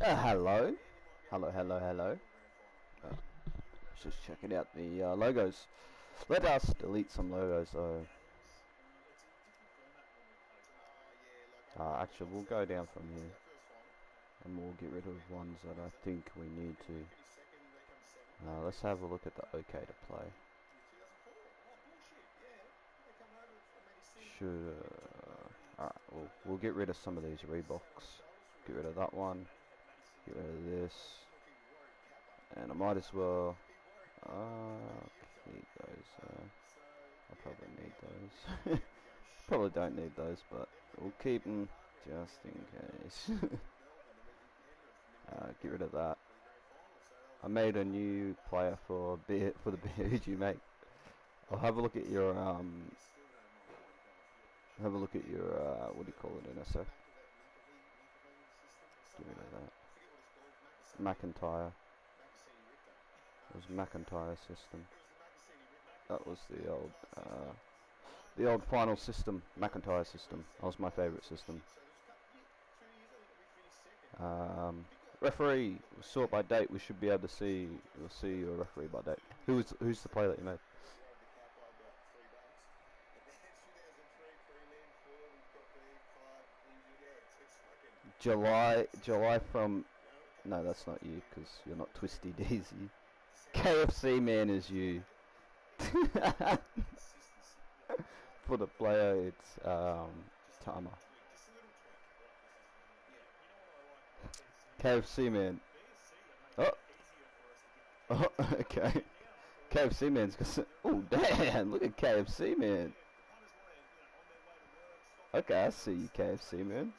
Hello. Hello. Uh, just checking out the logos. Let us delete some logos though. Actually, we'll go down from here and we'll get rid of ones that I think we need to. Let's have a look at the OK to play. Alright, we'll get rid of some of these Reeboks. Get rid of that one. Get rid of this. And I might as well keep those. I probably need those. Probably don't need those, but we'll keep them just in case. Get rid of that. I made a new player for the BG, mate. I'll have a look at your what do you call it in a sec. Get rid of that. McIntyre. It was McIntyre system. That was the old final system, McIntyre system. That was my favourite system. Referee, sort by date. We should be able to see. We'll see your referee by date. Who's the player that you made? July from. No, that's not you because you're not Twisty Daisy. KFC man is you. For the player, it's Tama. KFC man. Oh, okay. KFC man's got. Oh damn! Look at KFC man. Okay, I see you, KFC man.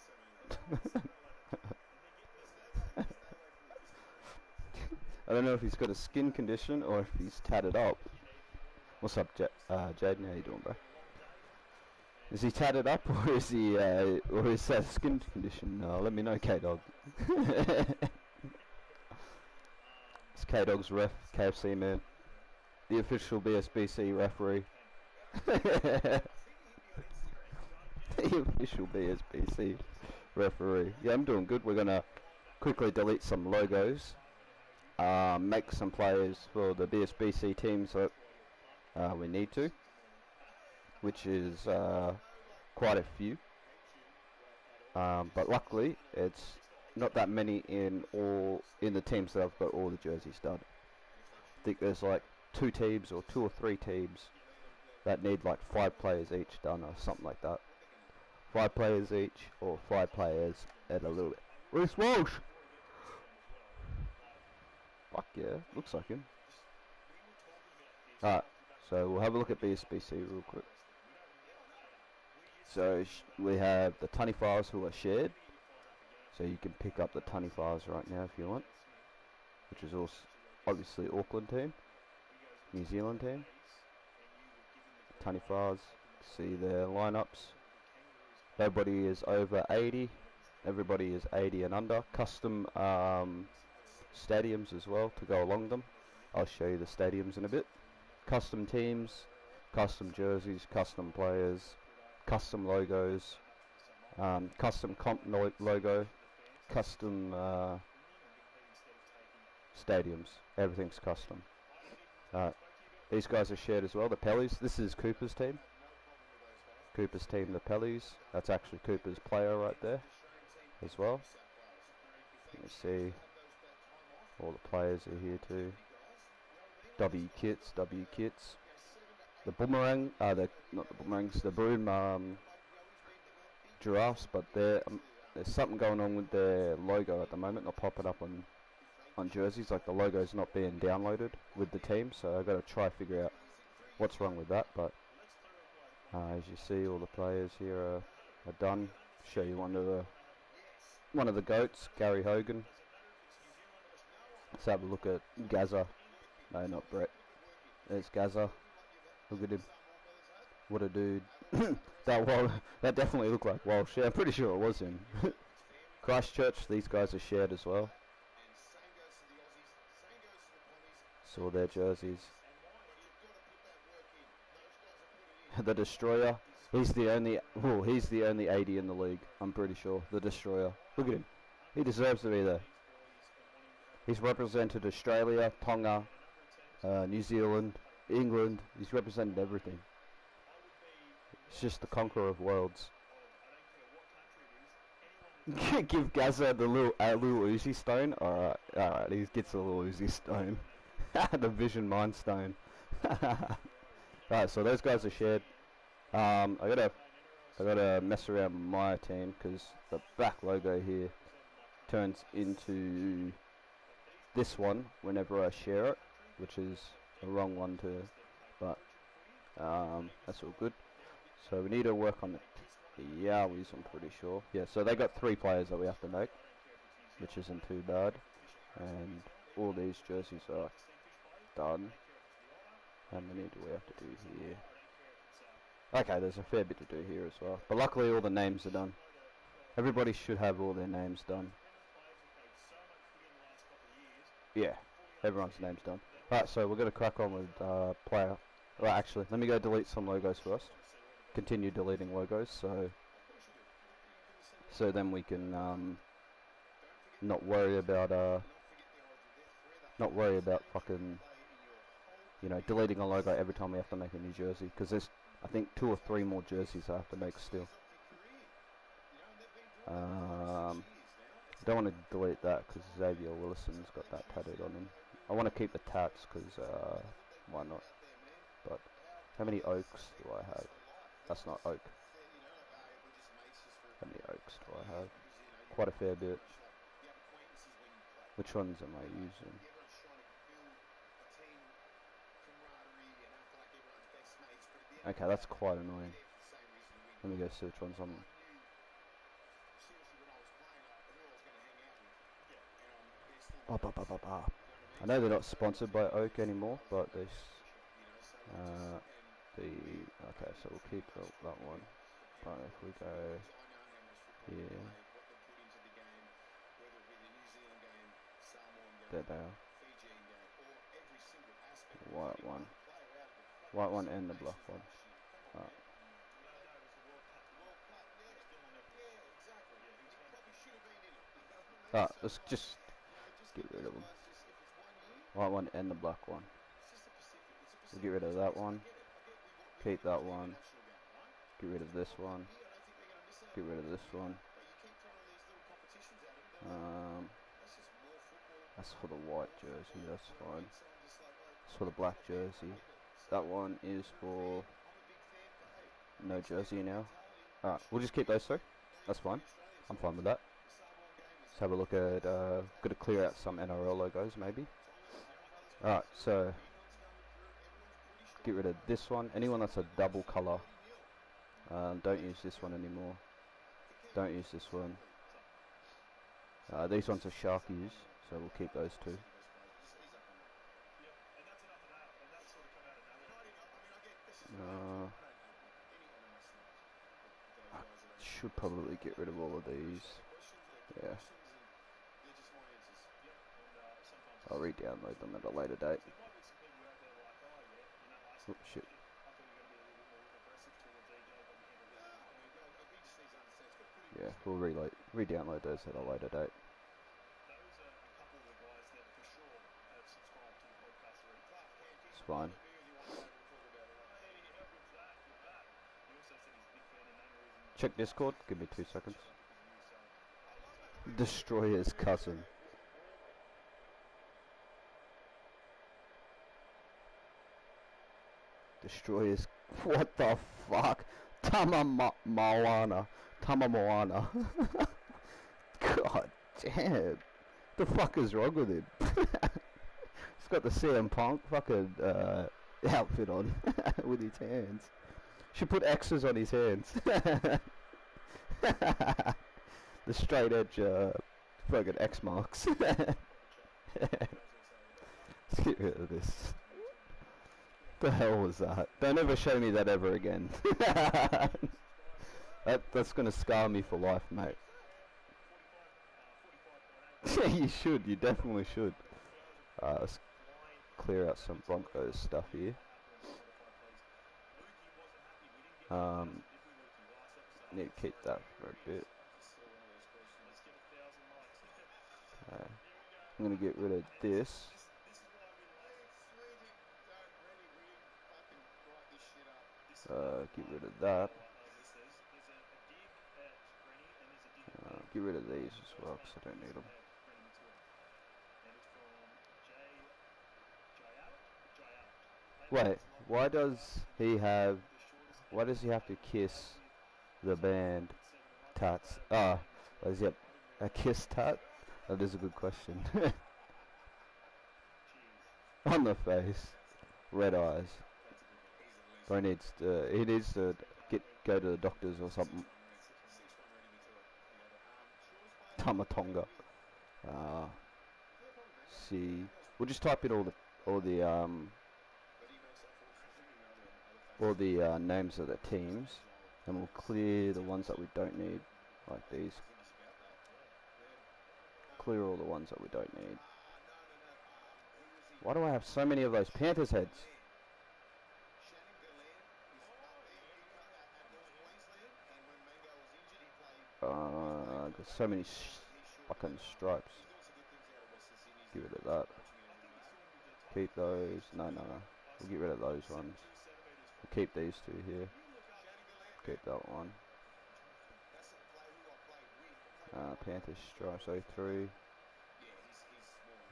I don't know if he's got a skin condition or if he's tatted up. What's up, Jaden? How you doing, bro? Is he tatted up or is he or is that a skin condition? Let me know, K-Dog. It's K-Dog's ref, KFC man, the official BSBC referee. The official BSBC referee. Yeah, I'm doing good. We're gonna quickly delete some logos, make some players for the BSBC teams that we need to, which is quite a few. But luckily, it's not that many in the teams that I've got all the jerseys done. I think there's like 2 teams or 2 or 3 teams that need like 5 players each done or something like that. 5 players each or 5 players and a little bit. Reece Walsh! Fuck yeah, looks like him. Alright, so we'll have a look at BSBC real quick. So we have the Tunny files who are shared. So you can pick up the Tunny files right now if you want. Which is also obviously Auckland team. New Zealand team. Tunny files. See their lineups. Nobody is over 80. Everybody is 80 and under. Custom stadiums as well to go along them. I'll show you the stadiums in a bit. Custom teams, custom jerseys, custom players, custom logos, custom comp logo, custom stadiums. Everything's custom. These guys are shared as well. The Pellies. This is Cooper's team. Cooper's team, the Pellies. That's actually Cooper's player right there as well. You can see all the players are here too. W kits. The boomerang, not the boomerangs, the broom giraffes, but there's something going on with their logo at the moment, not popping up on jerseys, like the logo's not being downloaded with the team, so I've got to try figure out what's wrong with that, but as you see, all the players here are done. Show you one of the goats, Gary Hogan. Let's have a look at Gaza. No, not Brett. There's Gaza. Look at him. What a dude. that definitely looked like Walsh. Yeah, I'm pretty sure it was him. Christchurch, these guys are shared as well. Saw their jerseys. The Destroyer. He's the only 80 in the league. I'm pretty sure. The Destroyer. Look at him. He deserves to be there. He's represented Australia, Tonga, New Zealand, England. He's represented everything. He's just the conqueror of worlds. Give Gaza the little Uzi stone. Alright, he gets a little Uzi stone. The Vision Mind stone. Alright, so those guys are shared. I gotta mess around with my team because the back logo here turns into this one whenever I share it, which is the wrong one to, but that's all good. So we need to work on the Yowies, I'm pretty sure. Yeah, so they got 3 players that we have to make, which isn't too bad. And all these jerseys are done. How many do we have to do here? Okay, there's a fair bit to do here as well. But luckily all the names are done. Everybody should have all their names done. Yeah, everyone's name's done. Right, so we're going to crack on with player. Well, actually, let me go delete some logos first. Continue deleting logos, so then we can not worry about fucking, you know, deleting a logo every time we have to make a new jersey, because there's, I think, 2 or 3 more jerseys I have to make still. Don't want to delete that because Xavier Willison's got that tattooed on him. I want to keep the tats because why not? But how many oaks do I have? That's not oak. How many oaks do I have? Quite a fair bit. Which ones am I using? Okay, that's quite annoying. Let me go see which ones I'm... I know they're not sponsored by Oak anymore, but they... okay, so we'll keep that one. But if we go here... There they are. White one. White one and the black one. Let's just get rid of them. White one and the black one. We'll get rid of that one. Keep that one. Get rid of this one. Get rid of this one. That's for the white jersey, that's fine. That's for the black jersey. That one is for no jersey now. Alright, we'll just keep those 3. That's fine. I'm fine with that. Let's have a look at, gotta clear out some NRL logos maybe. Alright, so get rid of this one. Anyone that's a double colour, don't use this one anymore. Don't use this one. These ones are Sharkies, so we'll keep those 2. I should probably get rid of all of these. Yeah. I'll re-download them at a later date. Oh shit. Yeah, we'll re-download those at a later date. It's fine. Check Discord, give me 2 seconds. Destroyer's cousin. Destroyer's... What the fuck? Moana. God damn. The fuck is wrong with him? He's got the CM Punk fucking outfit on with his hands. Should put X's on his hands. The straight edge fucking X marks. Let's get rid of this. The hell was that? Don't ever show me that ever again. That's gonna scar me for life, mate. Yeah, you should. You definitely should. Let's clear out some Broncos stuff here. Need to keep that for a bit. I'm going to get rid of this. Get rid of that. Get rid of these as well because I don't need them. Wait, why does he have to kiss the band tats? Does he have a kiss tat? That is a good question. On the face, red eyes. He needs to go to the doctors or something. Tamatonga. See, we'll just type in all the names of the teams, and we'll clear the ones that we don't need, like these. Clear all the ones that we don't need. Why do I have so many of those Panthers heads? Got so many fucking stripes. Get rid of that. Keep those. No. We'll get rid of those ones. We'll keep these two here. Keep that one. Panthers stripes 03.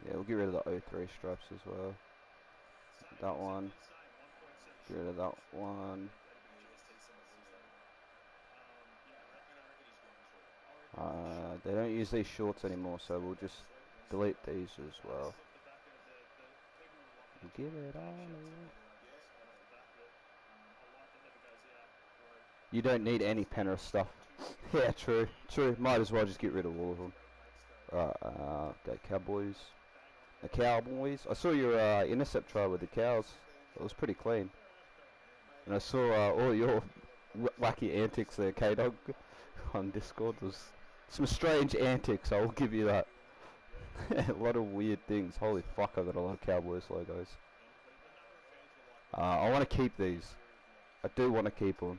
Yeah, we'll get rid of the 03 stripes as well. That one. Get rid of that one. They don't use these shorts anymore, so we'll just delete these as well. Give it all away. You don't need any Penrith stuff. Yeah, true. Might as well just get rid of all of them. Alright, go Cowboys. The Cowboys. I saw your intercept try with the cows. It was pretty clean. And I saw all your wacky antics there, K-Dog, on Discord. There was some strange antics, I will give you that. A lot of weird things. Holy fuck, I got a lot of Cowboys logos. I want to keep these. I do want to keep them.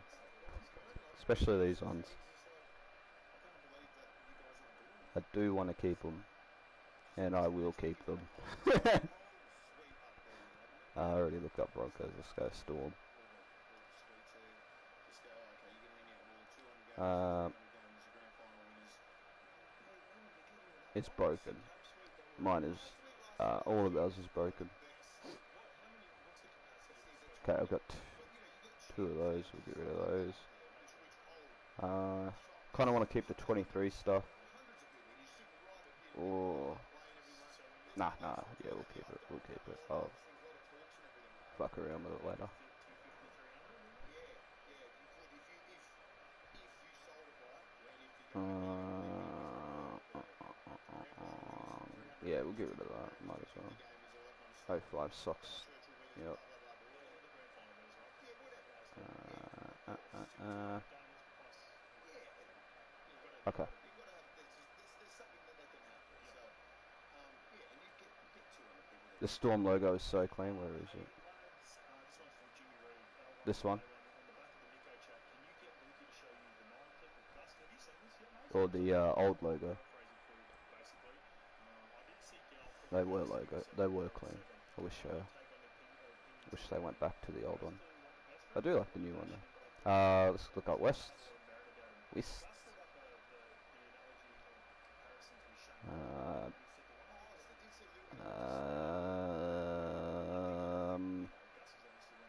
Especially these ones. I do want to keep them. And I will keep them. I already looked up Broncos. Let's go Storm. It's broken. Mine is, all of ours is broken. Okay, I've got two of those. We'll get rid of those. Kind of want to keep the 23 stuff. Or nah. Yeah, we'll keep it. I'll fuck around with it later. Yeah, we'll get rid of that. Might as well. 05 socks. Yep. Okay. The Storm logo is so clean. Where is it? This one. Or the old logo. They were clean. I wish they went back to the old one. I do like the new one though. Let's look up Wests.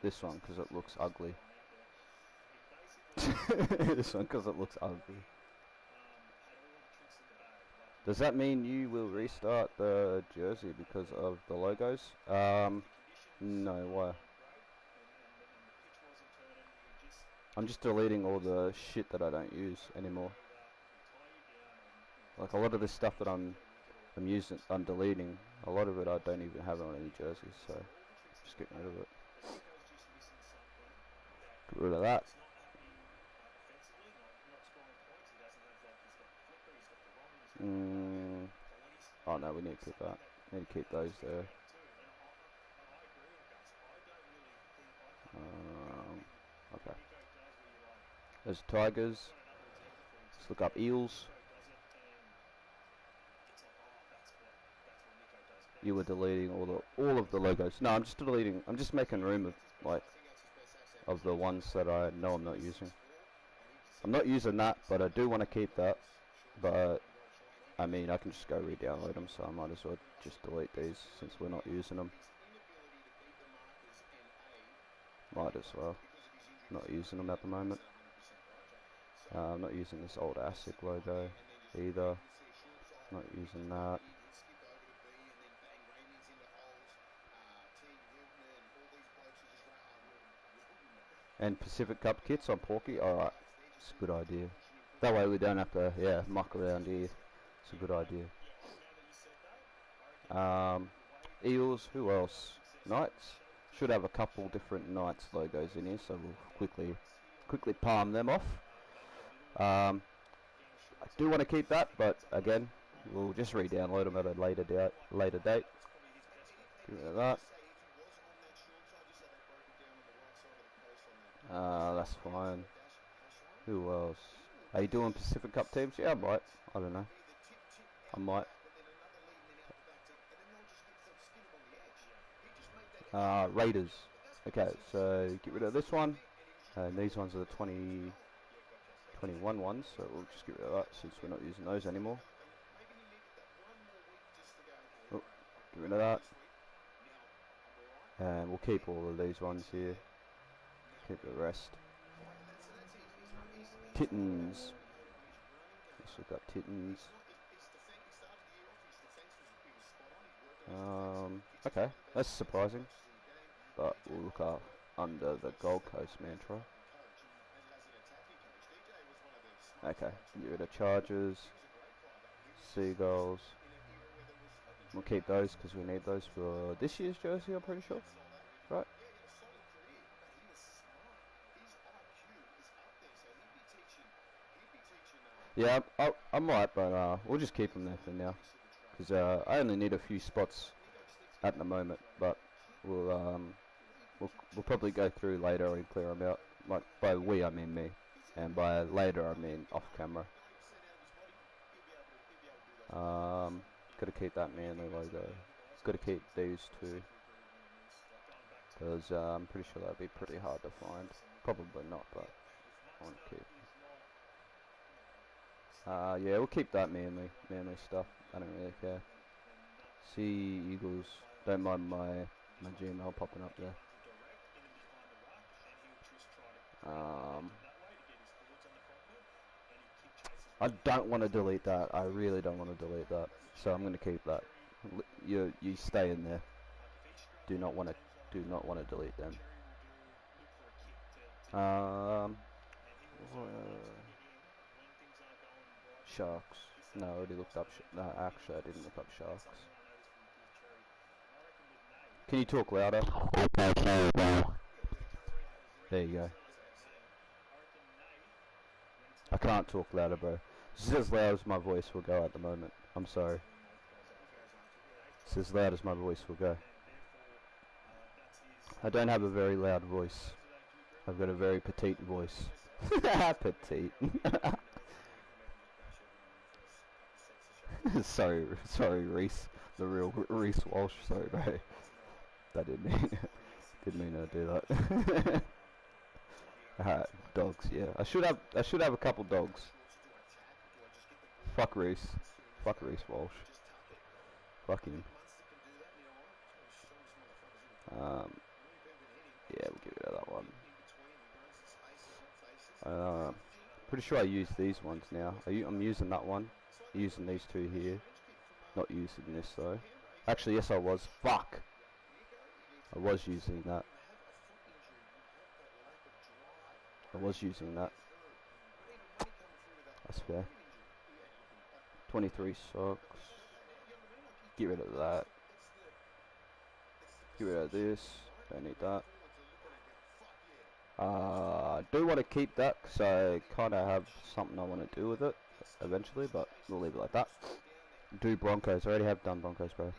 This one because it looks ugly. This one because it looks ugly. Does that mean you will restart the jersey because of the logos? No, why? I'm just deleting all the shit that I don't use anymore. Like a lot of this stuff that I'm deleting. A lot of it I don't even have on any jerseys, so just getting rid of it. Get rid of that. Oh no, we need to keep that. Need to keep those there. Okay. There's Tigers. Let's look up Eels. you were deleting all of the logos. No, I'm just deleting. I'm just making room of like of the ones that I know I'm not using. I'm not using that, but I do want to keep that. But I mean, I can just go re-download them, so I might as well just delete these since we're not using them. Might as well. Not using them at the moment. I'm not using this old ASIC logo either. Not using that. And Pacific Cup kits on Porky. Alright, it's a good idea. That way we don't have to, yeah, muck around here. It's a good idea. Eels, who else? Knights. Should have a couple different Knights logos in here, so we'll quickly palm them off. I do want to keep that, but again, we'll just re-download them at a later date. Give it that. That's fine. Who else? Are you doing Pacific Cup teams? Yeah, I might. I don't know. I might. Raiders. Okay, so get rid of this one. And these ones are the 2021 ones, so we'll just get rid of that since we're not using those anymore. Oh, get rid of that. And we'll keep all of these ones here. Keep the rest. Titans. Let's look up Titans. Okay, that's surprising. But we'll look up under the Gold Coast mantra. Okay, get rid of Chargers, Seagulls. We'll keep those because we need those for this year's jersey, I'm pretty sure. Right? Yeah, I might, but we'll just keep them there for now. Because I only need a few spots at the moment, but we'll probably go through later and clear them out. Like, by we, I mean me. And by later, I mean off camera. Gotta keep that Manly logo. Gotta keep these two. Because I'm pretty sure that'd be pretty hard to find. Probably not, but I want to keep. Yeah, we'll keep that Manly stuff. I don't really care. Sea Eagles. Don't mind my Gmail popping up there. I don't want to delete that. I really don't want to delete that. So I'm going to keep that. You stay in there. Do not want to delete them. Sharks. No, I already looked up. No, actually, I didn't look up sharks. Can you talk louder? There you go. I can't talk louder, bro. It's as loud as my voice will go at the moment. I'm sorry. It's as loud as my voice will go. I don't have a very loud voice. I've got a very petite voice. Petite. sorry, Reese. The real Reese Walsh. Sorry, bro. That didn't mean to do that. Alright, dogs. Yeah, I should have a couple dogs. Fuck Reese. Fuck Reese Walsh. Fuck him. Yeah, we'll get rid of that one. Pretty sure I use these ones now. I'm using that one. Using these two here. Not using this though. Actually, yes, I was. Fuck. I was using that. That's fair. 23 socks. Get rid of that. Get rid of this. Don't need that. I do want to keep that because I kind of have something I want to do with it eventually, but we'll leave it like that. Do Broncos. I already have done Broncos, bro.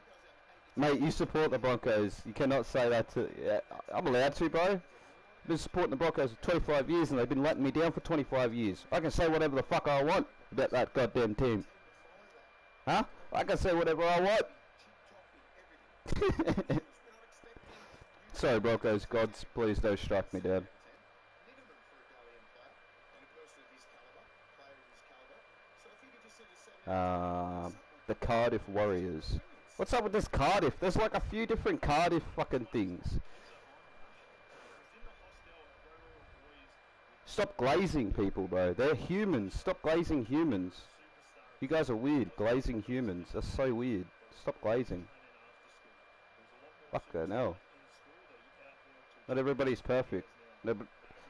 Mate, you support the Broncos. You cannot say that to... Yeah, I'm allowed to, bro. I've been supporting the Broncos for 25 years and they've been letting me down for 25 years. I can say whatever the fuck I want about that goddamn team. Huh? I can say whatever I want. Sorry, Broncos gods, please don't strike me down. The Cardiff Warriors. What's up with this Cardiff? There's like a few different Cardiff fucking things. Stop glazing people, bro. They're humans. Stop glazing humans. You guys are weird. Glazing humans. That's so weird. Stop glazing. Fucking hell. Not everybody's perfect. No, but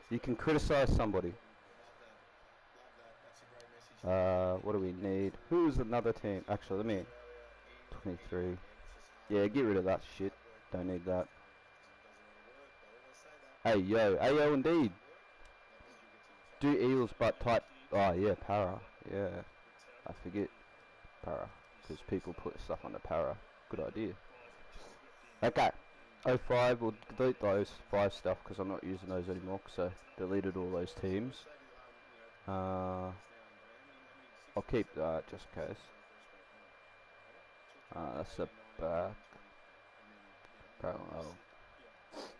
you can criticize somebody. What do we need? Who's another team? Actually, let me... 23. Yeah, get rid of that shit. Don't need that. Hey, yo. Hey, yo, indeed. Do eels, but type... Oh, yeah, para. Yeah. I forget. Para. Because people put stuff on the para. Good idea. Okay. 05, we'll delete those 5 stuff because I'm not using those anymore, so I deleted all those teams. I'll keep that just in case. That's a back. Parallel.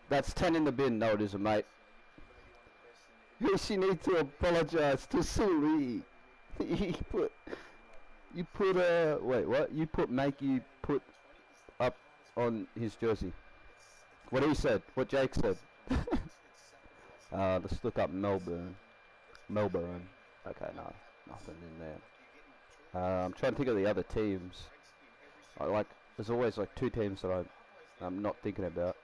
That's 10 in the bin. No, it isn't, mate. She needs to apologise to Suri. you put wait, what? You put up on his jersey. What he said, what Jake said. Let's look up Melbourne. Okay, no, nothing in there. I'm trying to think of the other teams. There's always like 2 teams that I'm not thinking about.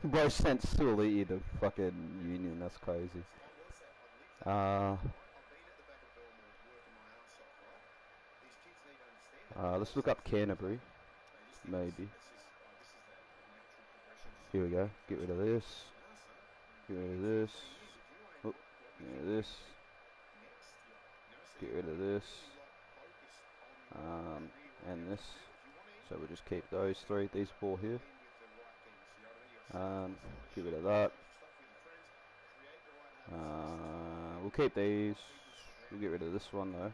Bro sent Sully to fucking Union, that's crazy. Let's look up Canterbury. Maybe. Here we go. Get rid of this. Get rid of this. Oop. Get rid of this. Get rid of this. And this. So we'll just keep those 3, these 4 here. Get rid of that. We'll keep these. We'll get rid of this one though.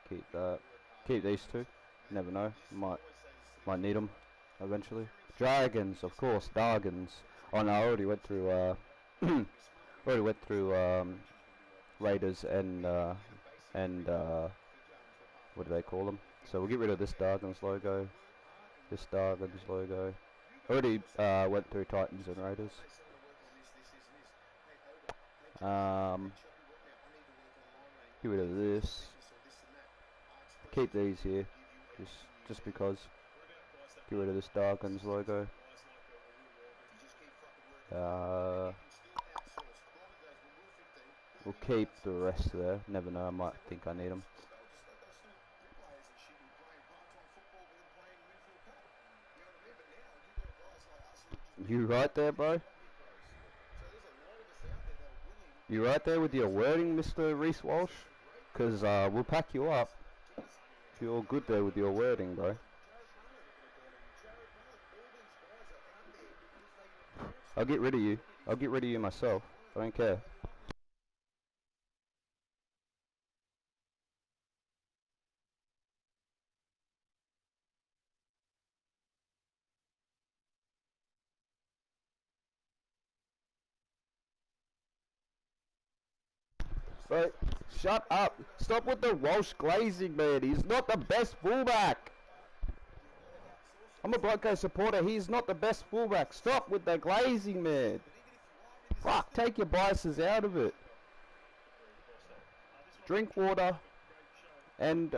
Keep that. Keep these 2. Never know. Might need them eventually. Dragons, of course. Dargans. Oh no, I already went through. Raiders and what do they call them? So we'll get rid of this Dargans logo. This Dargans logo. Already went through Titans and Raiders. Get rid of this. Keep these here, just because. Get rid of this Darkins logo. We'll keep the rest there. Never know, I might think I need them. You right there, bro? You right there with your wording, Mr. Reese Walsh? Because we'll pack you up. You're good there with your wording, bro. I'll get rid of you. I'll get rid of you myself. I don't care. Bro, shut up. Stop with the Walsh glazing, man. He's not the best fullback. I'm a Broncos supporter. He's not the best fullback. Stop with the glazing, man. Fuck, take your biases out of it. Drinkwater and,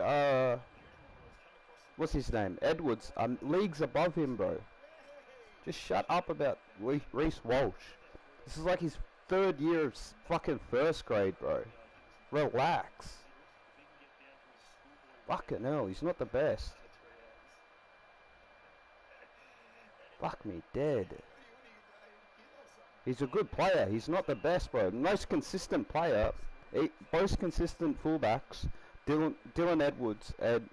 what's his name? Edwards. Leagues above him, bro. Just shut up about Reece Walsh. This is like his 3rd year of fucking 1st grade, bro. Relax. Fucking hell, he's not the best. Fuck me dead. He's a good player. He's not the best, bro. Most consistent player. Most consistent fullbacks. Dylan Edwards and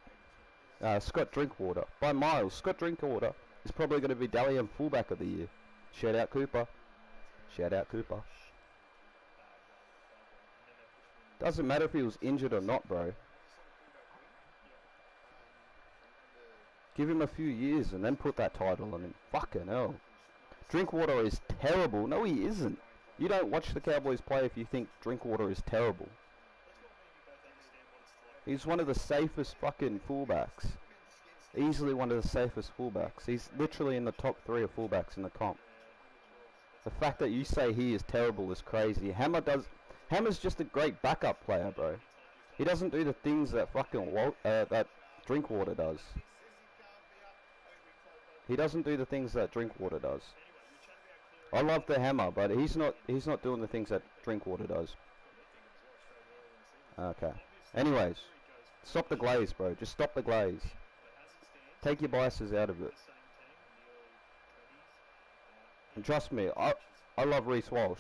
Scott Drinkwater. By miles. Scott Drinkwater is probably going to be Dalian fullback of the year. Shout out Cooper. Shout out Cooper. Doesn't matter if he was injured or not, bro. Give him a few years and then put that title on him. Fucking hell. Drinkwater is terrible. No, he isn't. You don't watch the Cowboys play if you think Drinkwater is terrible. He's one of the safest fucking fullbacks. Easily one of the safest fullbacks. He's literally in the top 3 of fullbacks in the comp. The fact that you say he is terrible is crazy. Hammer's just a great backup player, bro. He doesn't do the things that fucking that Drinkwater does. He doesn't do the things that Drinkwater does. I love the Hammer, but he's not doing the things that Drinkwater does. Okay. Anyways, stop the glaze, bro. Just stop the glaze. Take your biases out of it. And trust me, I love Reece Walsh.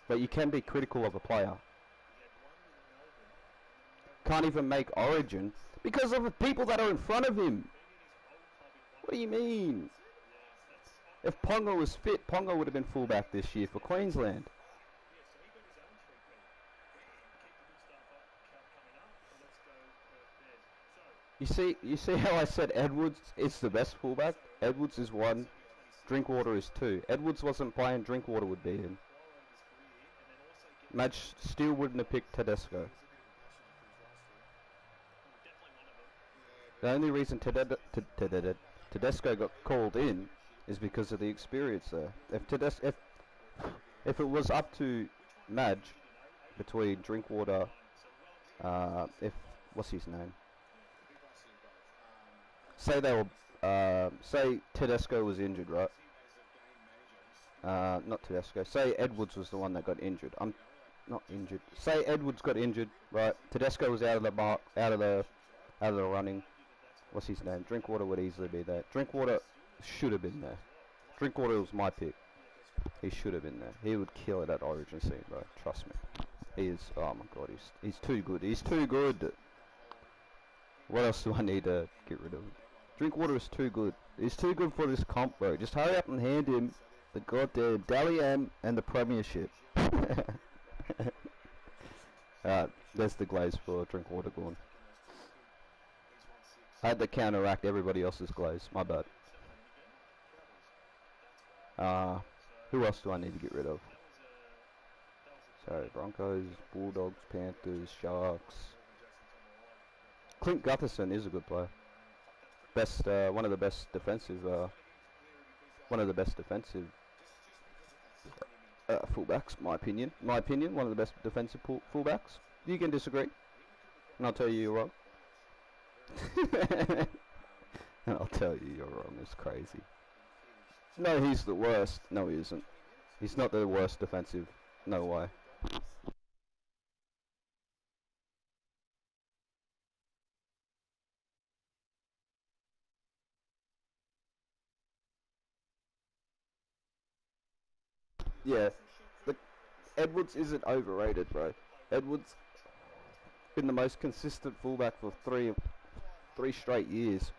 But you can be critical of a player. Can't even make Origin because of the people that are in front of him. What do you mean? If Ponga was fit, Ponga would have been fullback this year for Queensland. You see how I said Edwards is the best fullback? Edwards is 1, Drinkwater is 2. Edwards wasn't playing, Drinkwater would beat him. Madge still wouldn't have picked Tedesco. The only reason Tedesco got called in is because of the experience there. If it was up to Madge between Drinkwater, what's his name? Say they were, say Tedesco was injured, right? Not Tedesco. Say Edwards was the one that got injured. I'm not injured. Say Edwards got injured, right? Tedesco was out of the running. What's his name? Drinkwater would easily be there. Drinkwater should have been there. Drinkwater was my pick. He should have been there. He would kill it at Origin scene, bro. Trust me. He is. Oh my god, he's too good. He's too good. What else do I need to get rid of? Drinkwater is too good. He's too good for this comp, bro. Just hurry up and hand him the goddamn Dally M and the Premiership. There's the glaze for Drinkwater gone. I had to counteract everybody else's glaze. My bad. Who else do I need to get rid of? So, Broncos, Bulldogs, Panthers, Sharks. Clint Gutherson is a good player. One of the best defensive fullbacks. My opinion, one of the best defensive fullbacks. You can disagree, and I'll tell you you're wrong. And I'll tell you you're wrong. It's crazy. No, he's the worst. No, he isn't. He's not the worst defensive. No way. Yeah, Edwards isn't overrated, bro. Edwards been the most consistent fullback for three straight years.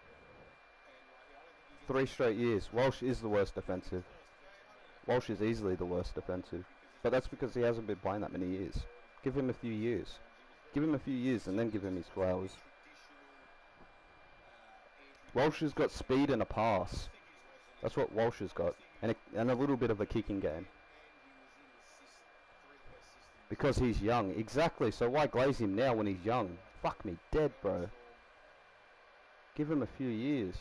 3 straight years. Walsh is the worst defensive. Walsh is easily the worst defensive. But that's because he hasn't been playing that many years. Give him a few years. Give him a few years and then give him his flowers. Walsh has got speed and a pass. That's what Walsh has got. And a little bit of a kicking game. Because he's young. Exactly. So why glaze him now when he's young? Fuck me dead, bro. Give him a few years.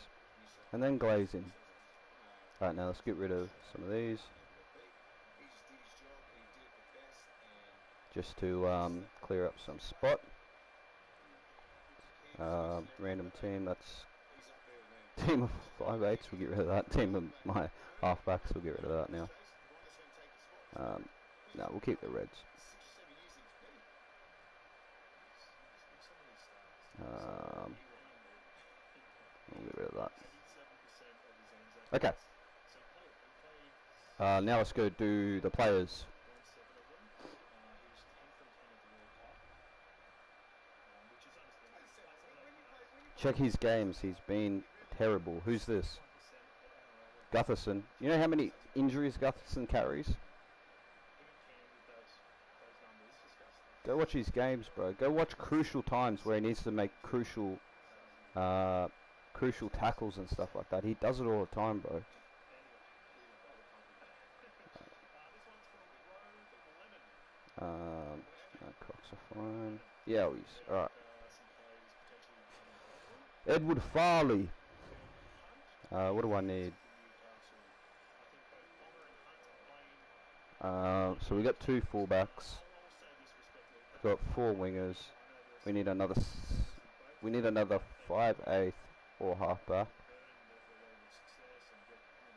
And then glaze him. Alright, now let's get rid of some of these. Just to clear up some spot. Random team, that's team of 5/8s, we'll get rid of that. Team of my halfbacks, we'll get rid of that now. No, we'll keep the Reds. We'll get rid of that. Okay. Now let's go do the players. Check his games. He's been terrible. Who's this? Gutherson. You know how many injuries Gutherson carries? Go watch his games, bro. Go watch crucial times where he needs to make crucial tackles and stuff like that. He does it all the time, bro. No, Cox are fine. Yeah, he's alright. Edward Farley. What do I need? So we got 2 fullbacks. We've got 4 wingers. We need another 5/8 or halfback.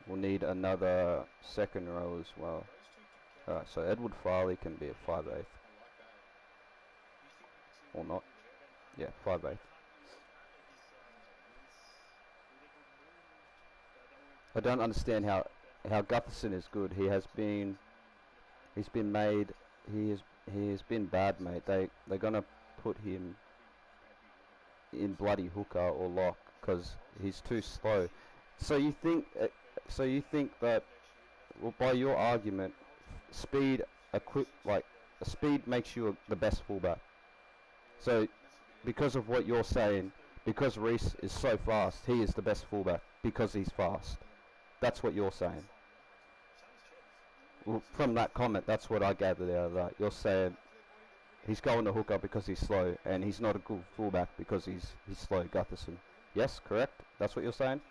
We'll need another second row as well. Alright, so Edward Farley can be a 5/8. Or not. Yeah, 5/8. I don't understand how Gutherson is good. He has been bad, mate. They're gonna put him in bloody hooker or lock because he's too slow. So you think that, well, by your argument, speed makes you the best fullback. So because of what you're saying, because Reece is so fast, he is the best fullback because he's fast. That's what you're saying. Well, from that comment, that's what I gathered out of that. You're saying he's going to hooker because he's slow, and he's not a good fullback because he's slow, Gutherson. Yes, correct? That's what you're saying?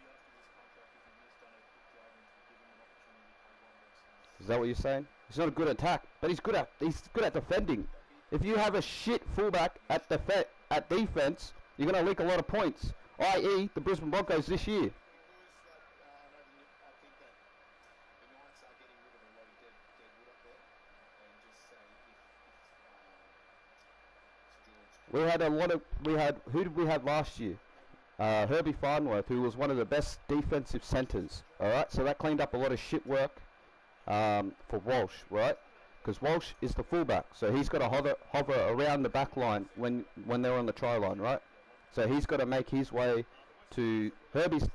Is that what you're saying? He's not a good attack, but he's good at defending. If you have a shit fullback at defense, you're going to leak a lot of points, i.e. the Brisbane Broncos this year. Who did we have last year? Herbie Farnworth, who was one of the best defensive centres. Alright, so that cleaned up a lot of shit work for Walsh, right? Because Walsh is the fullback, so he's got to hover around the back line when they're on the try line, right? So he's got to make his way to Herbie's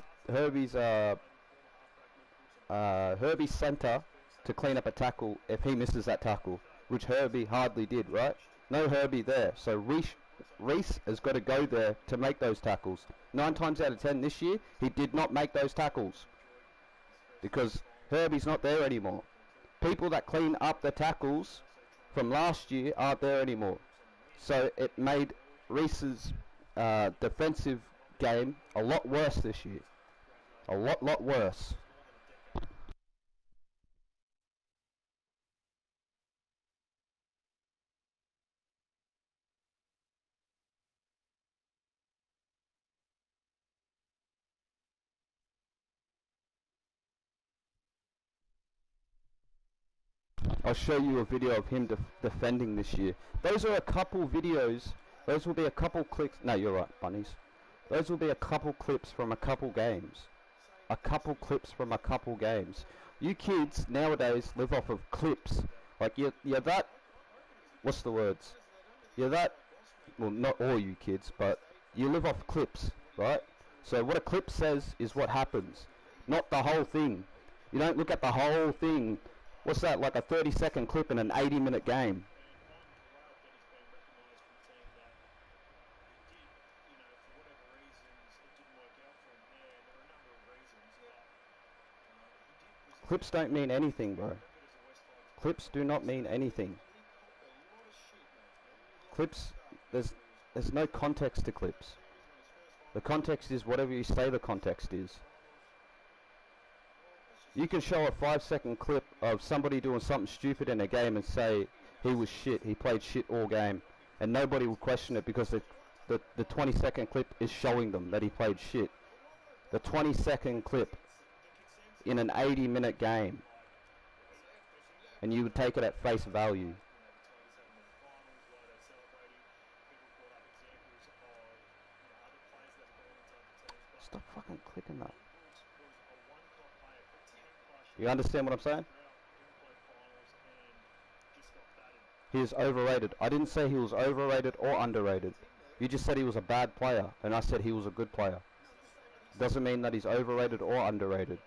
centre to clean up a tackle if he misses that tackle, which Herbie hardly did, right? No Herbie there, so Reece has got to go there to make those tackles. 9 times out of 10 this year, he did not make those tackles because Herbie's not there anymore. People that clean up the tackles from last year aren't there anymore. So it made Reece's defensive game a lot worse this year. A lot worse. I'll show you a video of him defending this year. Those are a couple videos. Those will be a couple clicks. No, you're right, bunnies. Those will be a couple clips from a couple games. A couple clips from a couple games. You kids nowadays live off of clips. Like you're that. What's the words? You're that. Well, not all you kids, but you live off clips, right? So what a clip says is what happens, not the whole thing. You don't look at the whole thing. What's that, like a 30-second clip in an 80-minute game? Clips don't mean anything, bro. Clips do not mean anything. Clips, there's no context to clips. The context is whatever you say the context is. You can show a 5-second clip of somebody doing something stupid in a game and say he was shit, he played shit all game, and nobody will question it because the 20-second clip is showing them that he played shit. The 20-second clip in an 80-minute game, and you would take it at face value. Stop fucking clicking that. You understand what I'm saying? He is overrated. I didn't say he was overrated or underrated. You just said he was a bad player, and I said he was a good player. Doesn't mean that he's overrated or underrated.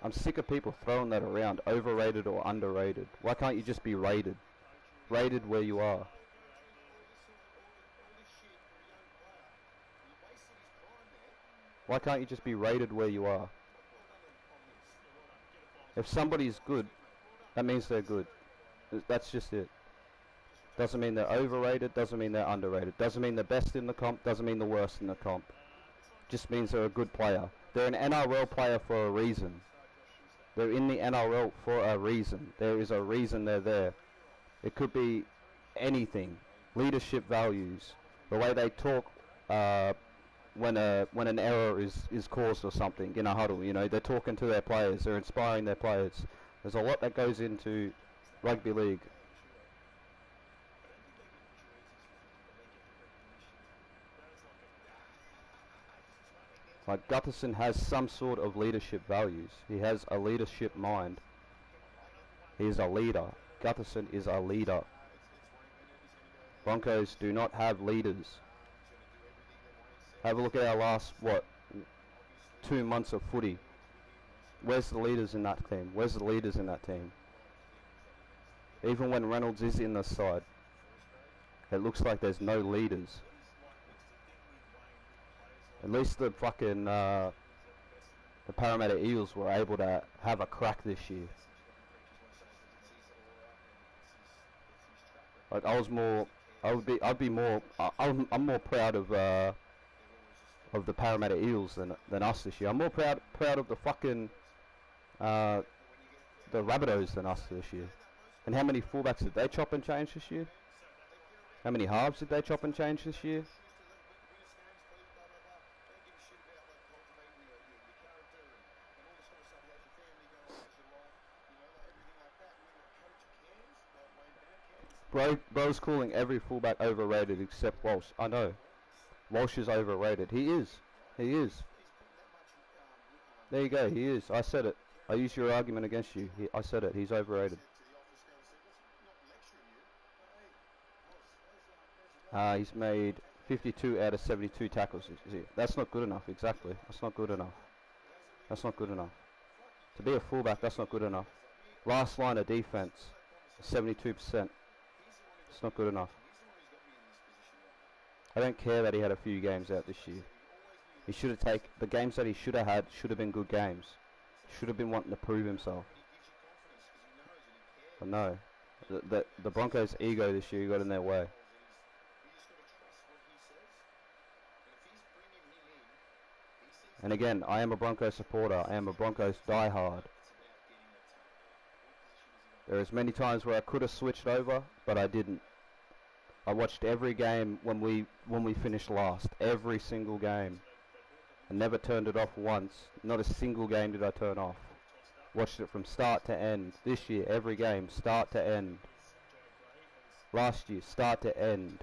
I'm sick of people throwing that around, overrated or underrated. Why can't you just be rated? rated where you are. Why can't you just be rated where you are? If somebody's good, that means they're good. That's just it. Doesn't mean they're overrated, doesn't mean they're underrated. Doesn't mean they're best in the comp, doesn't mean the worst in the comp. Just means they're a good player. They're an NRL player for a reason. They're in the NRL for a reason. There is a reason they're there. It could be anything. Leadership values. The way they talk when an error is caused or something in a huddle. You know, they're talking to their players. They're inspiring their players. There's a lot that goes into rugby league. Like Gutherson has some sort of leadership values. He has a leadership mind. He is a leader. Gutherson is a leader. Broncos do not have leaders. Have a look at our last, 2 months of footy. Where's the leaders in that team? Where's the leaders in that team? Even when Reynolds is in the side, it looks like there's no leaders. At least the fucking the Parramatta Eels were able to have a crack this year. Like I'm more proud of the Parramatta Eels than us this year. I'm more proud of the fucking the Rabbitohs than us this year. And how many fullbacks did they chop and change this year? How many halves did they chop and change this year? Bro's calling every fullback overrated except Walsh. I know. Walsh is overrated. He is. He is. There you go. He is. I said it. I used your argument against you. I said it. He's overrated. He's made 52 out of 72 tackles. That's not good enough. Exactly. That's not good enough. That's not good enough. To be a fullback, that's not good enough. Last line of defense, 72%. It's not good enough. I don't care that he had a few games out this year. He should have taken the games that he should have had. Should have been good games. Should have been wanting to prove himself. But no, the Broncos' ego this year got in their way. And again, I am a Broncos supporter. I am a Broncos diehard. There is many times where I could have switched over, but I didn't. I watched every game when we finished last. Every single game. I never turned it off once. Not a single game did I turn off. Watched it from start to end. This year, every game, start to end. Last year, start to end.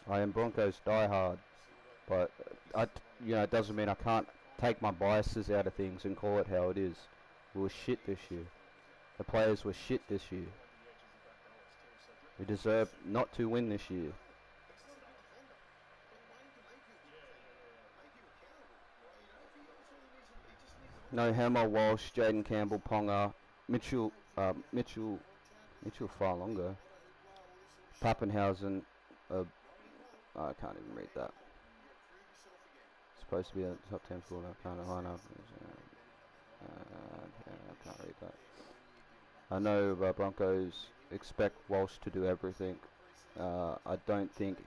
I am Broncos diehard, but it doesn't mean I can't take my biases out of things and call it how it is. We were shit this year. The players were shit this year. We deserve not to win this year. No Hammer, Walsh, Jaden Campbell, Ponga, Mitchell far longer. Pappenhausen. I can't even read that. It's supposed to be a top 10 full. I can't line up. I can't read that. I know Broncos expect Walsh to do everything. I don't think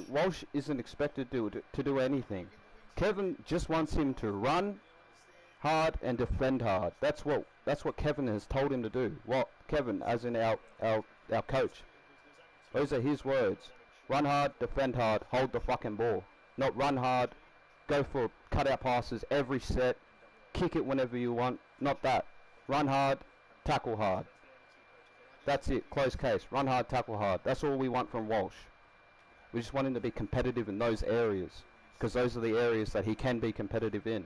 Walsh isn't expected to do anything. Kevin just wants him to run hard and defend hard. That's what Kevin has told him to do. Kevin, as in our coach. Those are his words. Run hard, defend hard, hold the fucking ball. Not run hard, go for cut-out passes every set, kick it whenever you want. Not that. Run hard, tackle hard. That's it. Close case. Run hard, tackle hard. That's all we want from Walsh. We just want him to be competitive in those areas, because those are the areas that he can be competitive in.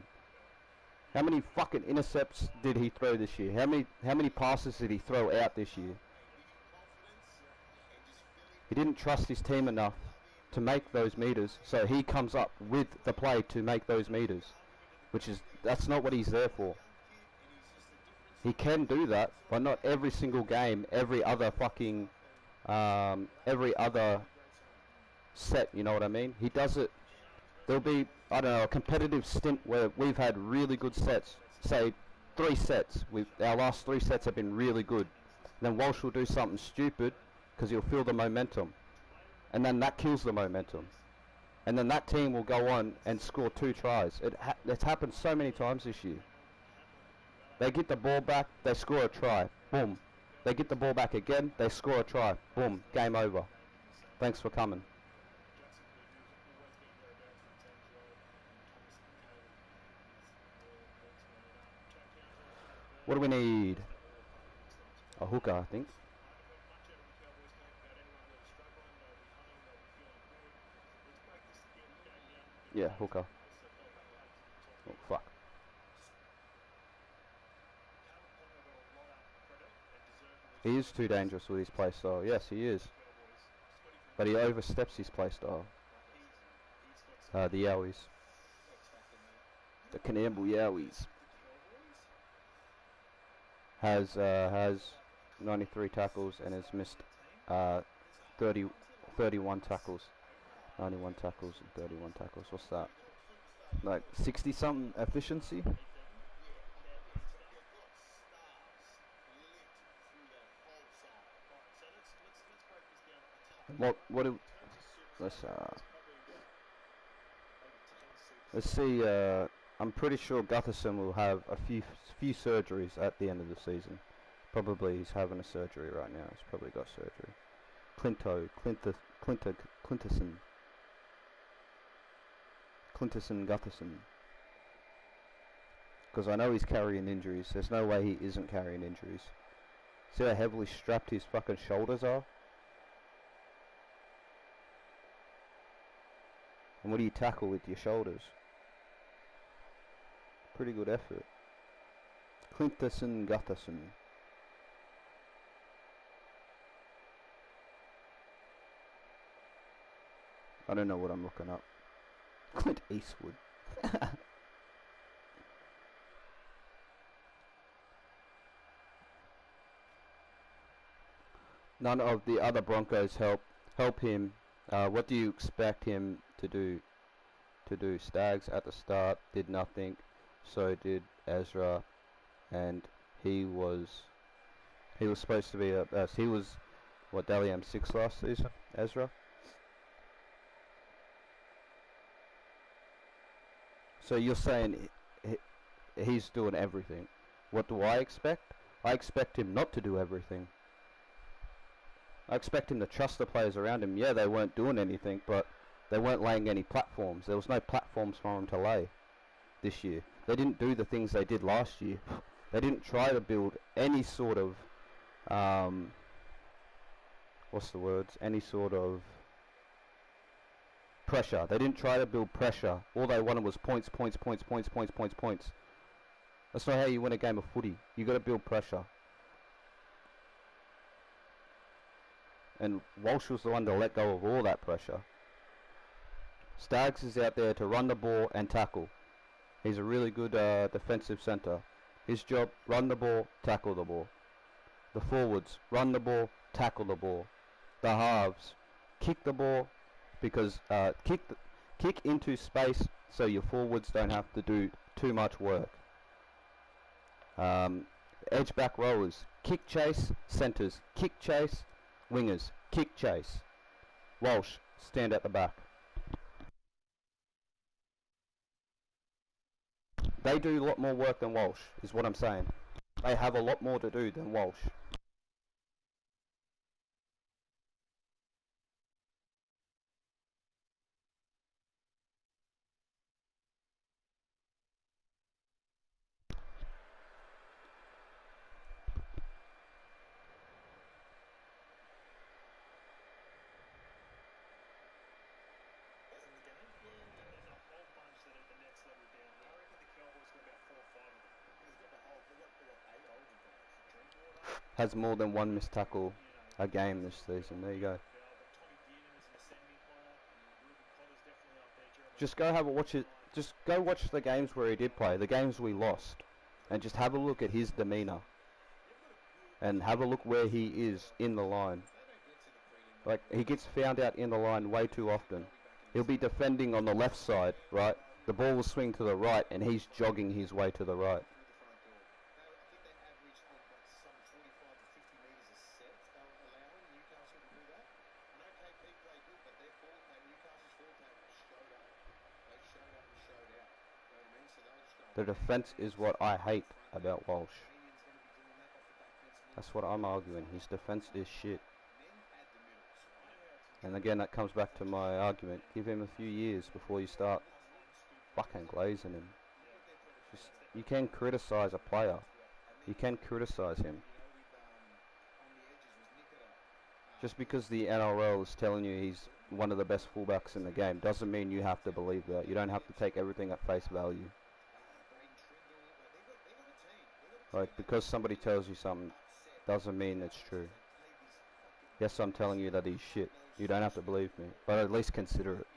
How many fucking intercepts did he throw this year? How many passes did he throw out this year? He didn't trust his team enough to make those meters, so he comes up with the play to make those meters, that's not what he's there for. He can do that, but not every single game, every other set, you know what I mean? He does it. There'll be, I don't know, a competitive stint where we've had really good sets, say 3 sets. Our last 3 sets have been really good. Then Walsh will do something stupid because he'll feel the momentum, and then that kills the momentum, and then that team will go on and score 2 tries. It's happened so many times this year. They get the ball back, they score a try, boom. They get the ball back again, they score a try, boom, game over. Thanks for coming. What do we need? A hooker, I think. Yeah, hooker. Oh, fuck. He is too dangerous with his play style. Yes, he is. But he oversteps his play style. The Yowies. The Canamble Yowies. Has 93 tackles and has missed 31 tackles. 91 tackles and 31 tackles. What's that? Like 60 something efficiency? Let's see. I'm pretty sure Gutherson will have a few surgeries at the end of the season. Probably he's having a surgery right now. He's probably got surgery. Clinterson Gutherson. Because I know he's carrying injuries. There's no way he isn't carrying injuries. See how heavily strapped his fucking shoulders are? And what do you tackle with your shoulders? Pretty good effort. Clinterson Gutherson. I don't know what I'm looking up. Clint Eastwood. None of the other Broncos help him. What do you expect him to do? Staggs at the start did nothing. So did Ezra, and he was supposed to be he was what, Dally M6 last season, Ezra. So you're saying he's doing everything. What do I expect? I expect him not to do everything. I expect him to trust the players around him. Yeah, they weren't doing anything, but they weren't laying any platforms. There was no platforms for him to lay this year. They didn't do the things they did last year. They didn't try to build any sort of any sort of pressure. They didn't try to build pressure. All they wanted was points. That's not how you win a game of footy. You got to build pressure. And Walsh was the one to let go of all that pressure. Staggs is out there to run the ball and tackle. He's a really good defensive centre. His job, run the ball, tackle the ball. The forwards, run the ball, tackle the ball. The halves, kick the ball, because kick into space so your forwards don't have to do too much work. Edge back rowers, kick chase, centres, kick chase, wingers, kick chase. Walsh, stand at the back. They do a lot more work than Walsh, is what I'm saying. They have a lot more to do than Walsh. Has more than one missed tackle a game this season. There you go. Just go have a watch it. Just go watch the games where he did play, the games we lost, and just have a look at his demeanour. And have a look where he is in the line. Like, he gets found out in the line way too often. He'll be defending on the left side, right? The ball will swing to the right, and he's jogging his way to the right. The defence is what I hate about Walsh. That's what I'm arguing. His defence is shit. And again, that comes back to my argument. Give him a few years before you start fucking glazing him. You can criticise a player. You can criticise him. Just because the NRL is telling you he's one of the best fullbacks in the game doesn't mean you have to believe that. You don't have to take everything at face value. Like, because somebody tells you something doesn't mean it's true. Yes, I'm telling you that he's shit. You don't have to believe me, but at least consider it.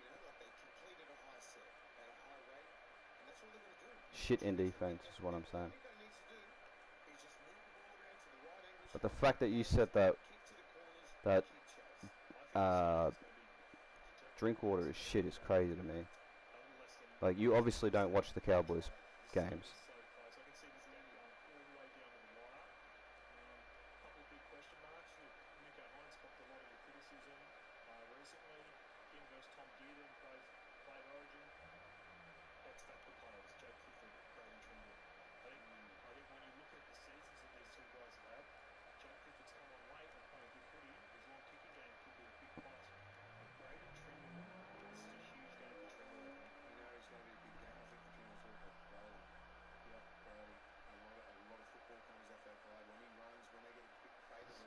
Shit in defense is what I'm saying. But the fact that you said that Drinkwater is shit is crazy to me. Like, you obviously don't watch the Cowboys games.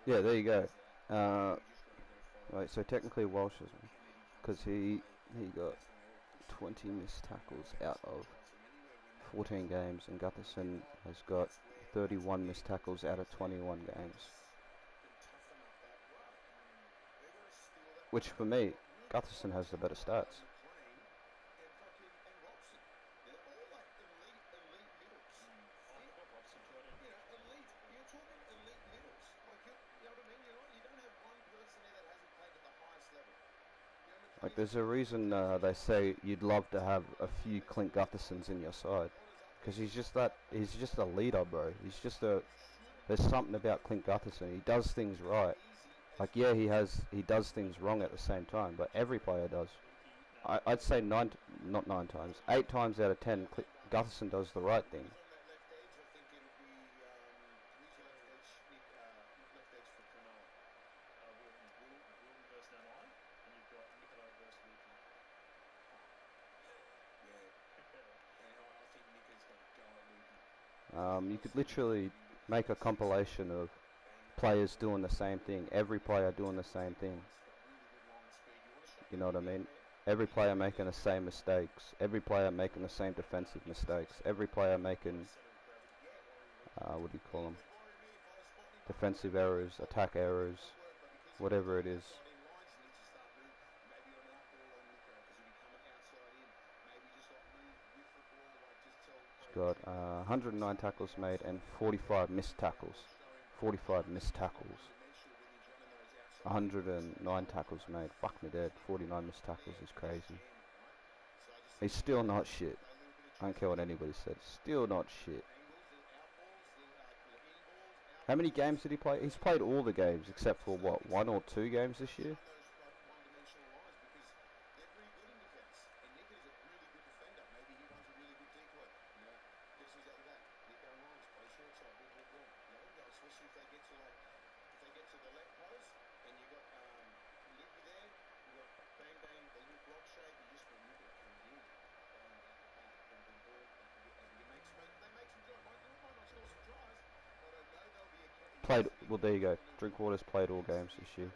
Yeah, there you go. Right, so technically Walsh is, because he got 20 missed tackles out of 14 games, and Gutherson has got 31 missed tackles out of 21 games. Which for me, Gutherson has the better stats. Like, there's a reason they say you'd love to have a few Clint Guthersons in your side, because he's just a leader, bro. There's something about Clint Gutherson. He does things right. Like, yeah, he does things wrong at the same time, but every player does. I'd say 8 times out of 10, Gutherson does the right thing. You could literally make a compilation of players doing the same thing, every player doing the same thing. You know what I mean? Every player making the same mistakes, every player making the same defensive mistakes, every player making, what do you call them? Defensive errors, attack errors, whatever it is. Got 109 tackles made and 45 missed tackles. 45 missed tackles. 109 tackles made. Fuck me dead. 49 missed tackles is crazy. He's still not shit. I don't care what anybody said. Still not shit. How many games did he play? He's played all the games except for what, 1 or 2 games this year? Well, there you go. Drinkwater's played all games this year.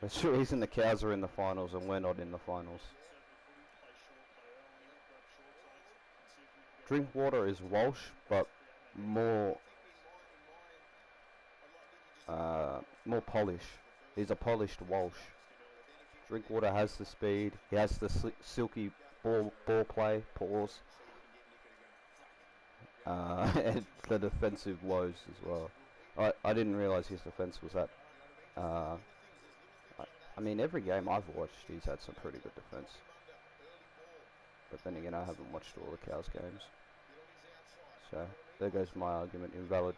That's the reason the Cows are in the finals and we're not in the finals. Drinkwater is Walsh, but more polish. He's a polished Walsh. Drinkwater has the speed. He has the ball play, pause, and the defensive woes as well. I didn't realise his defence was that. Uh, I mean, every game I've watched, he's had some pretty good defence. But then again, I haven't watched all the Cows games. So, there goes my argument, invalid.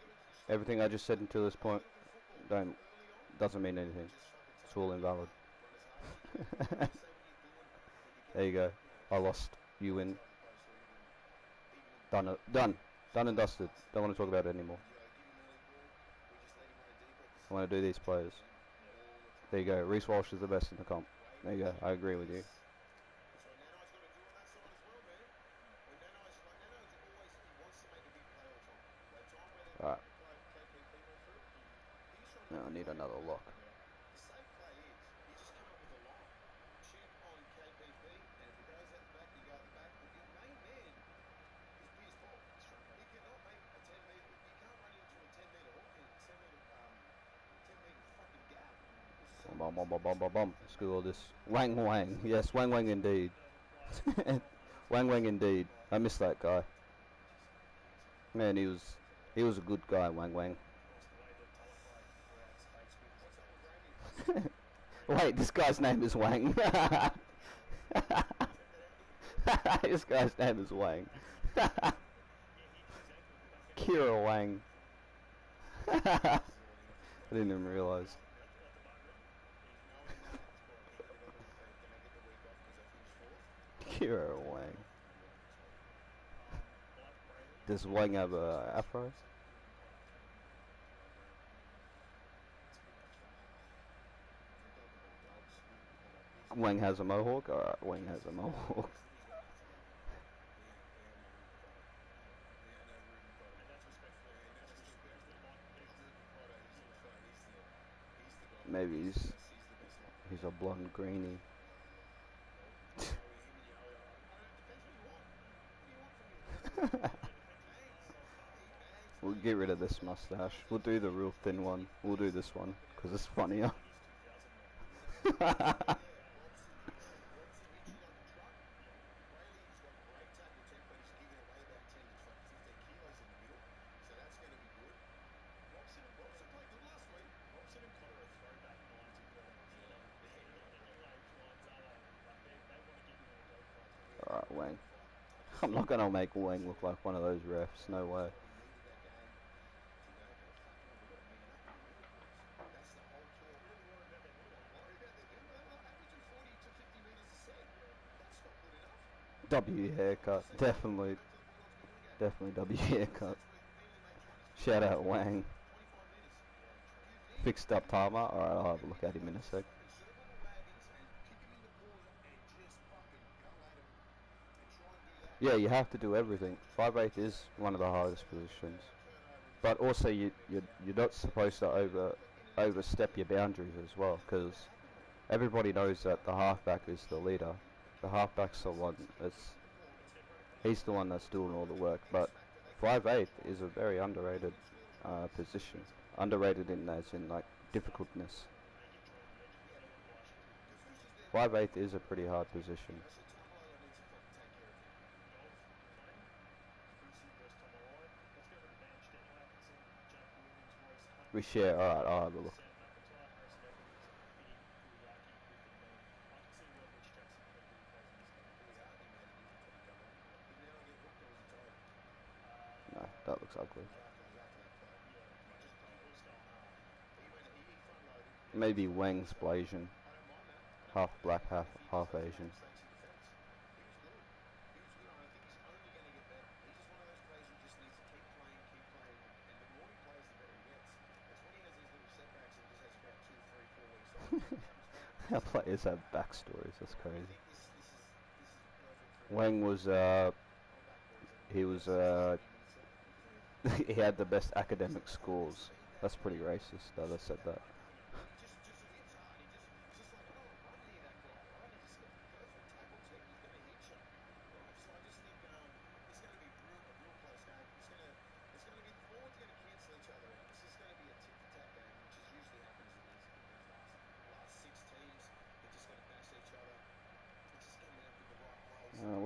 Everything I just said until this point doesn't mean anything. It's all invalid. There you go. I lost. You win. Done it. Done and dusted. Don't want to talk about it anymore. I want to do these players. There you go. Reece Walsh is the best in the comp. There you go. I agree with you. Alright. Now I need another lock. Bum. Screw all this. Wang. Yes, Wang indeed. Wang indeed. I miss that guy. Man, he was a good guy, Wang. Wait, this guy's name is Wang. This guy's name is Wang. Kira Wang. I didn't even realise. Kira Wang. Does Wang have a afro? Wang has a mohawk? Alright, Wang has a mohawk. Maybe he's a blonde greenie. We'll get rid of this mustache. We'll do the real thin one. We'll do this one because it's funnier. Alright, Wang. I'm not gonna make Wang look like one of those refs, no way. W haircut, definitely W haircut. Shout out Wang. Fixed up Palmer. Alright, I'll have a look at him in a sec. Yeah, you have to do everything. 5'8" is one of the hardest positions, but also you're not supposed to overstep your boundaries as well, because everybody knows that the halfback is the leader. The halfback's the one he's the one that's doing all the work. But 5'8" is a very underrated position. Underrated in like difficultness. 5'8" is a pretty hard position. We share. Alright, I'll have a look. No, that looks ugly. Maybe Wang's Blasian. Half black, half Asian. Our players have backstories, that's crazy. Wang was, he was, he had the best academic scores. That's pretty racist that I said that.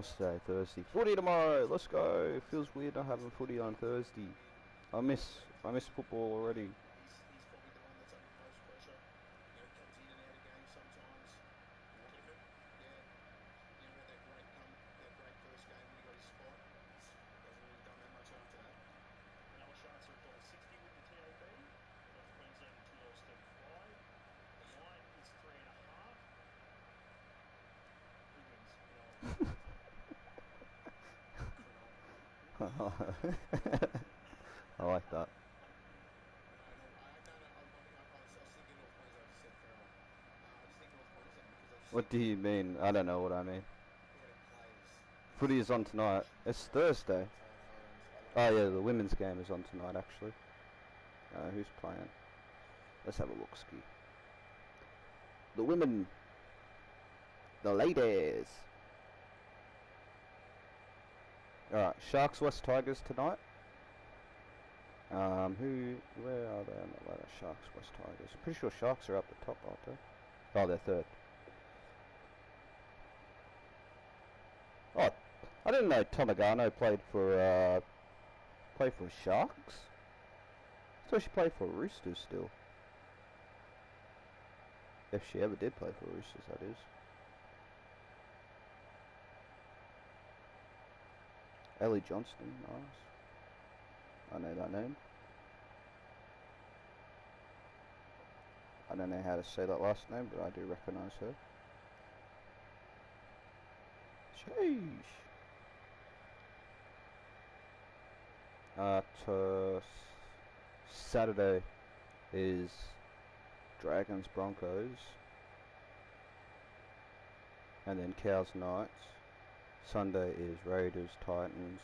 What's today? Thursday. Footy tomorrow. Let's go. Feels weird not having footy on Thursday. I miss football already. I like that. What do you mean? I don't know what I mean. Footy is on tonight. It's Thursday. Oh yeah, the women's game is on tonight actually. Who's playing? Let's have a look, ski. The women. The ladies. Alright, Sharks West Tigers tonight. Where are they on the ladder? Sharks West Tigers. I'm pretty sure Sharks are up the top, aren't they? Oh, they're third. Oh, I didn't know Tomagano played for Sharks. I thought she played for Roosters still. If she ever did play for Roosters, that is. Ellie Johnston, nice. I know that name. I don't know how to say that last name, but I do recognise her. Sheesh. Saturday is Dragons Broncos, and then Cows Knights. Sunday is Raiders Titans,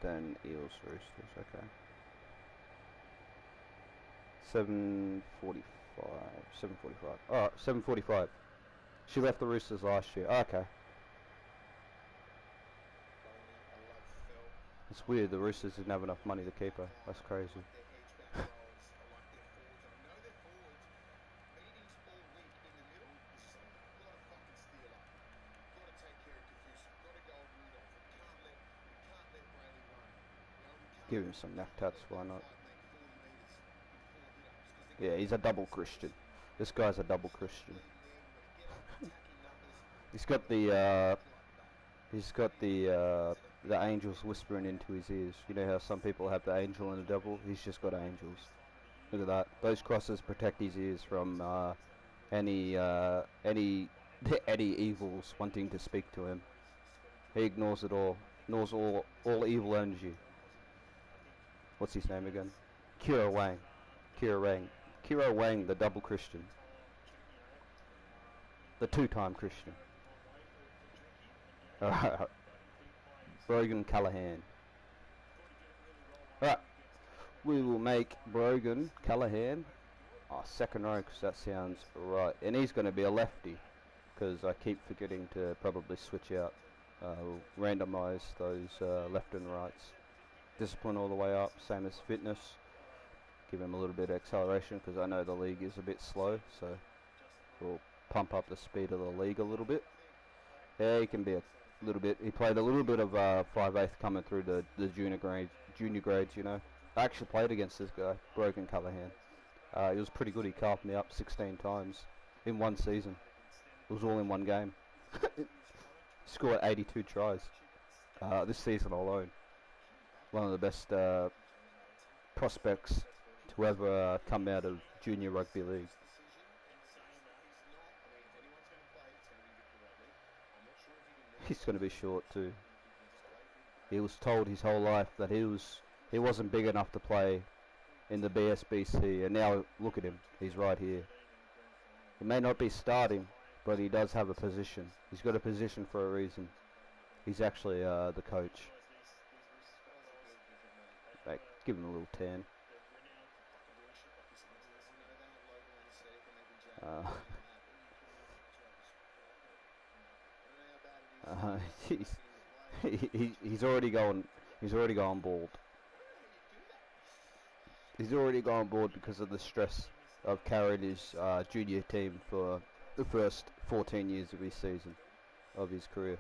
then Eels Roosters. Okay. 7:45. 7:45. Alright, 7:45. She left the Roosters last year. Oh, okay. It's weird, the Roosters didn't have enough money to keep her. That's crazy. Give him some neck tats, why not? Yeah, he's a double Christian. This guy's a double Christian. He's got the angels whispering into his ears. You know how some people have the angel and the devil? He's just got angels. Look at that. Those crosses protect his ears from any evils wanting to speak to him. He ignores it all. Ignores all evil energy. What's his name again? Kira Wang. Kira Wang, the double Christian. The two-time Christian. Alright. Brogan Callahan. Alright. We will make Brogan Callahan our second row, because that sounds right. And he's going to be a lefty, because I keep forgetting to probably switch out. Randomise those left and rights. Discipline all the way up, same as fitness. Give him a little bit of acceleration, because I know the league is a bit slow, so we'll pump up the speed of the league a little bit. Yeah, he can be a little bit. He played a little bit of 5/8 coming through the junior grades, you know. I actually played against this guy, Brogan Callahan. He was pretty good. He carved me up 16 times in one season. It was all in one game. Scored 82 tries this season alone. One of the best prospects to ever come out of junior rugby league. He's going to be short too. He was told his whole life that he wasn't big enough to play in the BSBC, and now look at him. He's right here. He may not be starting, but he does have a position. He's got a position for a reason. He's actually the coach. Like, give him a little tan. He's already going bald. He's already gone bald because of the stress of carrying his junior team for the first 14 years of his season. of his career.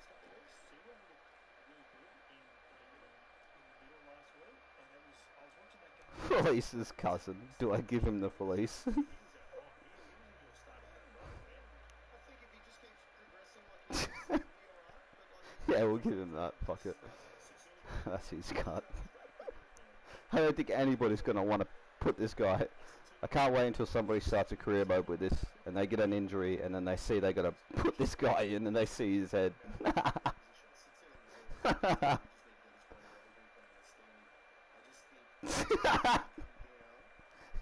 Felice's cousin. Do I give him the Felice? Yeah, we'll give him that. Fuck it. That's his cut. I don't think anybody's going to want to put this guy. I can't wait until somebody starts a career mode with this and they get an injury and then they see they got to put this guy in and they see his head. Yeah,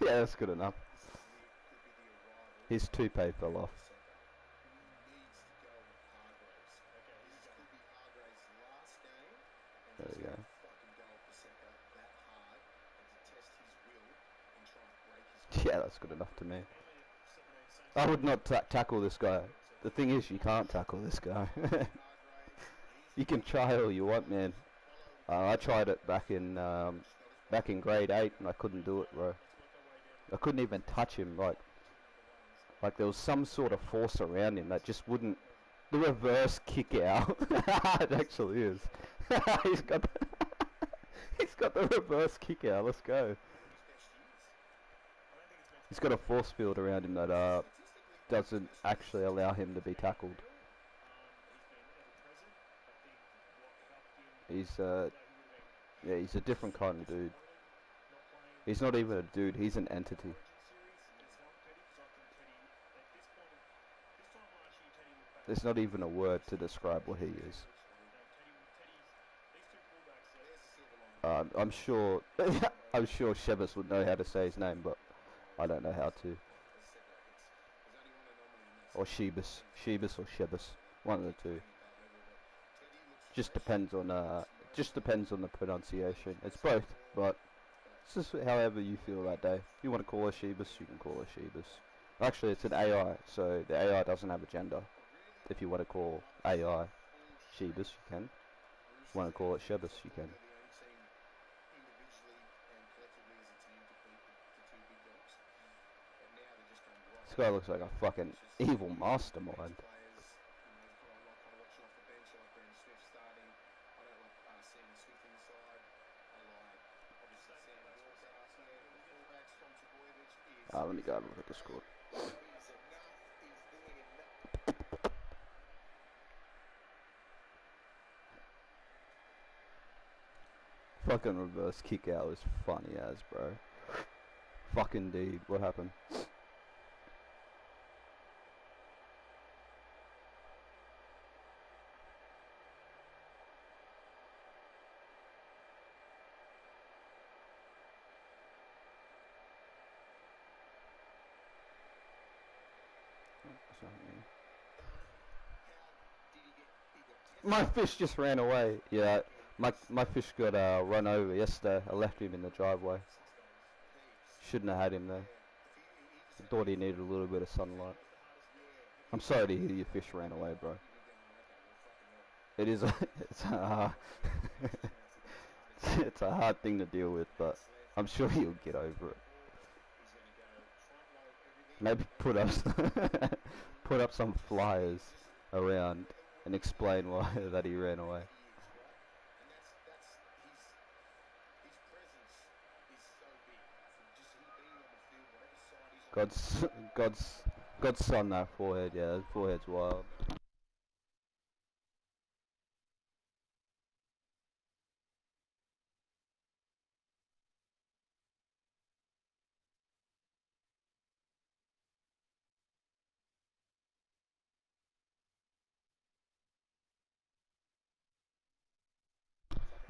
that's good enough. His toupee fell off. There we go. Yeah, that's good enough to me. I would not tackle this guy. The thing is, you can't tackle this guy. You can try all you want, man. I tried it back in grade 8 and I couldn't do it, bro. I couldn't even touch him. Like there was some sort of force around him that just wouldn't. The reverse kick out. It actually is. he's got the reverse kick out. Let's go. He's got a force field around him that doesn't actually allow him to be tackled. He's yeah, he's a different kind of dude. He's not even a dude. He's an entity. There's not even a word to describe what he is. I'm sure I'm sure Shevis would know how to say his name, but I don't know how to. Or Shebus or Shevis, one of the two. Just depends on the pronunciation. It's both, but it's just however you feel that day. If you want to call her Shebus, you can call her Shebus. Actually, it's an AI, so the AI doesn't have a gender. If you want to call AI Shebus, you can. If you want to call it Shevis, you can. This guy looks like a fucking evil mastermind. Let me go have a look at the score. Fucking reverse kick out was funny as, bro. Fucking dude, what happened? My fish just ran away. Yeah, my fish got run over yesterday. I left him in the driveway. Shouldn't have had him there. I thought he needed a little bit of sunlight. I'm sorry to hear your fish ran away, bro. It is it's a hard thing to deal with, but I'm sure he'll get over it. Maybe put up some flyers around and explain why that he ran away. God's son, that forehead, yeah, his forehead's wild.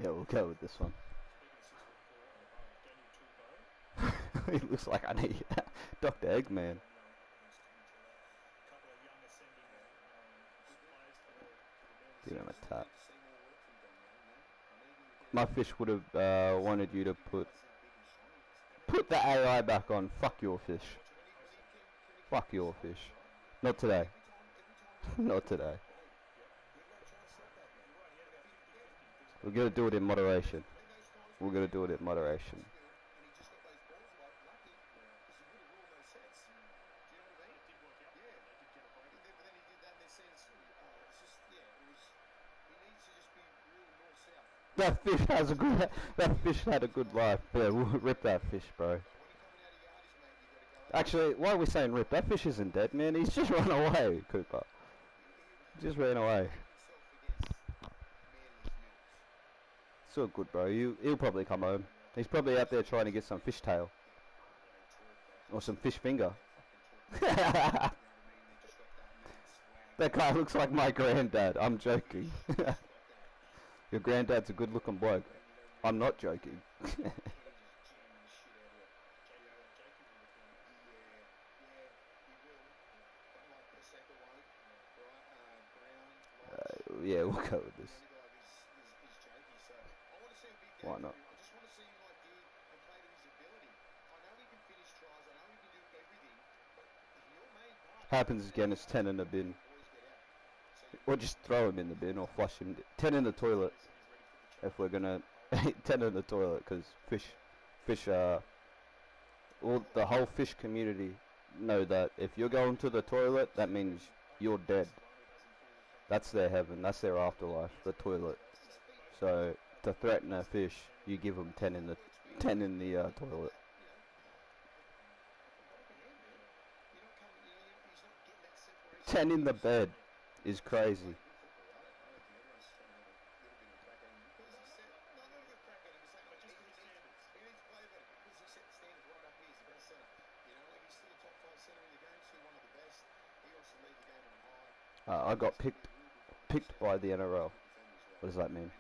Yeah, we'll go with this one. He looks like I need Dr. Eggman. Give him a tap. My fish would have wanted you to put the AI back on. Fuck your fish. Fuck your fish. Not today. Not today. We're gonna do it in moderation. We're gonna do it in moderation. That fish has a good. That fish had a good life. Yeah, we'll rip that fish, bro. Actually, why are we saying rip? That fish isn't dead, man. He's just run away, Cooper. He just ran away. It's all good, bro. He'll probably come home. He's probably out there trying to get some fish tail. Or some fish finger. That guy looks like my granddad. I'm joking. Your granddad's a good looking bloke. I'm not joking. Yeah, we'll go with this. Why not? Happens again, it's 10 in the bin. Or just throw him in the bin or flush him. 10 in the toilet. If we're gonna 10 in the toilet, because fish all the whole fish community know that if you're going to the toilet, that means you're dead. That's their heaven. That's their afterlife. The toilet. So to threaten a fish, you give them 10 in the toilet. 10 in the bed is crazy. I got picked by the NRL. What does that mean?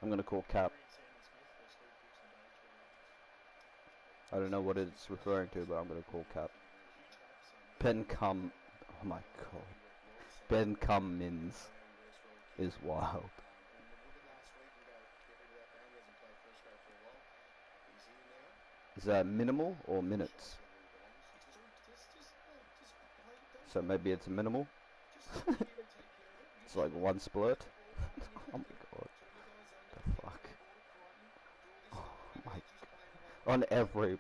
I'm gonna call Cap. I don't know what it's referring to, but I'm gonna call Cap. Oh my god. Ben Cummins is wild. Is that minimal or minutes? So maybe it's minimal. It's like one splurt. Oh my god. The fuck. Oh my god. On every.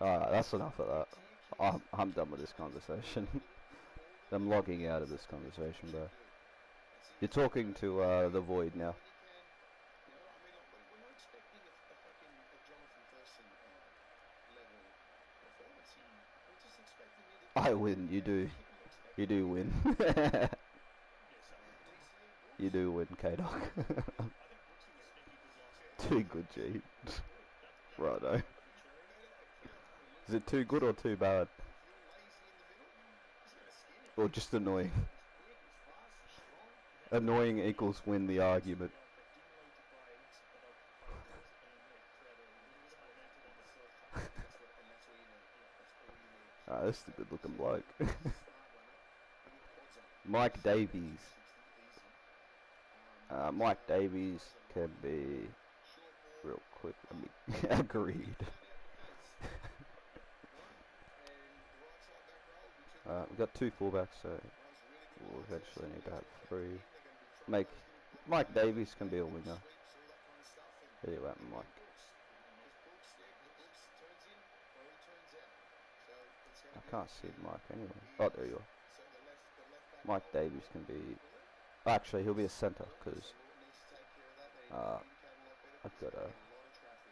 That's enough of that. I'm done with this conversation. I'm logging out of this conversation, bro. You're talking to the void now. I win. You do win. You do win, K-Dog. Too good, G. Righto. Is it too good or too bad? Or just annoying? Annoying equals win the argument. This is a good looking bloke. Mike Davies. Mike Davies can be real quick. Agreed. We've got 2 fullbacks, so we'll eventually need to have 3. Mike Davies can be a winger. There you are, Mike. I can't see Mike anyway. Oh, there you are. Mike Davies can be. Actually, he'll be a centre because I've got to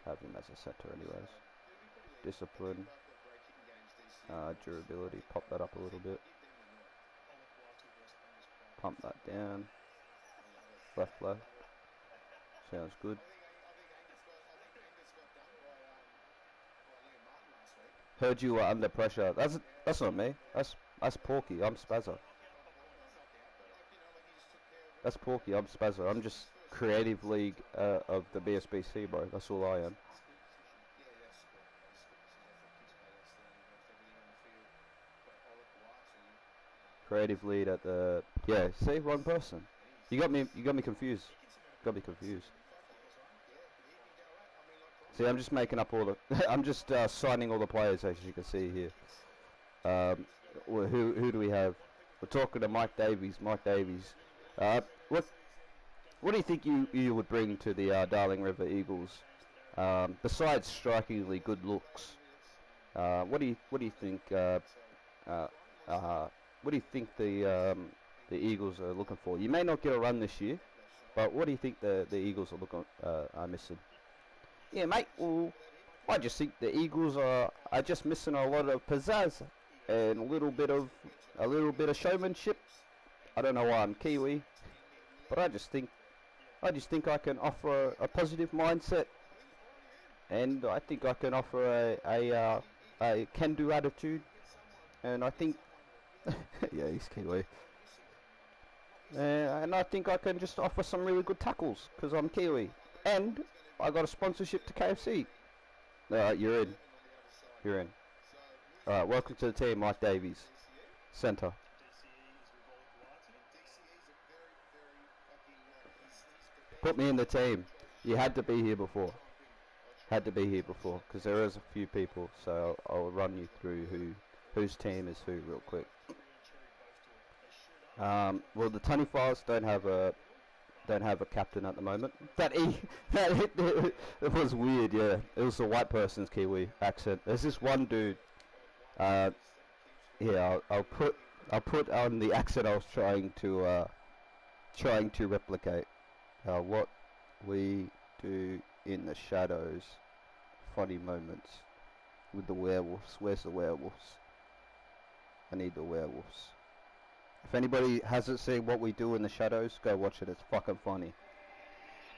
have him as a centre anyways. Discipline, durability. Pop that up a little bit. Pump that down. Left. Sounds good. Heard you were under pressure. That's not me. That's Porky. I'm Spazza. That's Porky. I'm Spazza. I'm just creative league of the BSBC, bro. That's all I am. Creative lead at the See, one person. You got me confused. See, I'm just making up all the. I'm just signing all the players, as you can see here. Who do we have? We're talking to Mike Davies. What do you think you would bring to the Darling River Eagles? Besides strikingly good looks, What do you think? Uh, what do you think the Eagles are looking for? You may not get a run this year, but what do you think the Eagles are missing? Yeah, mate. Well, I just think the Eagles are just missing a lot of pizzazz and a little bit of showmanship. I don't know why I'm Kiwi, but I just think I can offer a positive mindset, and I think I can offer a can-do attitude, and I think yeah, he's Kiwi. And I think I can just offer some really good tackles because I'm Kiwi, and I got a sponsorship to KFC. You're in. You're in. Alright, welcome to the team, Mike Davies. Centre. Put me in the team. You had to be here before. Had to be here before, because there is a few people, so I'll run you through whose team is who real quick. Well, the Tunny Files don't have a captain at the moment. It was weird, yeah. It was a white person's Kiwi accent. There's this one dude. Yeah, I'll put on the accent I was trying to replicate. What we do in the shadows. Funny moments with the werewolves. Where's the werewolves? I need the werewolves. If anybody hasn't seen What We Do in the Shadows, go watch it. It's fucking funny.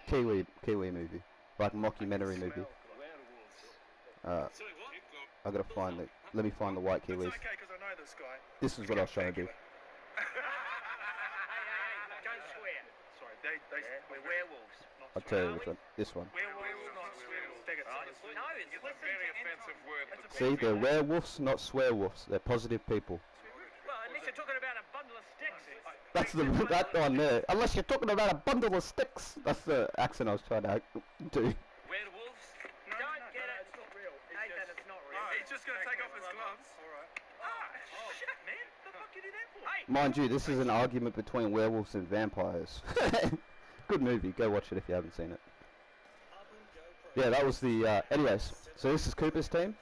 Kiwi movie, like mockumentary movie. I gotta find it. Let me find the white Kiwis. This is what I was trying to do. Don't swear. Sorry, we're werewolves. I'll tell you which one. This one. Werewolves, not swearwolves. No, it's a very offensive word. See, they're werewolves, not swearwolves. They're positive people. Well, unless you're talking about a bundle of sticks. That's that one there. Unless you're talking about a bundle of sticks. That's the accent I was trying to do. Werewolves? No, don't get it. It's not real. Nathan, it's not real. He's just going to take off his gloves. Alright. Oh, shit, man. What the fuck you do that for? Hey. Mind you, this is an argument between werewolves and vampires. Good movie. Go watch it if you haven't seen it. Yeah, that was the... anyways, so this is Cooper's team.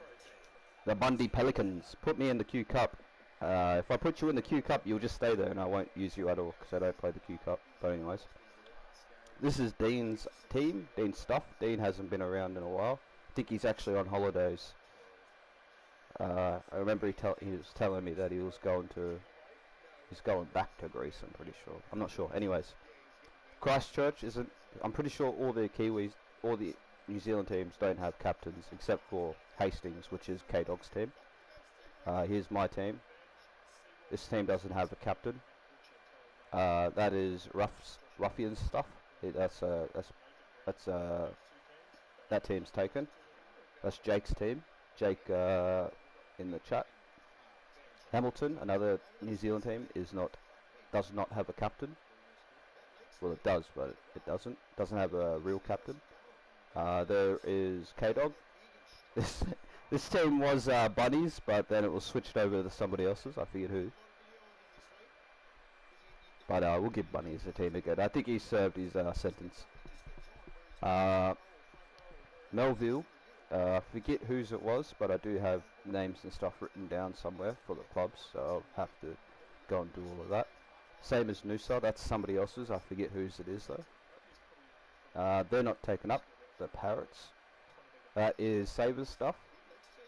The Bundy Pelicans. Put me in the Q Cup. If I put you in the Q Cup, you'll just stay there and I won't use you at all because I don't play the Q Cup. But anyways. This is Dean's team. Dean's stuff. Dean hasn't been around in a while. I think he's actually on holidays. I remember he was telling me that he's going back to Greece, I'm pretty sure. I'm not sure. Anyways. Christchurch isn't... I'm pretty sure all the Kiwis, all the New Zealand teams don't have captains except for Hastings, which is K-Dog's team. Here's my team. This team doesn't have a captain. That is ruffian stuff. That team's taken. That's Jake's team. Jake in the chat. Hamilton, another New Zealand team, does not have a captain. Well, it does, but it doesn't. Doesn't have a real captain. There is K-Dog. This team was Bunnies, but then it was switched over to somebody else's. I forget who. But we'll give Bunnies a team again. I think he served his sentence. Melville. Forget whose it was, but I do have names and stuff written down somewhere for the clubs, so I'll have to go and do all of that. Same as Noosa, that's somebody else's. I forget whose it is though. They're not taken up. The Parrots. That is Sabres stuff.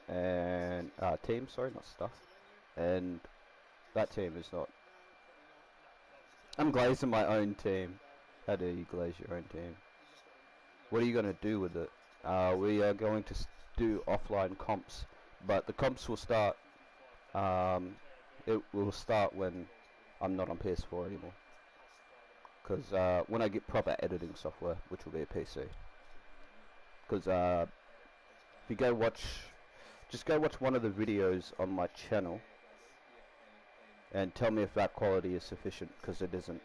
And team, sorry, not stuff. And that team is not. I'm glazing my own team. How do you glaze your own team? What are you going to do with it? We are going to do offline comps, but the comps will start. It will start when I'm not on PS4 anymore. Because when I get proper editing software, which will be a PC. Because if you go watch, just go watch one of the videos on my channel and tell me if that quality is sufficient, because it isn't.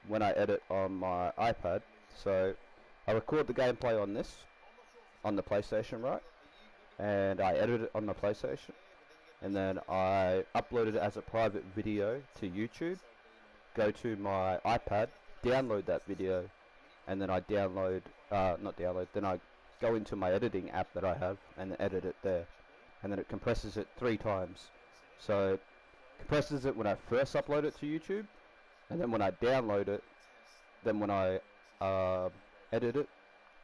When I edit on my iPad, so I record the gameplay on this, on the PlayStation, right? And I edit it on the PlayStation, and then I upload it as a private video to YouTube, go to my iPad, download that video, and then I then I go into my editing app that I have and edit it there, and then it compresses it 3 times. So it compresses it when I first upload it to YouTube, and then when I download it, then when I edit it,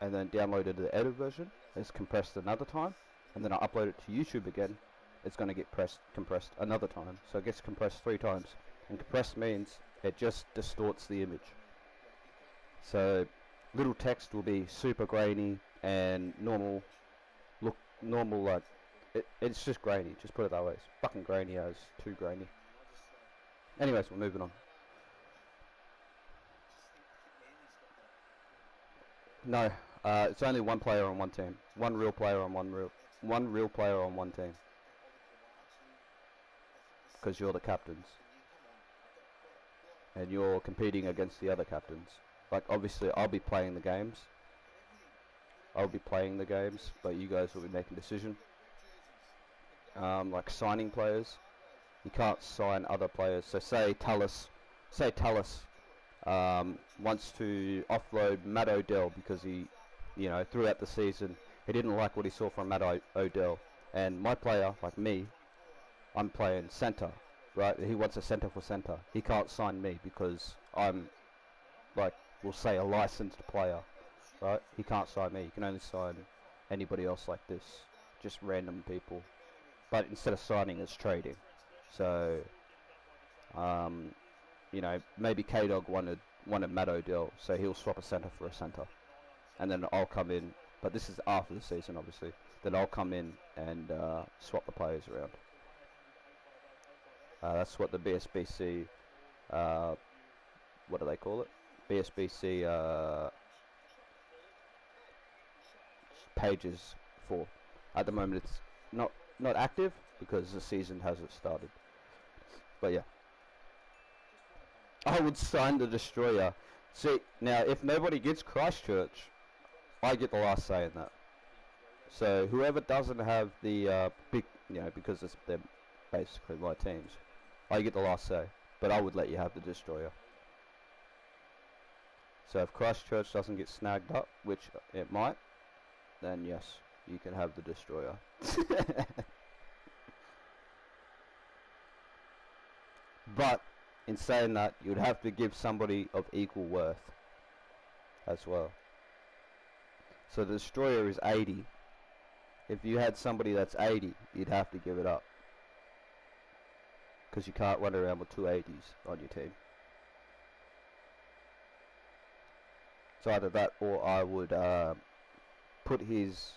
and then downloaded the edit version, it's compressed another time, and then I upload it to YouTube again, it's going to get compressed another time. So it gets compressed 3 times, and compressed means it just distorts the image. So little text will be super grainy and normal, like it's just grainy. Just put it that way. It's fucking grainy as too grainy. Anyways, we're moving on. No, it's only one player on one team. One real player on one real player on one team. Because you're the captains, and you're competing against the other captains. Like, obviously, I'll be playing the games. But you guys will be making decision. Like signing players, you can't sign other players. So say Tallis wants to offload Matt Odell because he, throughout the season, he didn't like what he saw from Matt Odell. And my player, like me, I'm playing centre, right? He wants a centre for centre. He can't sign me because I'm, like, we'll say a licensed player, right? He can't sign me. He can only sign anybody else like this, just random people. But instead of signing, it's trading. So, maybe K-Dog wanted Matt Odell, so he'll swap a centre for a centre. And then I'll come in, but this is after the season, obviously. Then I'll come in and swap the players around. That's what the BSBC, what do they call it? BSBC pages for. At the moment, it's not active because the season hasn't started. But yeah, I would sign the Destroyer. See, now if nobody gets Christchurch, I get the last say in that. So whoever doesn't have the big, because they're basically my teams, I get the last say. But I would let you have the Destroyer. So if Christchurch doesn't get snagged up, which it might, then yes, you can have the Destroyer. But in saying that, you'd have to give somebody of equal worth as well. So the Destroyer is 80. If you had somebody that's 80, you'd have to give it up. Because you can't run around with 2 80s on your team. So either that, or I would put his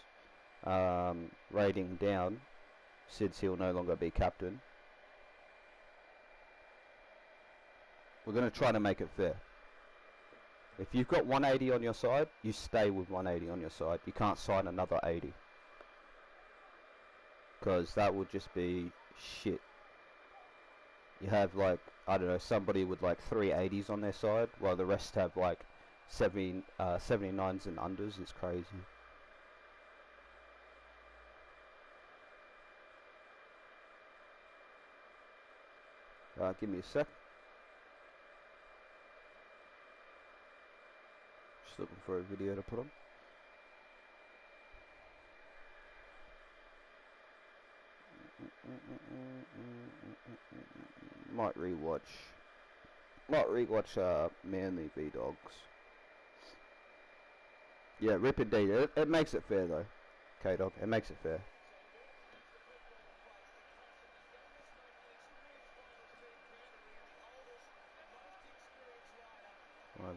rating down, since he'll no longer be captain. We're going to try to make it fair. If you've got 180 on your side, you stay with 180 on your side. You can't sign another 80. Because that would just be shit. You have, like, I don't know, somebody with like 3 80s on their side, while the rest have like 79s and unders. It's crazy. Give me a sec. Just looking for a video to put on. Might rewatch Manly v Dogs. Yeah, rip indeed. It makes it fair though, K-Dog. It makes it fair.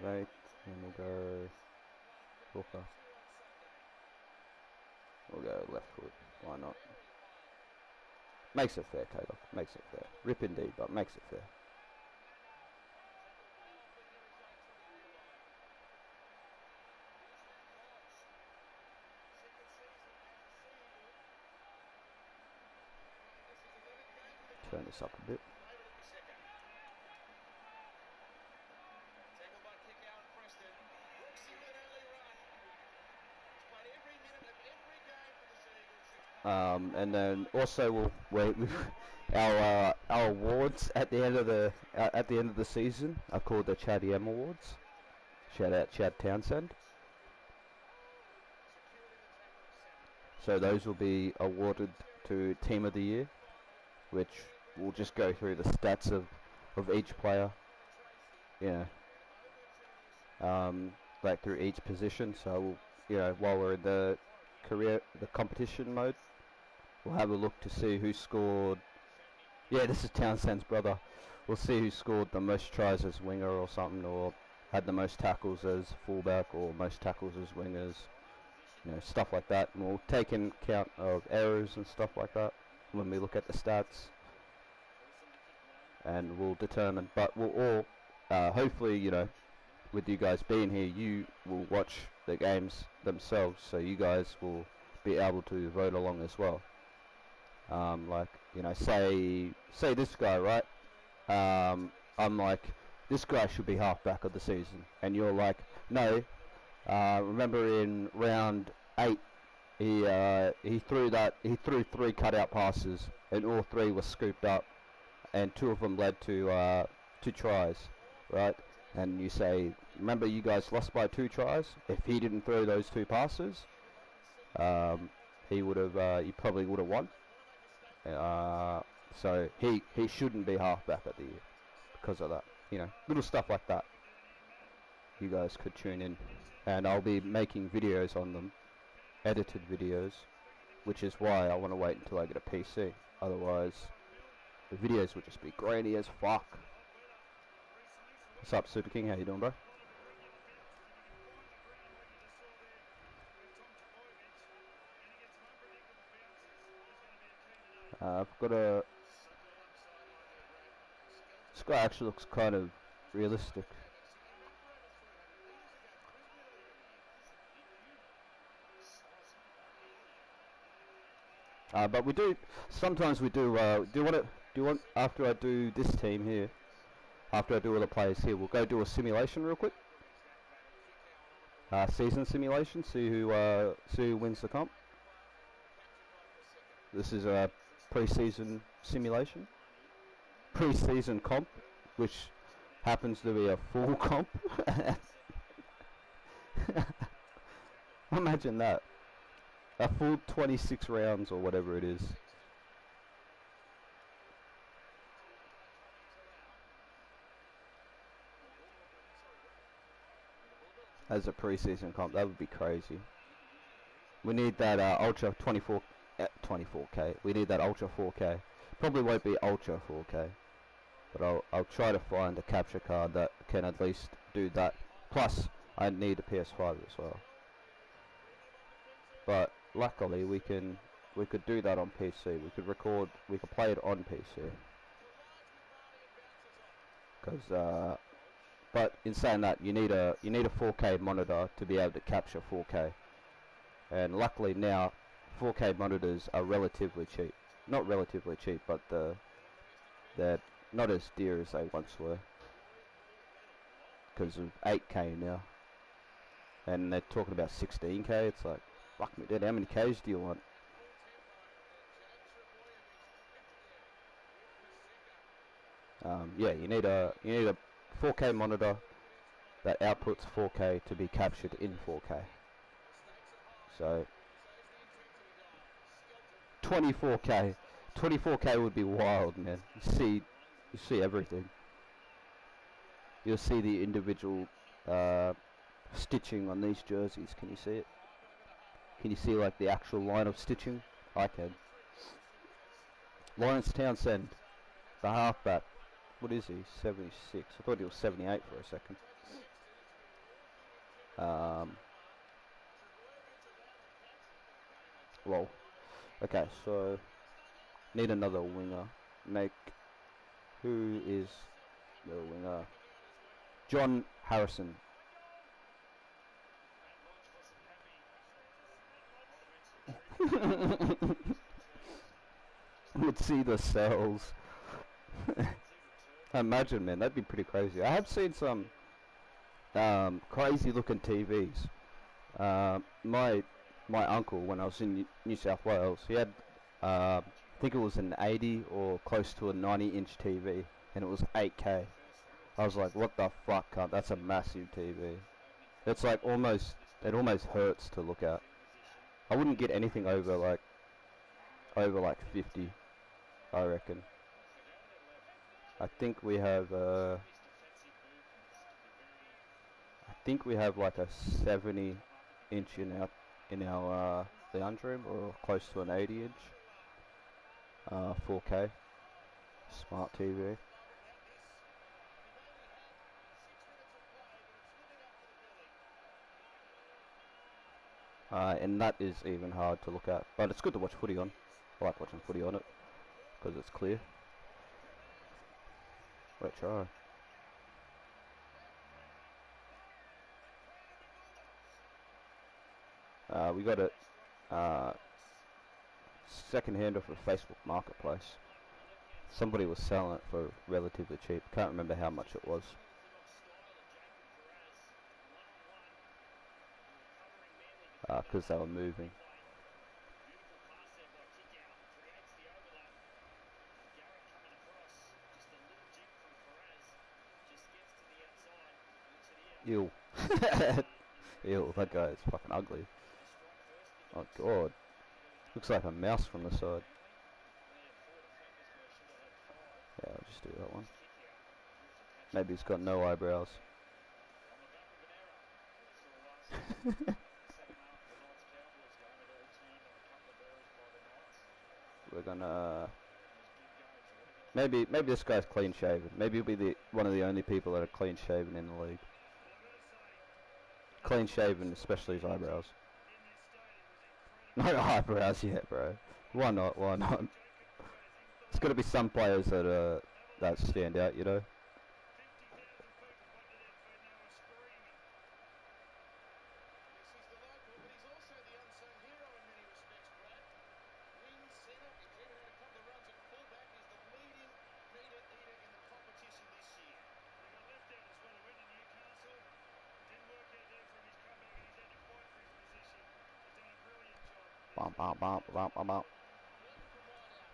Right, and we'll go hooker. We'll go left foot. Why not? Makes it fair, K-Dog. Makes it fair. Rip indeed, but makes it fair. Turn this up a bit. And then also our awards at the end of the season are called the Chad M Awards. Shout out Chad Townsend. So those will be awarded to Team of the Year, which will just go through the stats of each player. Yeah. Like through each position. So we'll, you know, while we're in the competition mode, we'll have a look to see who scored. Yeah, this is Townsend's brother. We'll see who scored the most tries as winger or something, or had the most tackles as fullback, or most tackles as wingers. You know, stuff like that. And we'll take in account of errors and stuff like that when we look at the stats. And we'll determine, but we'll all, hopefully, you know, with you guys being here, you will watch the games themselves, so you guys will be able to vote along as well. Like, you know, say this guy, right? I'm like, this guy should be halfback of the season, and you're like, no. Remember in round 8, he threw 3 cutout passes, and all 3 were scooped up, and 2 of them led to 2 tries, right? And you say, remember, you guys lost by 2 tries. If he didn't throw those 2 passes, he probably would have won. So he shouldn't be halfback at the year because of that. You know, little stuff like that. You guys could tune in, and I'll be making videos on them, edited videos, which is why I want to wait until I get a PC. Otherwise, the videos would just be grainy as fuck. What's up, Super King? How you doing, bro? I've got a... This guy actually looks kind of realistic. But we do... Sometimes we do... do you want... After I do this team here, after I do all the players here, we'll go do a simulation real quick. Season simulation. See who wins the comp. This is a pre-season simulation. Pre-season comp, which happens to be a full comp. Imagine that. A full 26 rounds or whatever it is. As a pre-season comp, that would be crazy. We need that Ultra 24K. We need that Ultra 4K. Probably won't be Ultra 4K, but I'll try to find a capture card that can at least do that. Plus, I need a PS5 as well. But luckily, we could do that on PC. We could play it on PC. Because but in saying that, you need a 4K monitor to be able to capture 4K. And luckily now, 4K monitors are relatively cheap. Not relatively cheap, but they're not as dear as they once were. Because of 8K now. And they're talking about 16K. It's like, fuck me, dude, how many Ks do you want? Yeah, you need a 4K monitor that outputs 4K to be captured in 4K. So 24K would be wild, man. You see everything. You'll see the individual stitching on these jerseys. Can you see it? Can you see like the actual line of stitching? I can. Lawrence Townsend, the halfback. What is he? 76. I thought he was 78 for a second. Well, okay, so need another winger. Who is the winger? John Harrison. Would see the cells. Imagine, man, that'd be pretty crazy. I have seen some crazy looking TVs. My uncle, when I was in New South Wales, he had I think it was an 80 or close to a 90-inch TV, and it was 8K. I was like, what the fuck, cunt? That's a massive TV. It's like it almost hurts to look at. I wouldn't get anything over like 50, I reckon. I think we have like a 70-inch in our lounge room, or close to an 80-inch 4K smart TV. And that is even hard to look at, but it's good to watch footy on. I like watching footy on it because it's clear. Wait, try. We got it second hand off of Facebook Marketplace. Somebody was selling it for relatively cheap. Can't remember how much it was. Because they were moving. Ew. Ew, that guy is fucking ugly. Oh god. Looks like a mouse from the side. Yeah, I'll just do that one. Maybe he's got no eyebrows. We're gonna... Maybe this guy's clean shaven. Maybe he'll be one of the only people that are clean shaven in the league. Clean shaven, especially his eyebrows. No eyebrows yet, bro. Why not? Why not? There's got to be some players that stand out, you know.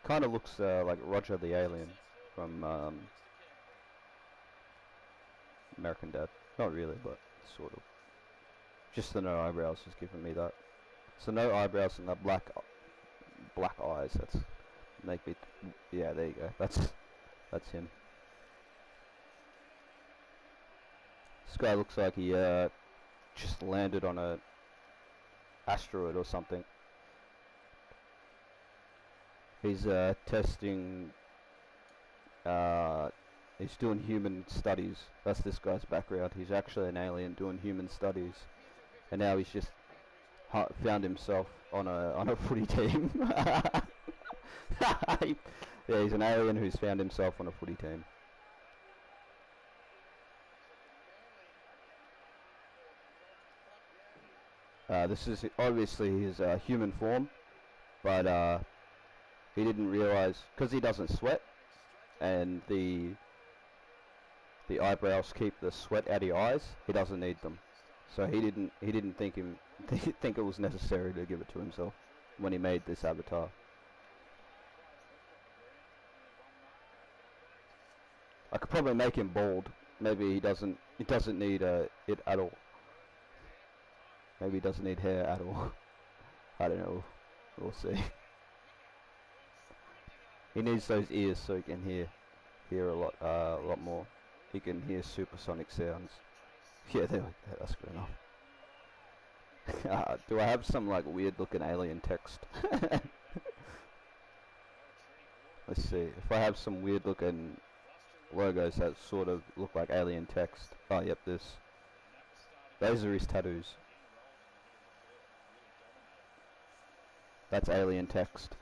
Kind of looks like Roger the Alien from American Dad. Not really, but sort of. Just the no eyebrows is giving me that. So no eyebrows and the black eyes. That's make me. Yeah, there you go. That's him. This guy looks like he just landed on a asteroid or something. He's testing. He's doing human studies. That's this guy's background. He's actually an alien doing human studies, and now he's just found himself on a footy team. Yeah, he's an alien who's found himself on a footy team. This is obviously his human form, but he didn't realize, because he doesn't sweat, and the eyebrows keep the sweat out of your eyes. He doesn't need them, so he didn't think it was necessary to give it to himself when he made this avatar. I could probably make him bald. Maybe he doesn't need it at all. Maybe he doesn't need hair at all. I don't know. We'll see. He needs those ears so he can hear a lot more. He can hear supersonic sounds. Yeah, there we go. That's good enough. Do I have some like weird looking alien text? Let's see. If I have some weird looking logos that sort of look like alien text. Oh, yep, this. Those are his tattoos. That's alien text.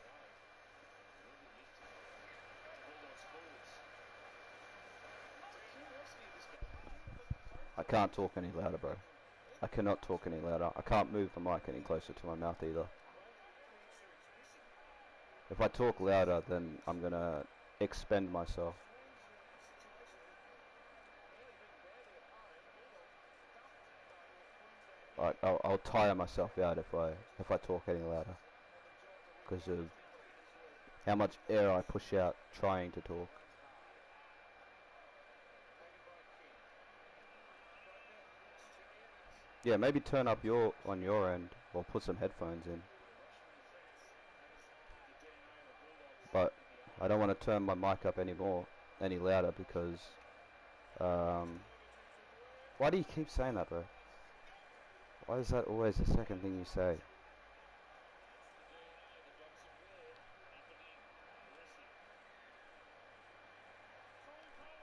I can't talk any louder, bro. I cannot talk any louder. I can't move the mic any closer to my mouth either. If I talk louder, then I'm gonna expend myself. Like I'll tire myself out if I talk any louder, because of how much air I push out trying to talk. Yeah, maybe turn up on your end, or put some headphones in. but I don't want to turn my mic up any louder because, why do you keep saying that, bro? Why is that always the second thing you say?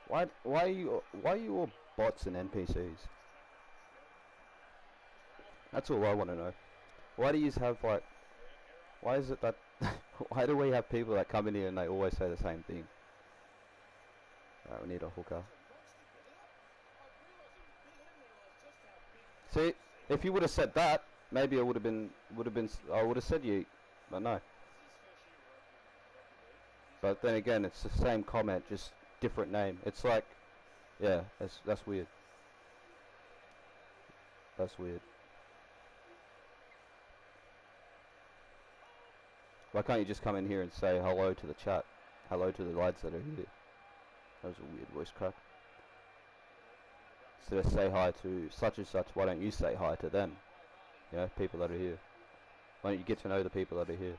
Why are you all bots and NPCs? That's all I want to know. Why do you have like? Why is it that? Why do we have people that come in here and they always say the same thing? Alright, we need a hooker. See, if you would have said that, maybe I would have been. I would have said you, but no. But then again, it's the same comment, just different name. It's like, yeah, that's weird. That's weird. Why can't you just come in here and say hello to the chat? Hello to the lads that are here. That was a weird voice crack. Instead of say hi to such and such, why don't you say hi to them? You know, people that are here. Why don't you get to know the people that are here?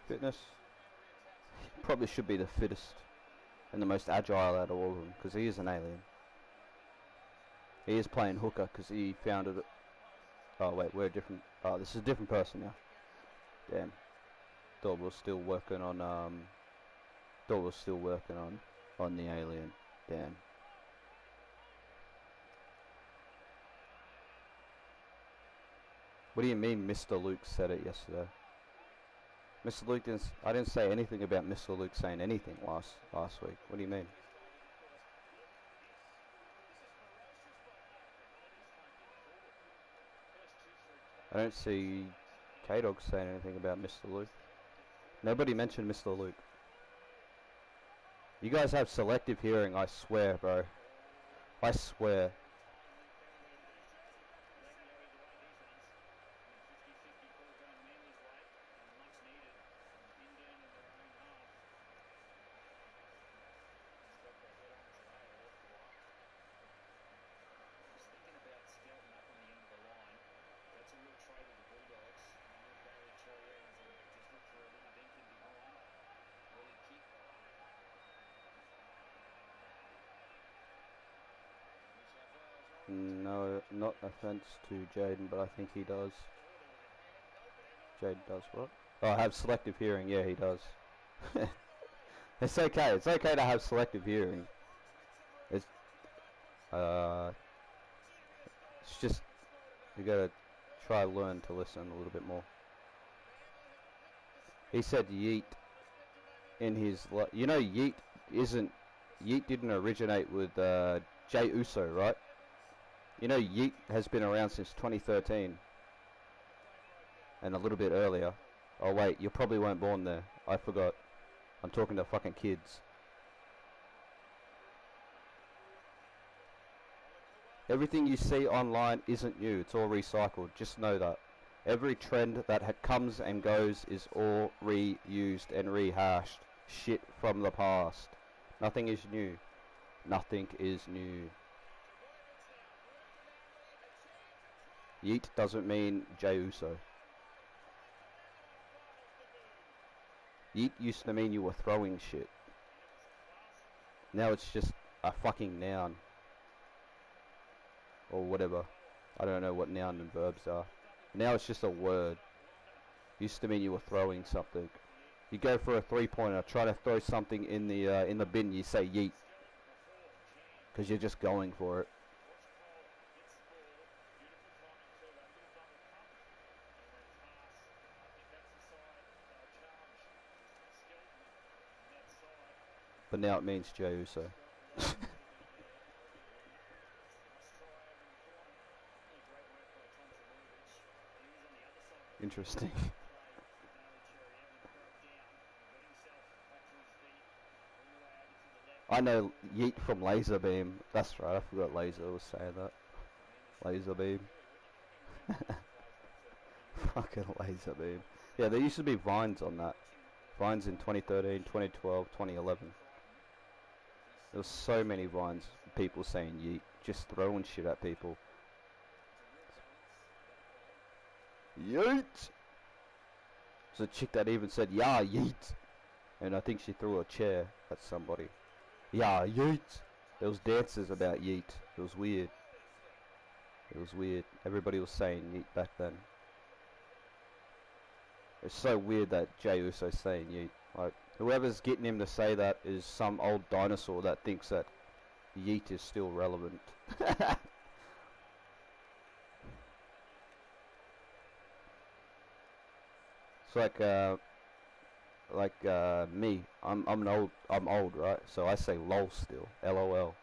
Fitness. Probably should be the fittest and the most agile out of all of them, because he is an alien. He is playing hooker because he founded it. Oh wait, we're different. Oh, this is a different person now. Damn. Thought we're still working on on the alien. Damn. What do you mean Mr. Luke said it yesterday? Mr. Luke didn't. I didn't say anything about Mr. Luke saying anything last week. What do you mean? I don't see K-Dog saying anything about Mr. Luke. Nobody mentioned Mr. Luke. You guys have selective hearing, I swear, bro. I swear. No, not offense to Jaden, but I think he does. Jaden does what? Oh, I have selective hearing. Yeah, he does. It's okay. It's okay to have selective hearing. It's just you gotta try learn to listen a little bit more. He said yeet in his you know yeet didn't originate with Jay Uso, right? You know yeet has been around since 2013 and a little bit earlier. Oh wait, you probably weren't born there. I forgot. I'm talking to fucking kids. Everything you see online isn't new. It's all recycled. Just know that. Every trend that comes and goes is all reused and rehashed. Shit from the past. Nothing is new. Nothing is new. Yeet doesn't mean Jey Uso. Yeet used to mean you were throwing shit. Now it's just a fucking noun. Or whatever. I don't know what noun and verbs are. Now it's just a word. Used to mean you were throwing something. You go for a three-pointer, try to throw something in the bin, you say yeet. Because you're just going for it. But now it means Jey Uso. Interesting. I know yeet from laser beam. That's right, I forgot laser was saying that. Laser beam. Fucking laser beam. Yeah, there used to be Vines on that. Vines in 2013, 2012, 2011. There was so many Vines, people saying yeet, just throwing shit at people. Yeet! There's a chick that even said, yeah, yeet! And I think she threw a chair at somebody. Yeah, yeet! There was dances about yeet. It was weird. It was weird. Everybody was saying yeet back then. It's so weird that Jey Uso's saying yeet. Like, whoever's getting him to say that is some old dinosaur that thinks that yeet is still relevant. It's like me. I'm old, right? So I say lol still. LOL.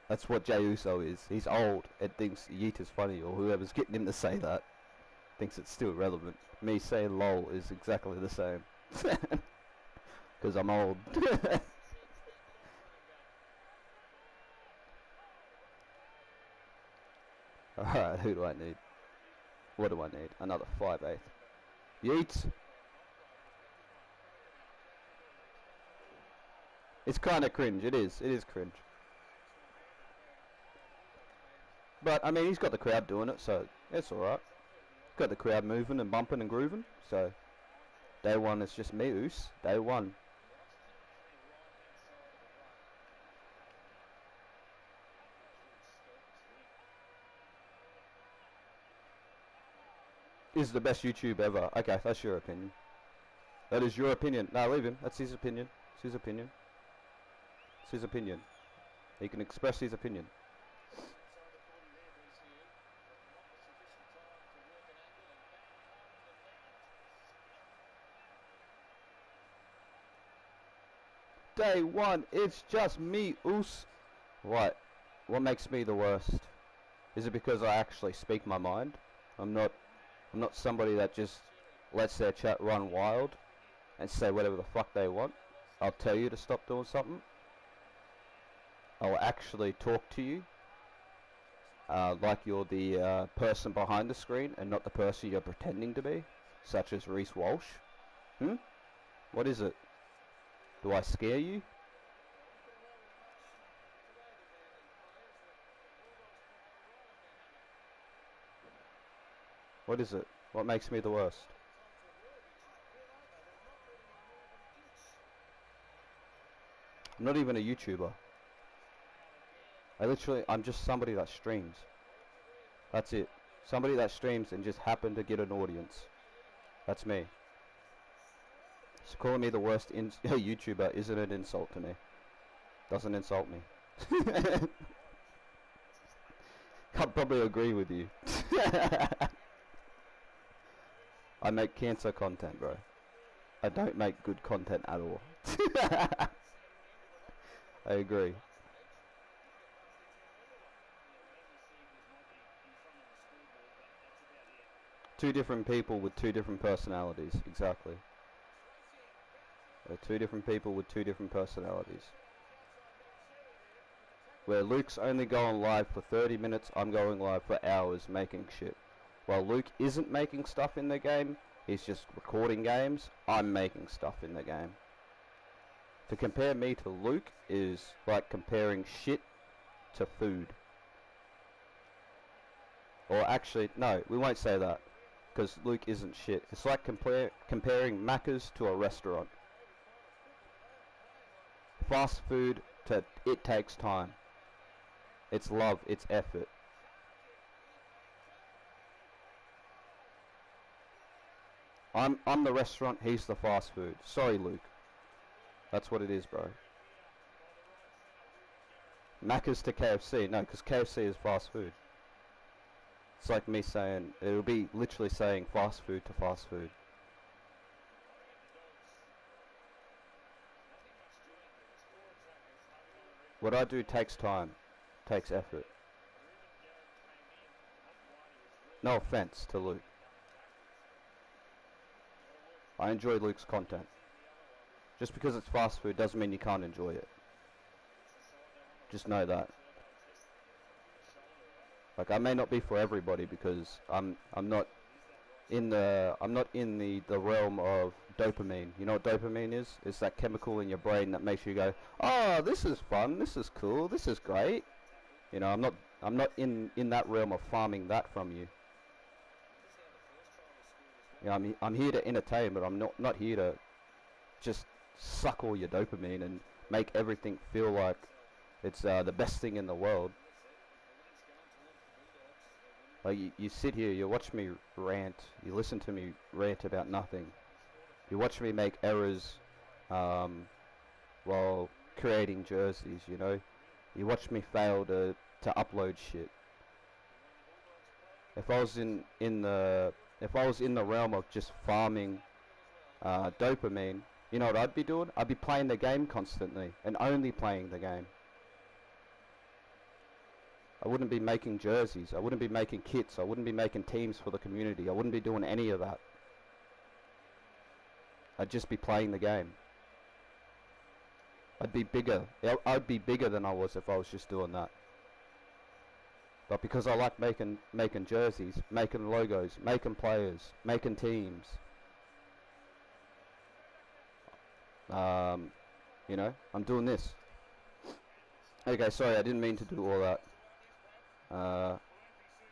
That's what Jey Uso is. He's old and thinks yeet is funny, or whoever's getting him to say that thinks it's still relevant. Me saying lol is exactly the same. Because I'm old. Alright, who do I need? What do I need? Another 5/8. Yeet! It's kind of cringe. It is cringe. But, I mean, he's got the crowd doing it, so it's alright. Got the crowd moving and bumping and grooving, so day one is just me, Oos. Day one. Is the best YouTube ever. Okay, that's your opinion. That is your opinion. No, leave him. That's his opinion. It's his opinion. It's his opinion. He can express his opinion. Day one, it's just me, Oos. What? What makes me the worst? Is it because I actually speak my mind? I'm not somebody that just lets their chat run wild and say whatever the fuck they want. I'll tell you to stop doing something. I'll actually talk to you like you're the person behind the screen and not the person you're pretending to be, such as Reese Walsh. What is it? Do I scare you? What is it? What makes me the worst? I'm not even a YouTuber. I'm just somebody that streams. That's it. Somebody that streams and just happened to get an audience. That's me. So calling me the worst YouTuber isn't an insult to me. Doesn't insult me. I'd probably agree with you. I make cancer content, bro. I don't make good content at all. I agree. Two different people with two different personalities, exactly. They're two different people with two different personalities. Where Luke's only going live for 30 minutes, I'm going live for hours making shit. While Luke isn't making stuff in the game, he's just recording games, I'm making stuff in the game. To compare me to Luke is like comparing shit to food. Or actually, no, we won't say that, because Luke isn't shit. It's like comparing Macca's to a restaurant. Fast food to it takes time. It's love, it's effort. I'm the restaurant, he's the fast food. Sorry, Luke. That's what it is, bro. Macca's to KFC. No, because KFC is fast food. It's like me saying, it'll be literally saying fast food to fast food. What I do takes time, takes effort. No offense to Luke. I enjoy Luke's content. Just because it's fast food doesn't mean you can't enjoy it. Just know that. Like I may not be for everybody because I'm not in the realm of dopamine. You know what dopamine is? It's that chemical in your brain that makes you go, "Oh, this is fun. This is cool. This is great." You know, I'm not in that realm of farming that from you. You know, I'm here to entertain, but I'm not here to just suck all your dopamine and make everything feel like it's the best thing in the world. Like you sit here, you watch me rant, you listen to me rant about nothing. You watch me make errors um, while creating jerseys. You know, you watch me fail to upload shit. If I was in the realm of just farming dopamine, you know what I'd be doing? I'd be playing the game constantly and only playing the game. I wouldn't be making jerseys. I wouldn't be making kits. I wouldn't be making teams for the community. I wouldn't be doing any of that. I'd just be playing the game. I'd be bigger. I'd be bigger than I was if I was just doing that. But because I like making jerseys, making logos, making players, making teams, you know, I'm doing this. Okay, sorry, I didn't mean to do all that.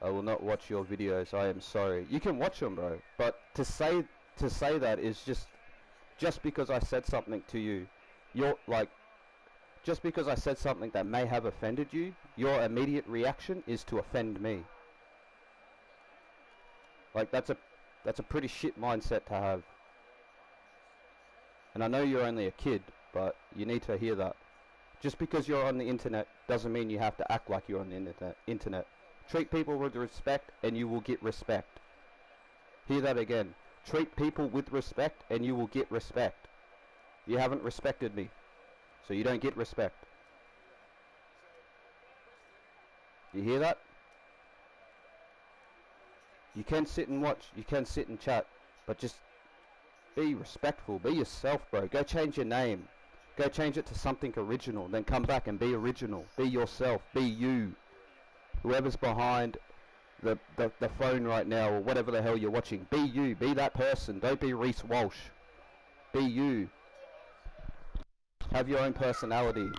I will not watch your videos. I am sorry. You can watch them, bro. But to say that is just because I said something to you, you're like, just because I said something that may have offended you, your immediate reaction is to offend me. Like that's a pretty shit mindset to have. And I know you're only a kid, but you need to hear that. Just because you're on the internet doesn't mean you have to act like you're on the internet. Treat people with respect and you will get respect. Hear that again. Treat people with respect and you will get respect. You haven't respected me, so you don't get respect. You hear that? You can sit and watch, you can sit and chat, but just be respectful, be yourself, bro. Go change your name. Go change it to something original, then come back and be original. Be yourself, be you. Whoever's behind the phone right now or whatever the hell you're watching, be you, be that person. Don't be Reese Walsh. Be you. Have your own personality.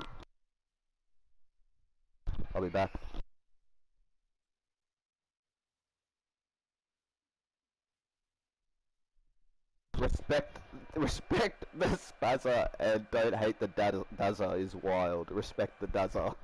I'll be back. Respect the spazza and don't hate the dazza is wild. Respect the dazza.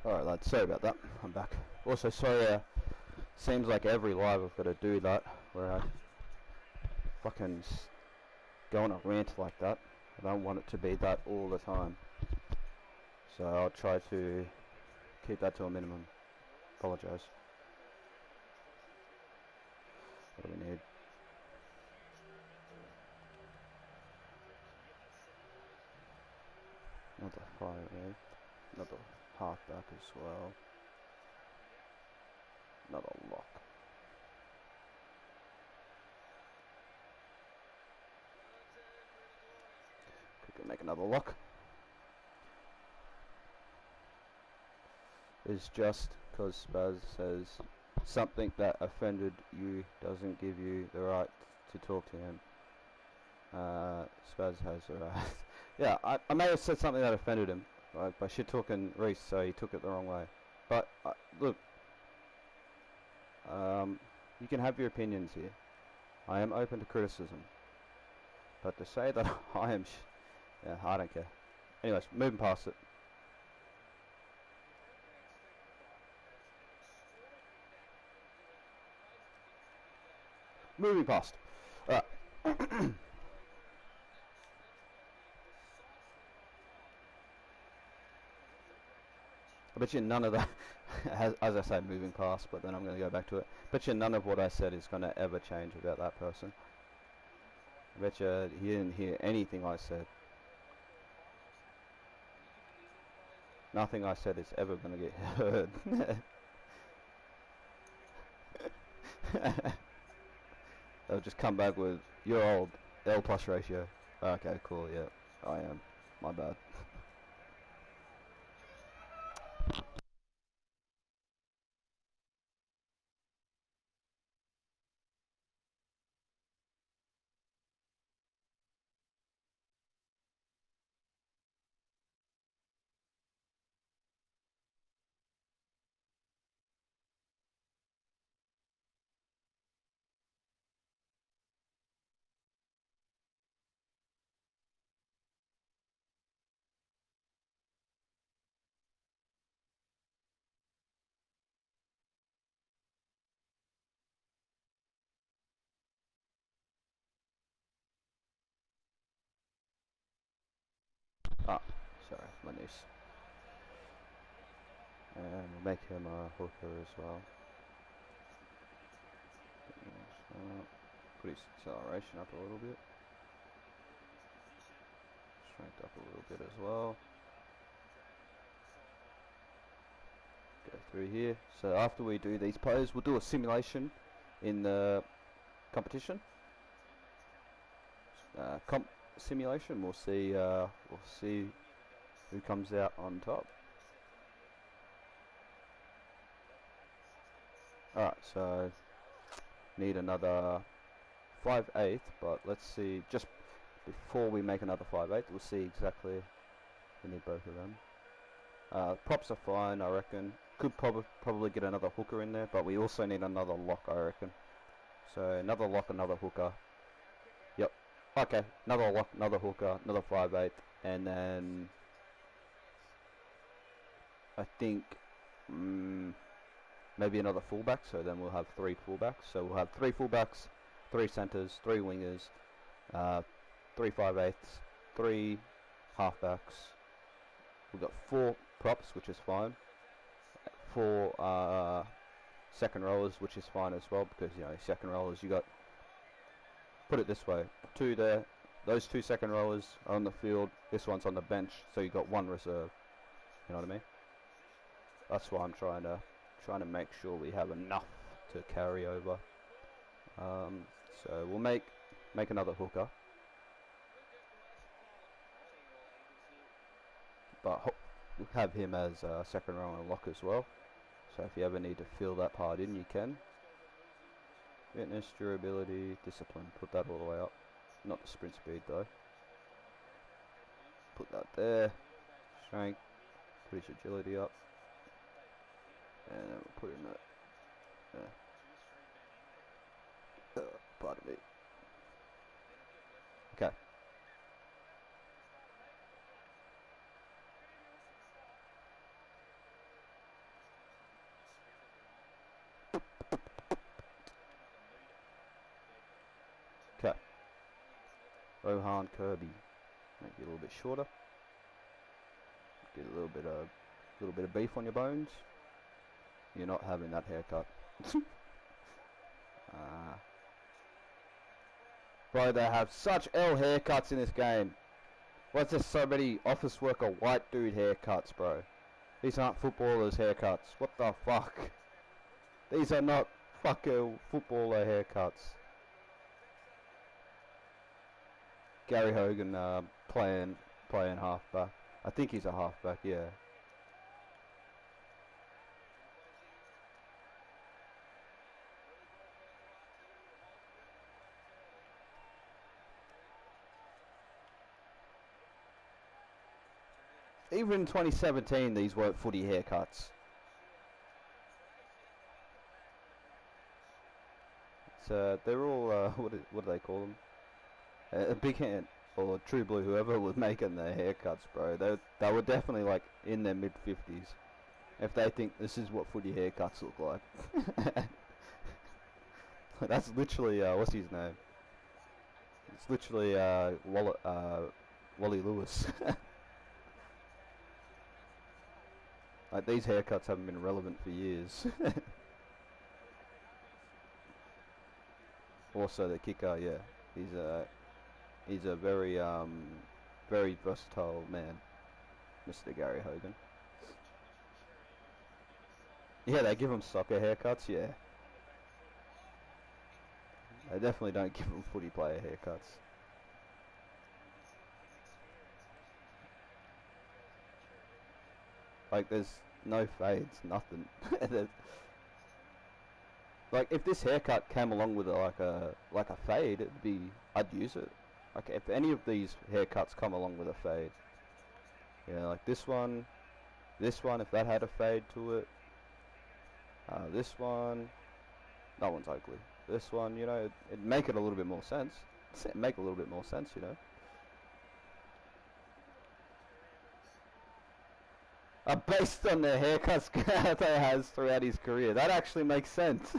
Alright lads, sorry about that. I'm back. Also sorry, seems like every live I've got to do that, where I fucking go on a rant like that. I don't want it to be that all the time. So I'll try to keep that to a minimum. Apologise. What do we need? Another 5-8. Another halfback as well. Another lock. Could make another lock. Is just because Spaz says something that offended you doesn't give you the right to talk to him. Spaz has the right. Yeah, I may have said something that offended him, like by shit talking Reese, so he took it the wrong way. But look, you can have your opinions here. I am open to criticism, but to say that I am, yeah, I don't care. Anyways, moving past it. Moving past. I bet you none of that, as I say, moving past, but then I'm going to go back to it. Bet you none of what I said is going to ever change about that person. I bet you he didn't hear anything I said. Nothing I said is ever going to get heard. They'll just come back with, you're old, L plus ratio. Okay, cool, yeah, I am. My bad. Ah, sorry, my niece. And we'll make him a hooker as well. Put his acceleration up a little bit. Strength up a little bit as well. Go through here. So after we do these poses, we'll do a simulation in the competition. Comp simulation. We'll see who comes out on top. Alright, so need another 5/8, but let's see, just before we make another 5/8, we'll see exactly, we need both of them. Props are fine, I reckon. Could probably get another hooker in there, but we also need another lock, I reckon. So another lock, another hooker. Yep. Okay, another lock, another hooker, another 5/8, and then I think maybe another fullback. So then we'll have 3 fullbacks. So we'll have 3 fullbacks, 3 centers, 3 wingers, 3 5/8, 3 halfbacks. We've got 4 props, which is fine. 4 second rowers, which is fine as well, because you know second rowers, you got, put it this way, 2 there, those 2 second rowers are on the field, this one's on the bench, so you got 1 reserve. You know what I mean? That's why I'm trying to make sure we have enough to carry over. So we'll make another hooker, but we'll have him as second row and lock as well. So if you ever need to fill that part in, you can. Fitness, durability, discipline, put that all the way up. Not the sprint speed though. Put that there. Strength, put his agility up. And then we'll put in that. Pardon me. Okay. Rohan Kirby. Make you a little bit shorter. Get a little bit of beef on your bones. You're not having that haircut. Bro, they have such L haircuts in this game. Why's there so many office worker white dude haircuts, bro? These aren't footballers' haircuts. What the fuck? These are not fucking footballer haircuts. Gary Hogan playing halfback. I think he's a halfback, yeah. Even in 2017, these weren't footy haircuts. So they're all what do they call them? A big hand or True Blue, whoever was making their haircuts, bro. They were definitely like in their mid-50s. If they think this is what footy haircuts look like. That's literally what's his name? It's literally Wally Lewis. Like, these haircuts haven't been relevant for years. Also, the kicker, yeah, he's a very very versatile man, Mr. Gary Hogan. Yeah, they give him soccer haircuts. Yeah, they definitely don't give him footy player haircuts. Like, there's no fades, nothing. Like, if this haircut came along with like a fade, I'd use it. Like, if any of these haircuts come along with a fade, yeah, like this one, if that had a fade to it, this one, that one's ugly. This one, you know, it'd make it a little bit more sense. Make a little bit more sense, you know. Based on the haircuts Karate has throughout his career, that actually makes sense.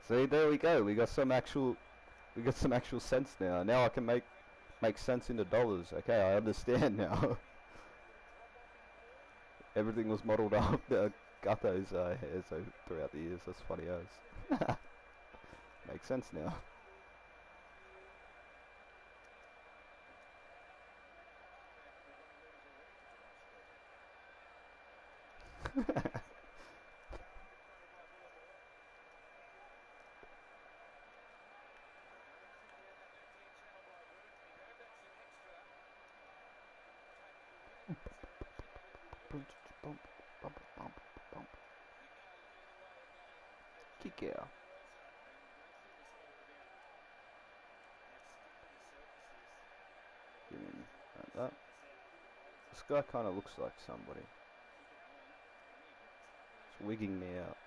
See, there we go. We got some actual sense now. Now I can make sense into dollars. Okay, I understand now. Everything was modelled after Gato's hair throughout the years. That's funny as. Makes sense now. Kick out. Like that. This guy kind of looks like somebody. It's wigging me out.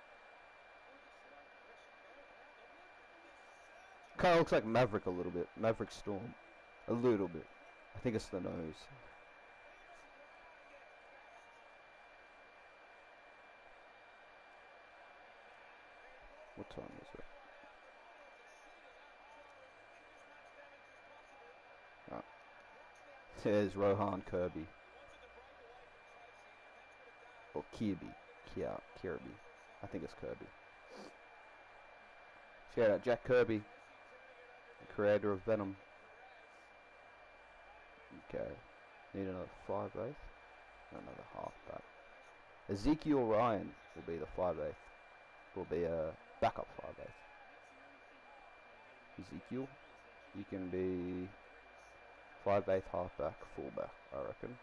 Kind of looks like Maverick a little bit. Maverick Storm. A little bit. I think it's the nose. What time is it? Oh. There's Rohan Kirby. Or Kirby. Kirby. I think it's Kirby. Shout out Jack Kirby, the creator of Venom. Okay. Need another 5/8. Another halfback. Ezekiel Ryan will be the 5/8. Will be a backup 5/8. Ezekiel, you can be 5/8 halfback, fullback, I reckon.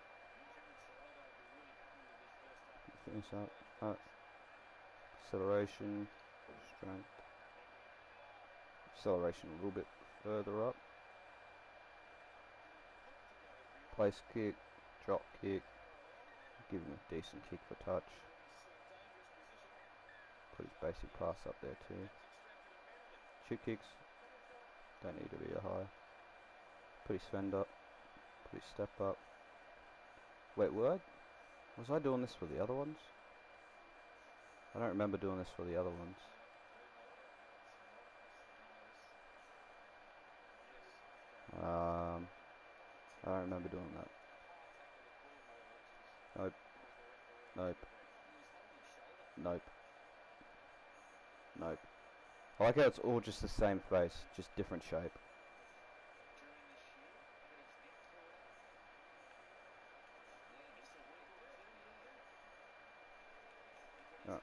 Finish up. Acceleration, strength. Acceleration a little bit further up. Place kick, drop kick. Give him a decent kick for touch. Put his basic pass up there too. Chip kicks. Don't need to be a high. Put his fend up. Put his step up. Wait, what? Was I doing this for the other ones? I don't remember doing this for the other ones. I don't remember doing that. Nope. Nope. Nope. Nope. I like how it's all just the same face, just different shape. Oh.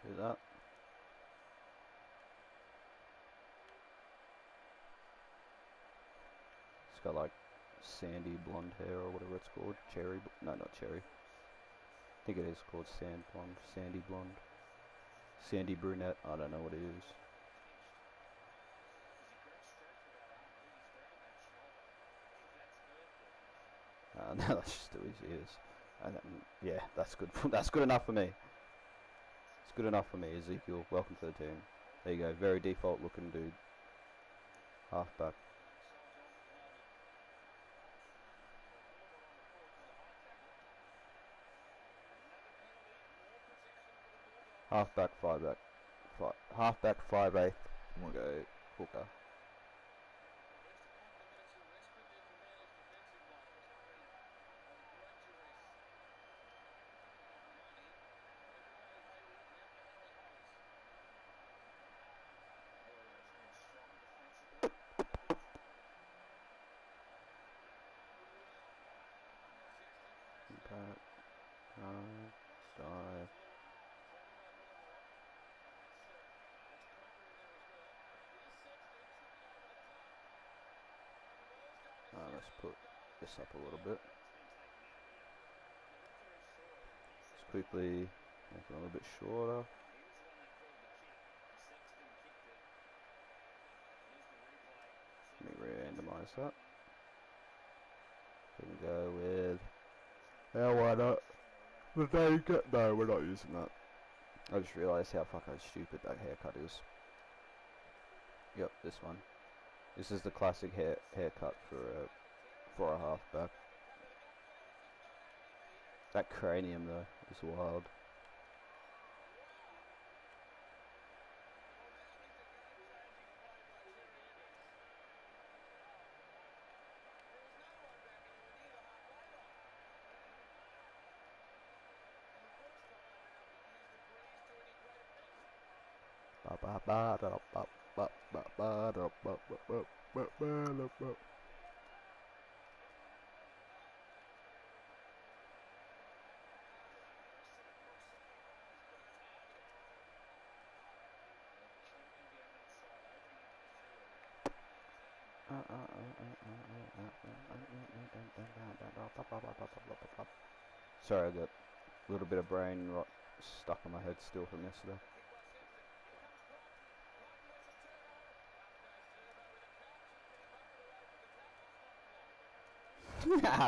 Do that. It's got like sandy blonde hair or whatever it's called. Cherry. No, not cherry. I think it is called sand blonde. Sandy blonde. Sandy brunette. I don't know what it is. No, let's just do his ears. And then, yeah, that's good. That's good enough for me. It's good enough for me. Ezekiel, welcome to the team. There you go. Very default looking dude. Halfback. Halfback, five-back. Halfback, 5/8. We'll go hooker. Impact. Dive. Let's put this up a little bit. Just quickly make it a little bit shorter. Let me randomize that. We can go with. Yeah, why not? No, we're not using that. I just realised how fucking stupid that haircut is. Yep, this one. This is the classic haircut for a halfback. That cranium though is wild. Sorry, I got a little bit of brain rot stuck in my head still from yesterday.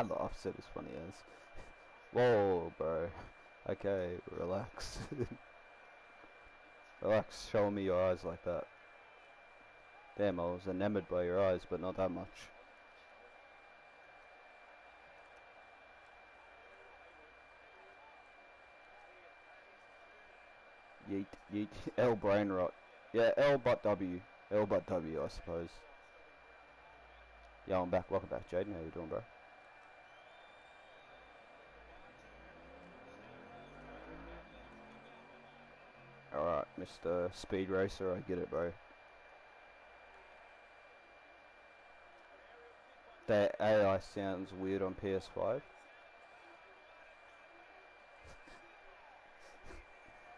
The offset is funny as. Whoa, bro. Okay, relax. Relax, show me your eyes like that. Damn, I was enamored by your eyes, but not that much. Yeet, yeet. L brain rot. Yeah, L but W. L but W, I suppose. Yeah, I'm back. Welcome back, Jaden. How you doing, bro? Alright, Mr. Speed Racer, I get it, bro. That AI sounds weird on PS5.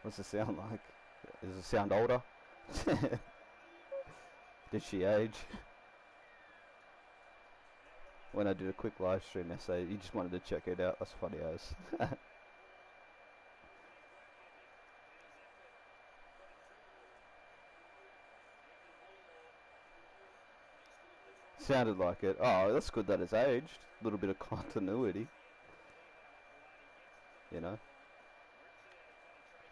What's it sound like? Does it sound older? Did she age? When I did a quick live stream essay, you just wanted to check it out. That's funny as. Sounded like it. Oh, that's good that it's aged. A little bit of continuity. You know?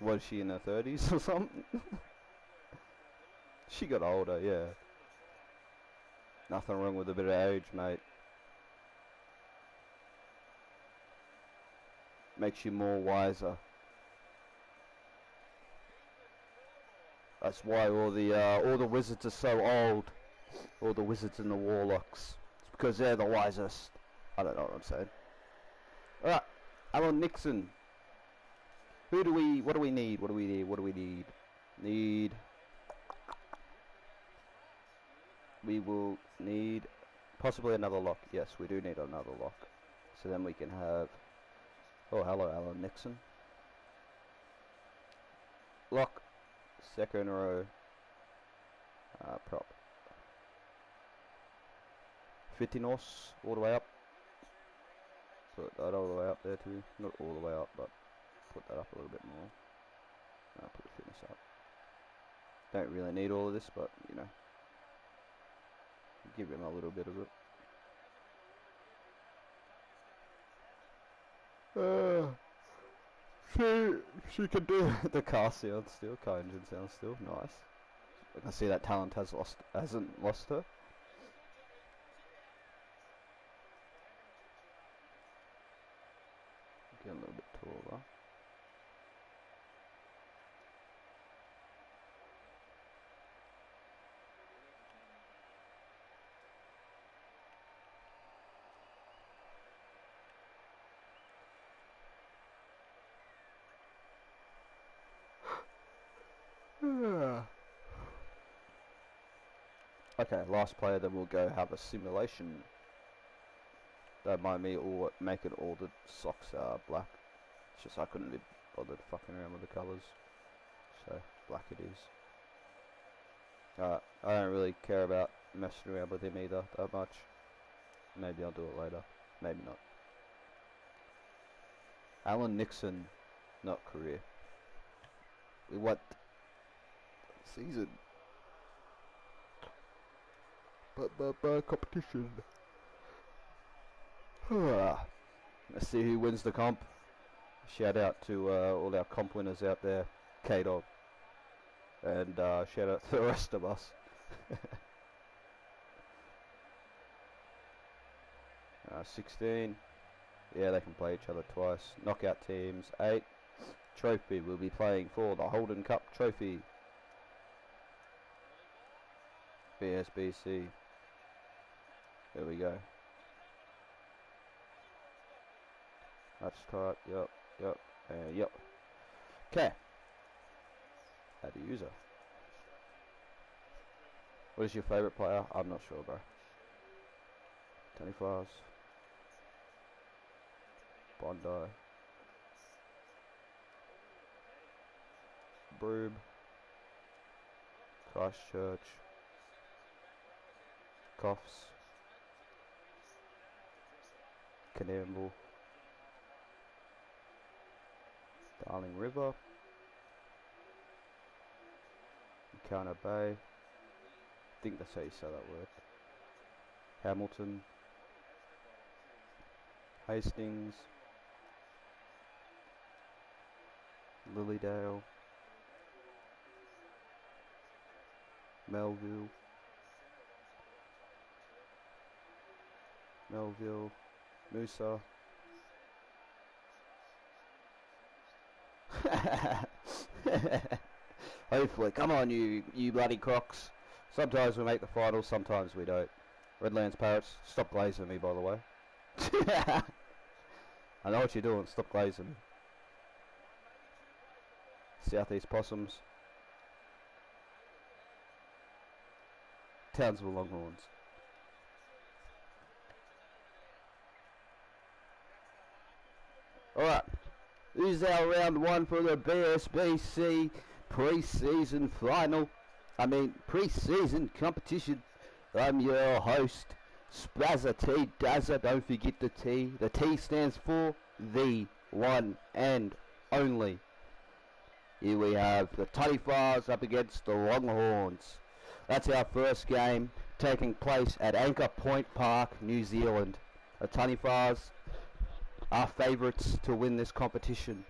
Was she in her 30s or something? She got older, yeah. Nothing wrong with a bit of age, mate. makes you more wiser. That's why all the wizards are so old. All the wizards and the warlocks. It's because they're the wisest. I don't know what I'm saying. Alright, Alan Nixon. What do we need? We will need possibly another lock. Yes, we do need another lock. So then we can have... Oh, hello, Alan Nixon. Lock. Second row. Prop. Fitinos, all the way up. Put that all the way up there too. Not all the way up, but put that up a little bit more. Put the fitness up. Don't really need all of this, but you know, give him a little bit of it. She can do the car sound still, car engine sound still. Nice. I can see that talent hasn't lost her. Get a little bit taller. Okay, last player, then we'll go have a simulation. Don't mind me making all the socks black. It's just I couldn't be bothered fucking around with the colours. So, black it is. I don't really care about messing around with him either that much. Maybe I'll do it later. Maybe not. Alan Nixon, not career. We want season. But competition. Let's see who wins the comp. Shout out to all our comp winners out there. K-Dog. And shout out to the rest of us. 16. Yeah, they can play each other twice. Knockout teams, 8. Trophy, we'll be playing for the Holden Cup Trophy. BSBC. There we go. That's tight, yep, yep. Okay. How to use her. What is your favourite player? I'm not sure, bro. 25s. Bondi. Broom. Christchurch. Coffs. Canamble. Darling River. Encounter Bay. I think that's how you say that word. Hamilton. Hastings. Lilydale. Melville. Musa. Hopefully, come on you bloody crocs. Sometimes we make the finals, sometimes we don't. Redlands Parrots, stop glazing me by the way. I know what you're doing, stop glazing me. Southeast Possums. Townsville Longhorns. Alright, this is our round 1 for the BSBC pre-season final. Pre-season competition. I'm your host, Spazza T Dazza. Don't forget the T. The T stands for the one and only. Here we have the Tuttyfars up against the Longhorns. That's our first game, taking place at Anchor Point Park, New Zealand. The Tuttyfars are favourites to win this competition.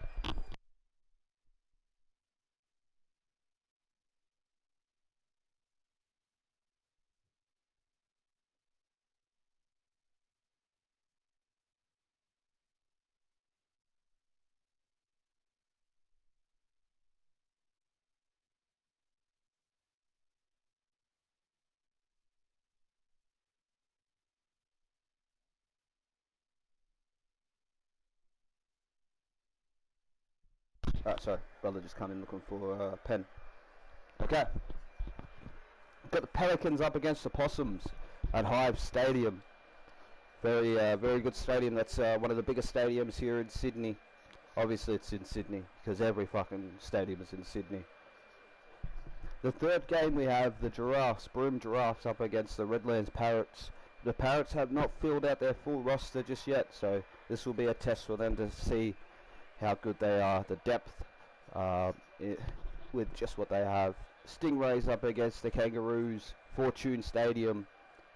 Sorry, brother just come in looking for a pen. Okay. Got the Pelicans up against the Possums at Hive Stadium. Very good stadium. That's one of the biggest stadiums here in Sydney. Obviously it's in Sydney, because every fucking stadium is in Sydney. The third game we have the Broome Giraffes up against the Redlands Parrots. The Parrots have not filled out their full roster just yet, so this will be a test for them to see how good they are. The depth with just what they have. Stingrays up against the Kangaroos. Fortune Stadium,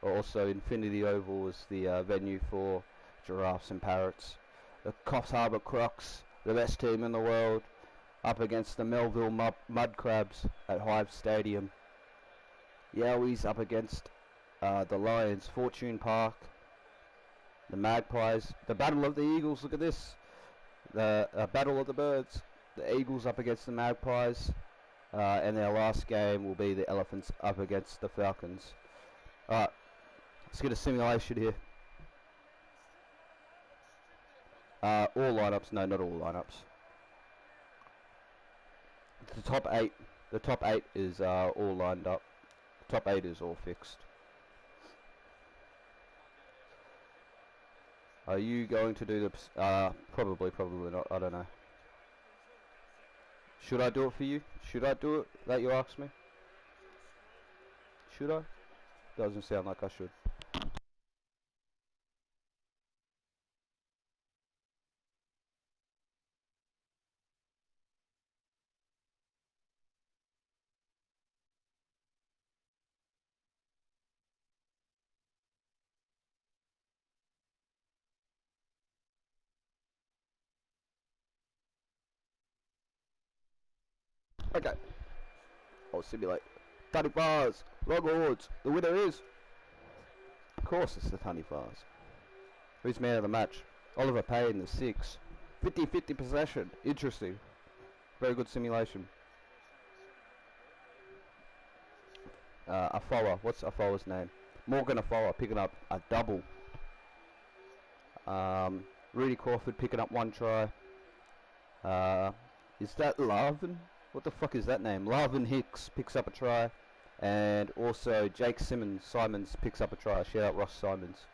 also Infinity Oval is the venue for Giraffes and Parrots. The Coffs Harbour Crocs, the best team in the world, up against the Melville Mud Crabs at Hive Stadium. Yowies up against the Lions, Fortune Park. The Magpies, the Battle of the Eagles, look at this. The Battle of the Birds, the Eagles up against the Magpies. And their last game will be the Elephants up against the Falcons. Alright, let's get a simulation here. All lineups, no, not all lineups. The top eight is all lined up. The top 8 is all fixed. Are you going to do the probably not, I don't know. Should I do it for you? Should I do it that you asked me? Should I? Doesn't sound like I should. Okay. I'll simulate. Tunny Bars, Longhorns. The winner is, of course, it's the Tunny Bars. Who's man of the match? Oliver Payne, the 6. 50-50 possession. Interesting. Very good simulation. Afoa. What's Afoa's name? Morgan Afoa picking up a double. Rudy Crawford picking up 1 try. Is that Larvin? What the fuck is that name? Larvin Hicks picks up a try. And also Jake Simons picks up a try. Shout out Ross Simons.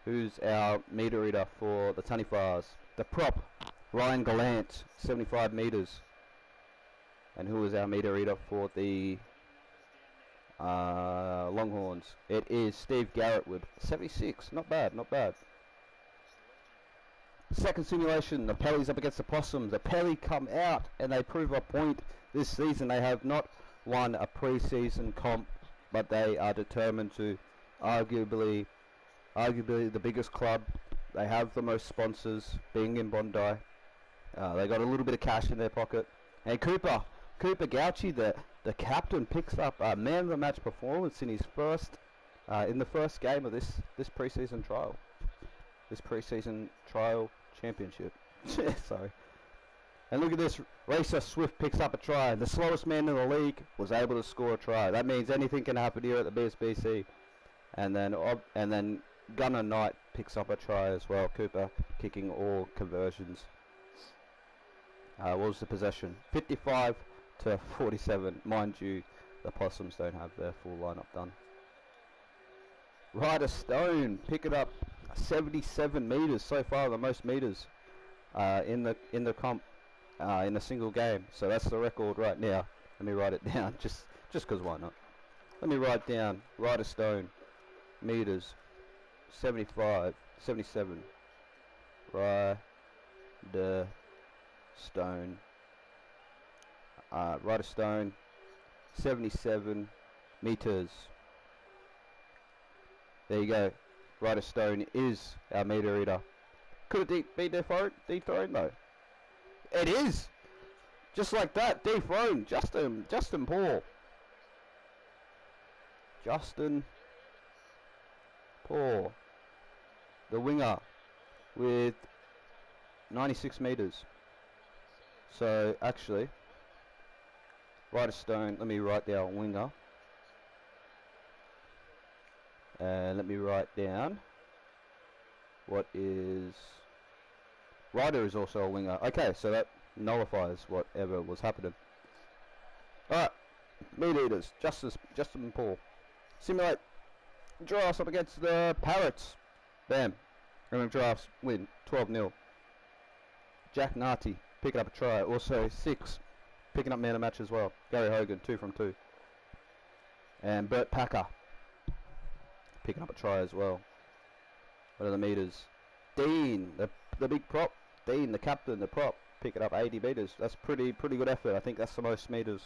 Who's our meter reader for the Tunny Fires? The prop, Ryan Gallant, 75 meters. And who is our meter reader for the Longhorns? It is Steve Garrett with 76. Not bad, not bad. Second simulation, the Pellies up against the Possums. The Pelly come out and they prove a point this season. They have not won a pre-season comp, but they are determined to. Arguably the biggest club. They have the most sponsors, being in Bondi. They got a little bit of cash in their pocket. And Cooper Gauchi, the captain, picks up a man of the match performance in his in the first game of this pre-season trial. This pre-season trial championship. Sorry. And look at this, Racer Swift picks up a try. The slowest man in the league was able to score a try. That means anything can happen here at the BSBC. And then Gunnar Knight picks up a try as well. Cooper kicking all conversions. What was the possession? 55 to 47. Mind you, the Possums don't have their full lineup done. Ryder Stone picking up 77 meters so far, the most meters in the comp in a single game. So that's the record right now. Let me write it down, just because why not? Let me write down Ryder Stone meters 75, 77. Ryder Stone. Ryder Stone 77 meters. There you go. Ryder Stone is our meter reader. Could it be dethroned though? It is! Just like that, dethroned. Justin Paul. Justin Paul. The winger with 96 meters. So actually, Ryder Stone, let me write down winger. And let me write down what is... Ryder is also a winger. Okay, so nullifies whatever was happening. Alright, meat eaters, Justin Paul. Simulate drafts up against the Parrots. Bam. And drafts win 12-0. Jack Narty picking up a try. Also 6 picking up man of match as well. Gary Hogan 2 from 2. And Bert Packer picking up a try as well. What are the meters? Dean, the big prop. Dean, the captain, the prop, picking up 80 meters. That's pretty good effort. I think that's the most meters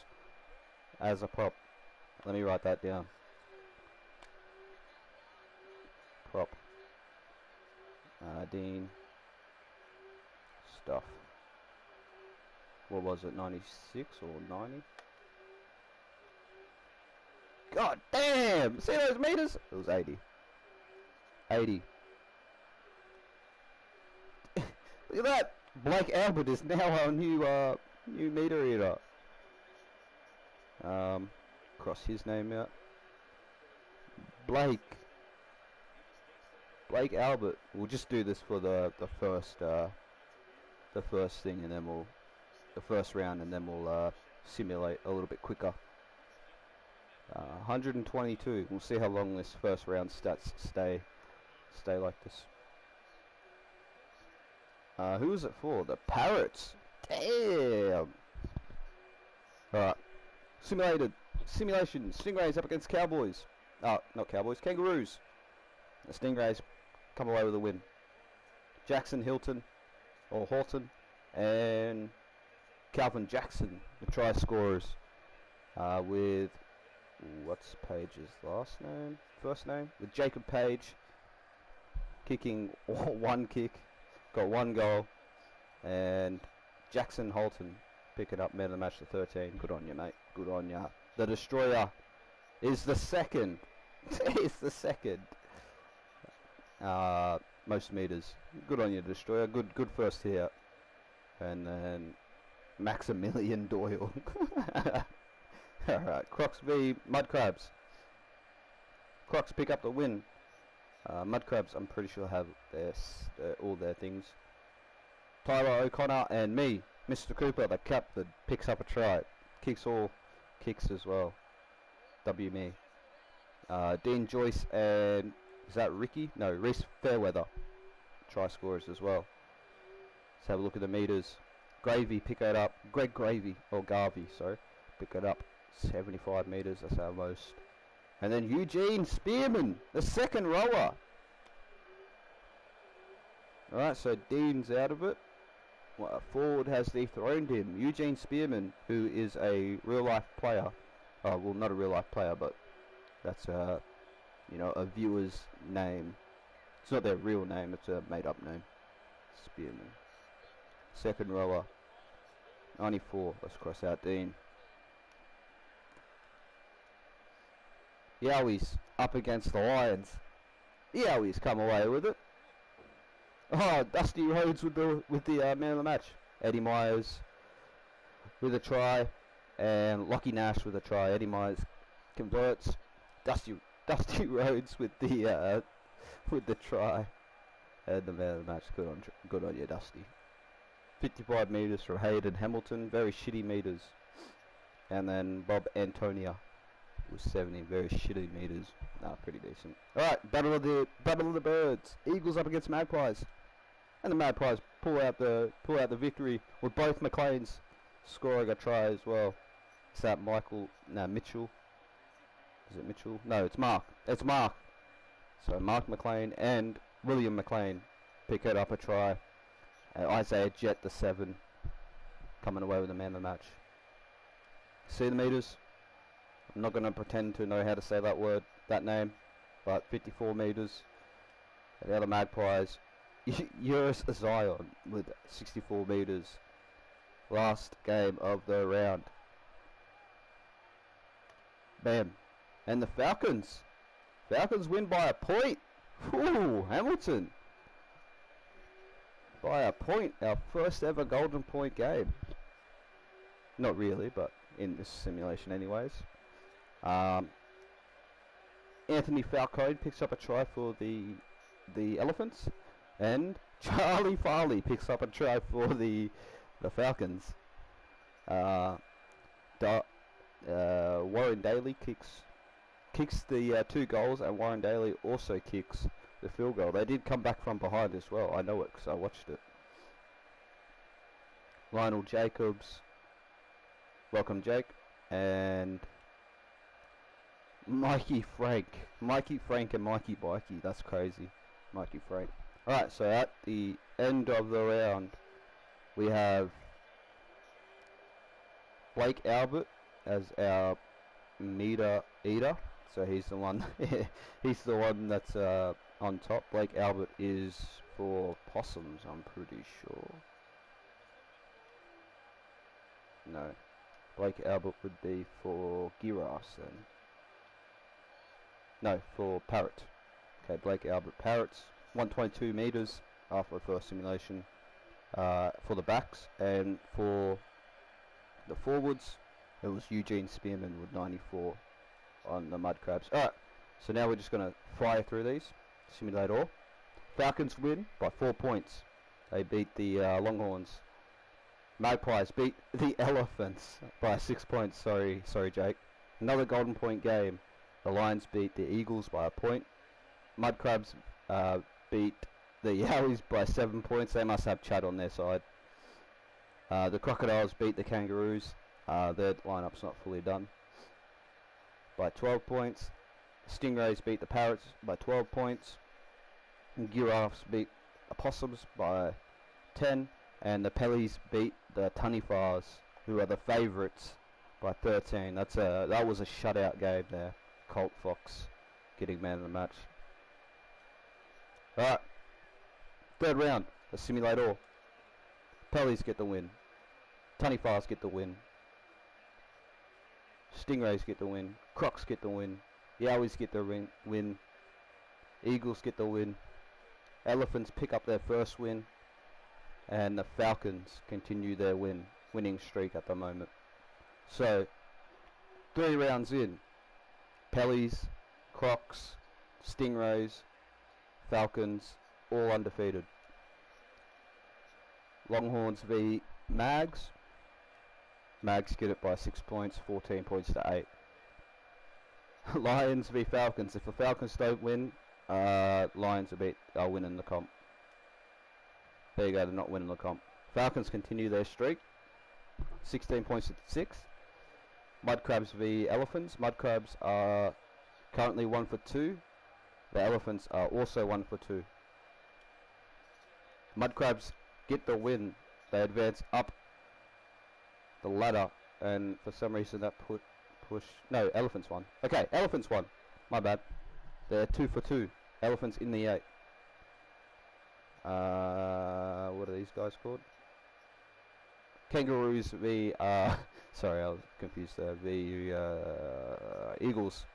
as a prop. Let me write that down. Prop. Dean. Stuff. What was it? 96 or 90? God damn! See those meters? It was 80. 80. Look at that! Blake Albert is now our new meter eater. Cross his name out. Blake Albert. We'll just do this for the first thing, and then the first round, and then we'll simulate a little bit quicker. 122. We'll see how long this first round stats stay like this. Who is it for? The Parrots. Damn. Alright. Simulation. Stingrays up against Cowboys. Oh, not Cowboys. Kangaroos. The Stingrays come away with a win. Jackson Hilton, or Horton, and Calvin Jackson, the try scorers, with what's Page's first name, with Jacob Page kicking one kick, got 1 goal, and Jackson Holton picking up man of the match to 13. Good on you, mate. Good on ya. The Destroyer is the second. Is the second. Most meters. Good on you, Destroyer. Good first here. And then Maximilian Doyle. Alright, Crocs v Mud Crabs. Crocs pick up the win. Mud Crabs, I'm pretty sure, have all their things. Tyler O'Connor and me, Mr. Cooper, the captain, picks up a try. Kicks all kicks as well. W me. Dean Joyce and is that Ricky? No, Reese Fairweather. Try scorers as well. Let's have a look at the meters. Gravy pick it up. Greg Gravy, or Garvey, sorry. Pick it up 75 meters. That's our most. And then Eugene Spearman, the second rower. Alright, so Dean's out of it. Forward has dethroned him. Eugene Spearman, who is a real life player. Well, not a real life player, but that's a viewer's name. It's not their real name, it's a made up name. Spearman. Second rower. 94. Let's cross out Dean. Yowies up against the Lions. Yowies come away with it. Oh, Dusty Rhodes with the man of the match. Eddie Myers with a try, and Lockie Nash with a try. Eddie Myers converts. Dusty Rhodes with the try, and the man of the match. Good on you, Dusty. 55 meters for Hayden Hamilton. Very shitty meters. And then Bob Antonia was 70. Very shitty meters. Pretty decent. Alright, Battle of the Birds. Eagles up against Magpies. And the Magpies pull out the victory with both McLeans scoring a try as well. Is that Mitchell? Is it Mitchell? No, it's Mark. It's Mark. So Mark McLean and William McLean pick it up a try. Isaiah Jett, the 7, coming away with the man of the match. See the meters? I'm not going to pretend to know how to say that name, but 54 meters. And the other Magpies, Eurus Zion with 64 meters. Last game of the round. Bam. And the Falcons. Falcons win by a point. Ooh, Hamilton. By a point. Our first ever golden point game. Not really, but in this simulation anyways. Anthony Falcone picks up a try for the Elephants, and Charlie Farley picks up a try for the the Falcons. Warren Daly kicks the 2 goals, and Warren Daly also kicks the field goal. They did come back from behind as well. I know it because I watched it. Lionel Jacobs, welcome Jake, and Mikey Frank and Mikey Bikey. That's crazy, Mikey Frank. Alright, so at the end of the round, we have Blake Albert as our meter eater. So he's the one. He's the one that's on top. Blake Albert is for possums, I'm pretty sure. No, Blake Albert would be for giraffes then. No, for parrot. Okay, Blake Albert parrots. 122 meters after the first simulation for the backs, and for the forwards, it was Eugene Spearman with 94 on the mud crabs. Alright, so now we're just going to fire through these, simulate all. Falcons win by 4 points. They beat the Longhorns. Magpies beat the Elephants by 6 points. Sorry Jake. Another golden point game. The Lions beat the Eagles by a point. Mud crabs beat the Yowies by 7 points. They must have Chad on their side. The Crocodiles beat the Kangaroos. Their lineup's not fully done. By 12 points. Stingrays beat the Parrots by 12 points. And Giraffes beat the Possums by 10. And the Pellies beat the Tunnifars, who are the favourites, by 13. That was a shutout game there. Colt Fox getting man of the match. Alright. Third round. The simulate all. Pellies get the win. Tunnifars get the win. Stingrays get the win. Crocs get the win. Yowies get the win. Eagles get the win. Elephants pick up their first win. And the Falcons continue their winning streak at the moment. So, 3 rounds in. Pellies, Crocs, Stingrays, Falcons, all undefeated. Longhorns v Mags. Mags get it by 6 points, 14 points to 8. Lions v Falcons. If the Falcons don't win, Lions are winning the comp. There you go, they're not winning the comp. Falcons continue their streak. 16 points to 6. Mud Crabs v Elephants. Mud Crabs are currently 1 for 2. The Elephants are also 1 for 2. Mud Crabs get the win. They advance up the ladder, and for some reason that no, Elephants won. Okay, Elephants won. My bad. They're 2 for 2. Elephants in the 8. What are these guys called? Kangaroos v sorry, I was confused there. The Eagles.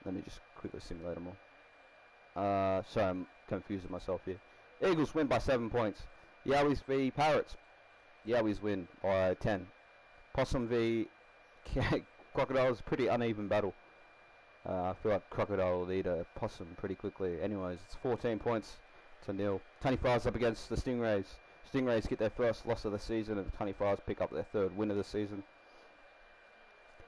Let me just quickly simulate them all. Sorry, I'm confusing myself here. Eagles win by 7 points. Yowies v Parrots. Yowies win by 10. Possum v Crocodiles, pretty uneven battle. I feel like Crocodile will eat a possum pretty quickly. Anyways, it's 14 points to 0. Tunnifars up against the Stingrays. Stingrays get their first loss of the season, and the Tunnifars pick up their 3rd win of the season.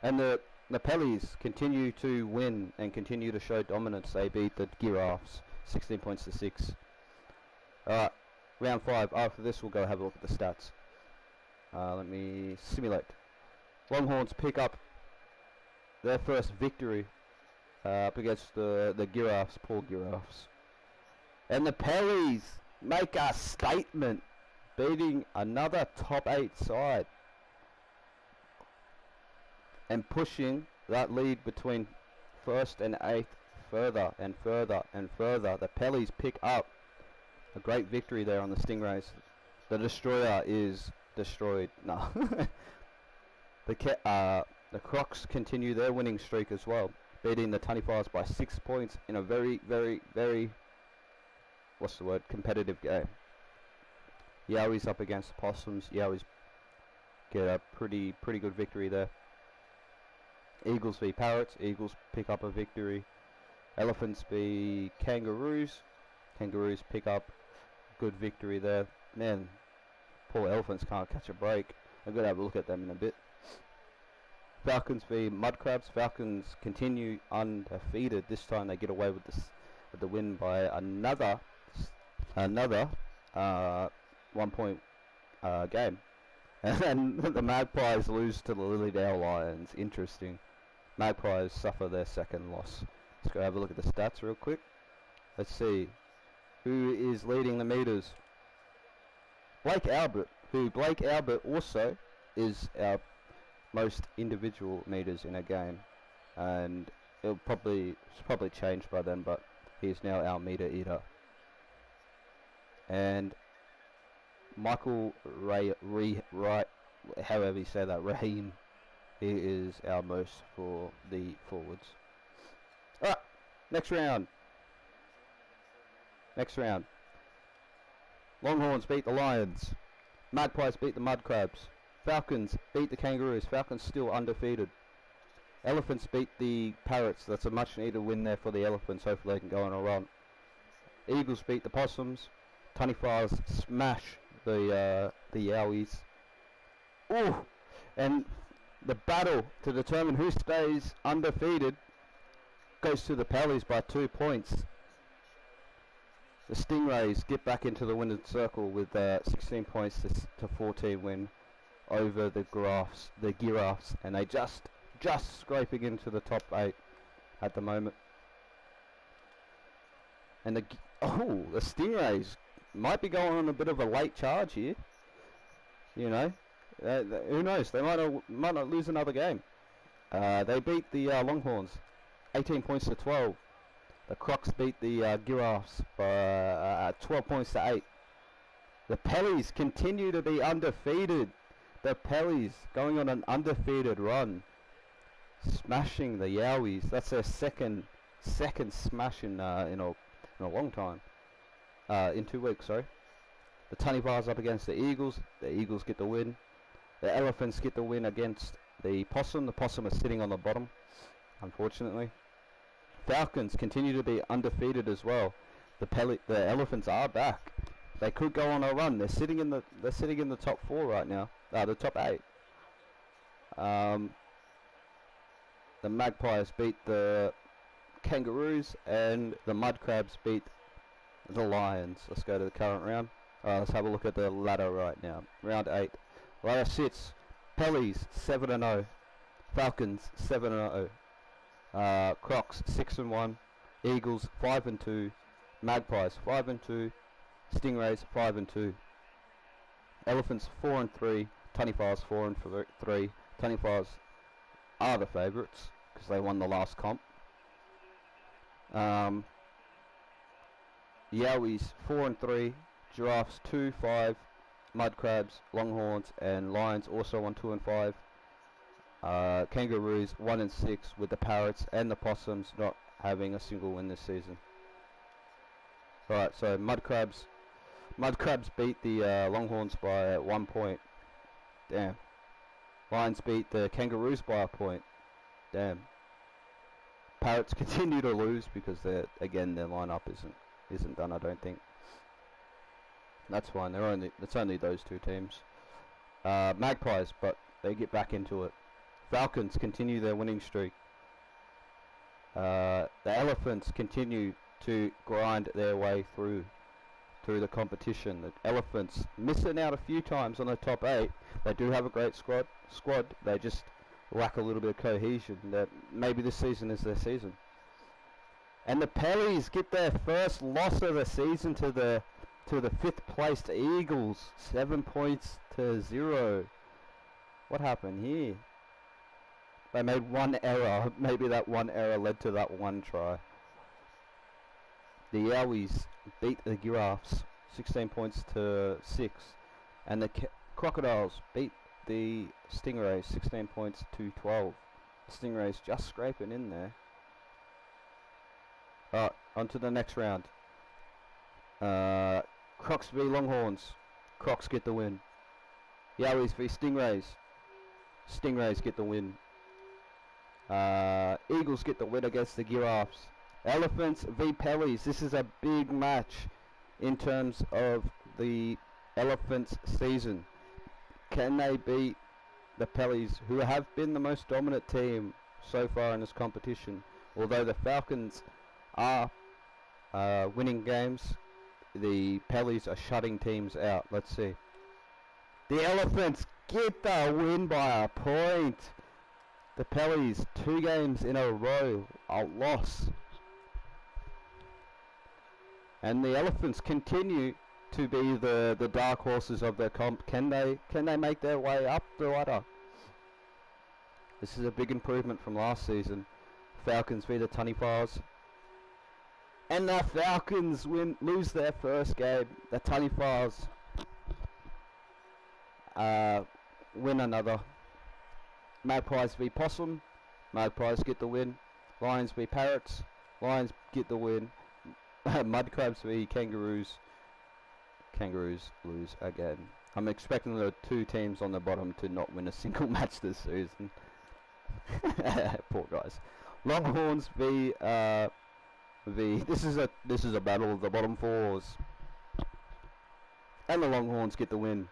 And the Pellies continue to win and continue to show dominance. They beat the Giraffes 16 points to 6. Alright, round 5. After this, we'll go have a look at the stats. Let me simulate. Longhorns pick up their first victory up against the Giraffes, poor Giraffes. And the Pellies make a statement, beating another top 8 side and pushing that lead between 1st and 8th further and further and further. The Pellies pick up a great victory there on the Stingrays. The Destroyer is destroyed. No. The Crocs continue their winning streak as well, beating the Tunnifars by 6 points in a very, very, very, competitive game. Yowies up against the Possums. Yowies get a pretty good victory there. Eagles v Parrots. Eagles pick up a victory. Elephants v Kangaroos. Kangaroos pick up good victory there. Man, poor Elephants can't catch a break. I'm going to have a look at them in a bit. Falcons v Mud Crabs. Falcons continue undefeated. This time they get away with the win by another 1 point game. And the Magpies lose to the Lilydale Lions. Interesting. Magpies suffer their second loss. Let's go have a look at the stats real quick. Let's see who is leading the meters. Blake Albert, who Blake Albert also is our most individual meters in a game, and it's probably changed by then, but he's now our meter eater. And Michael however you say that, Raheem, he is our most for the forwards. Alright, next round. Longhorns beat the Lions. Magpies beat the Mud Crabs. Falcons beat the Kangaroos. Falcons still undefeated. Elephants beat the Parrots. That's a much needed win there for the Elephants. Hopefully they can go on a run. Eagles beat the Possums. Tunny smash the Yowies. Ooh! And the battle to determine who stays undefeated goes to the Pellies by 2 points. The Stingrays get back into the winner's circle with 16 points to 14 win over the Giraffes, and they just scraping into the top 8 at the moment. And the Stingrays might be going on a bit of a late charge here. You know, who knows? They might not lose another game. They beat the Longhorns 18 points to 12. The Crocs beat the Giraffes by 12 points to 8. The Pellies continue to be undefeated. The Pellies going on an undefeated run, smashing the Yowies. That's their second smash in a long time. In 2 weeks, sorry. The Tunny Bars up against the Eagles. The Eagles get the win. The Elephants get the win against the Possum. The Possum is sitting on the bottom, unfortunately. Falcons continue to be undefeated as well. The Elephants are back. They could go on a run. They're sitting in the top 4 right now. The top 8. The Magpies beat the Kangaroos, and the Mud Crabs beat the Lions. Let's go to the current round. Let's have a look at the ladder right now. Round 8. Ladder sits. Pellies 7-0. Falcons 7-0. Crocs 6-1. Eagles 5-2. Magpies 5-2. Stingrays 5-2. Elephants 4-3. Tunny Files 4-3. Tunny Files are the favourites because they won the last comp. Yowies 4-3. Giraffes 2-5. Mud Crabs, Longhorns, and Lions also on 2-5. Kangaroos 1-6, with the Parrots and the Possums not having a single win this season. Right, so Mud Crabs beat the Longhorns by 1 point. Damn. Lions beat the Kangaroos by a point. Damn. Parrots continue to lose because their lineup isn't done, I don't think. That's fine. It's only those 2 teams. Magpies, but they get back into it. Falcons continue their winning streak. The Elephants continue to grind their way through the competition. The Elephants missing out a few times on the top 8. They do have a great squad. They just lack a little bit of cohesion. That maybe this season is their season. And the Pellies get their first loss of the season to the 5th placed Eagles, 7 points to 0. What happened here? They made one error. Maybe that one error led to that one try. The Yowies beat the Giraffes 16 points to 6, and the Crocodiles beat the Stingrays 16 points to 12. Stingrays just scraping in there. Alright, on to the next round. Crocs v Longhorns. Crocs get the win. Yowies v Stingrays. Stingrays get the win. Eagles get the win against the Giraffes. Elephants v Pellies. This is a big match in terms of the Elephants season. Can they beat the Pellies, who have been the most dominant team so far in this competition? Although the Falcons are winning games, the Pellies are shutting teams out. Let's see. The Elephants get the win by a point. The Pellies, 2 games in a row, a loss. And the Elephants continue to be the dark horses of their comp. Can they make their way up the ladder? This is a big improvement from last season. Falcons v the Tunny-Files. And the Falcons lose their first game. The Tunny-Files win another. Magpies v Possum. Magpies get the win. Lions v Parrots. Lions get the win. Mudcrabs v Kangaroos. Kangaroos lose again. I'm expecting the 2 teams on the bottom to not win a single match this season. Poor guys. Longhorns v this is a battle of the bottom 4s. And the Longhorns get the win.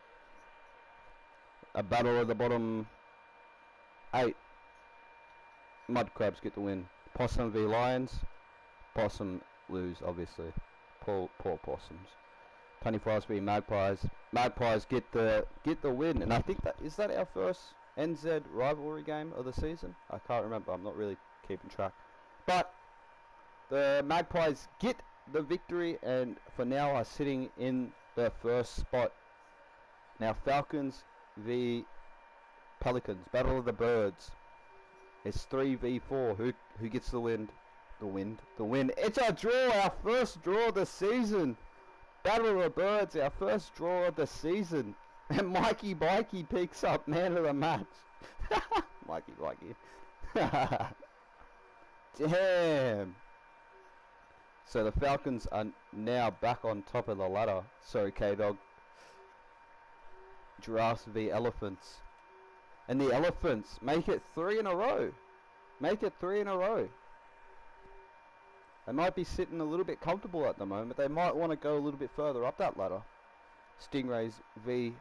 A battle of the bottom 8. Mudcrabs get the win. Possum v Lions. Possum lose, obviously. Poor Possums. Tunny-Files v Magpies. Magpies get the win, and I think is that our first NZ rivalry game of the season? I can't remember. I'm not really keeping track. But the Magpies get the victory, and for now are sitting in the first spot. Now Falcons v Pelicans, Battle of the Birds. It's 3v4. Who gets the win? The win. It's a draw, our first draw of the season. Battle of the Birds, our first draw of the season. And Mikey Bikey picks up man of the match. Mikey Bikey. Damn. So the Falcons are now back on top of the ladder. Sorry, K-Dog. Giraffes v Elephants. And the Elephants make it 3 in a row. They might be sitting a little bit comfortable at the moment. They might want to go a little bit further up that ladder. Stingrays v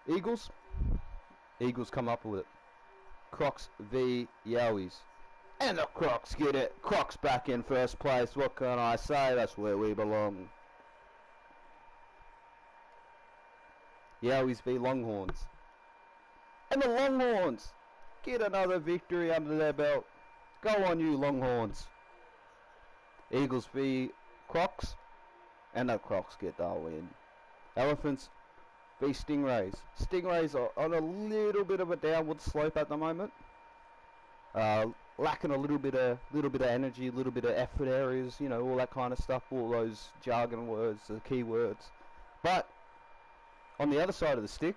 Eagles. Eagles come up with it. Crocs v Yowies. And the Crocs get it. Crocs back in first place. What can I say? That's where we belong. Yowies v Longhorns. And the Longhorns get another victory under their belt. Go on, you Longhorns. Eagles v Crocs. And the Crocs get the win. Elephants v Stingrays. Stingrays are on a little bit of a downward slope at the moment. Lacking a little bit of energy, a little bit of effort areas, you know, all that kind of stuff, all those jargon words, the key words. But on the other side of the stick,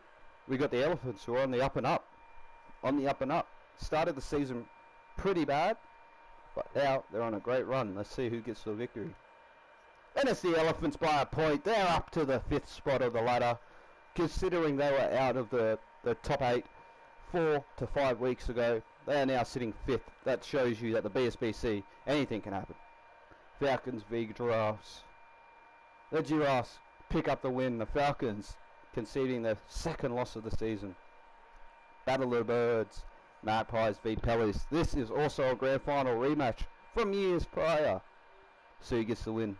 we got the Elephants, who are on the up and up. Started the season pretty bad, but now they're on a great run. Let's see who gets the victory. And it's the Elephants by a point. They're up to the 5th spot of the ladder, considering they were out of the top 8 4 to 5 weeks ago. They are now sitting 5th. That shows you that the BSBC, anything can happen. Falcons v Giraffes. The Giraffes pick up the win. The Falcons conceding their 2nd loss of the season. Battle of the Birds. Magpies v Pellies. This is also a grand final rematch from years prior. So who gets the win?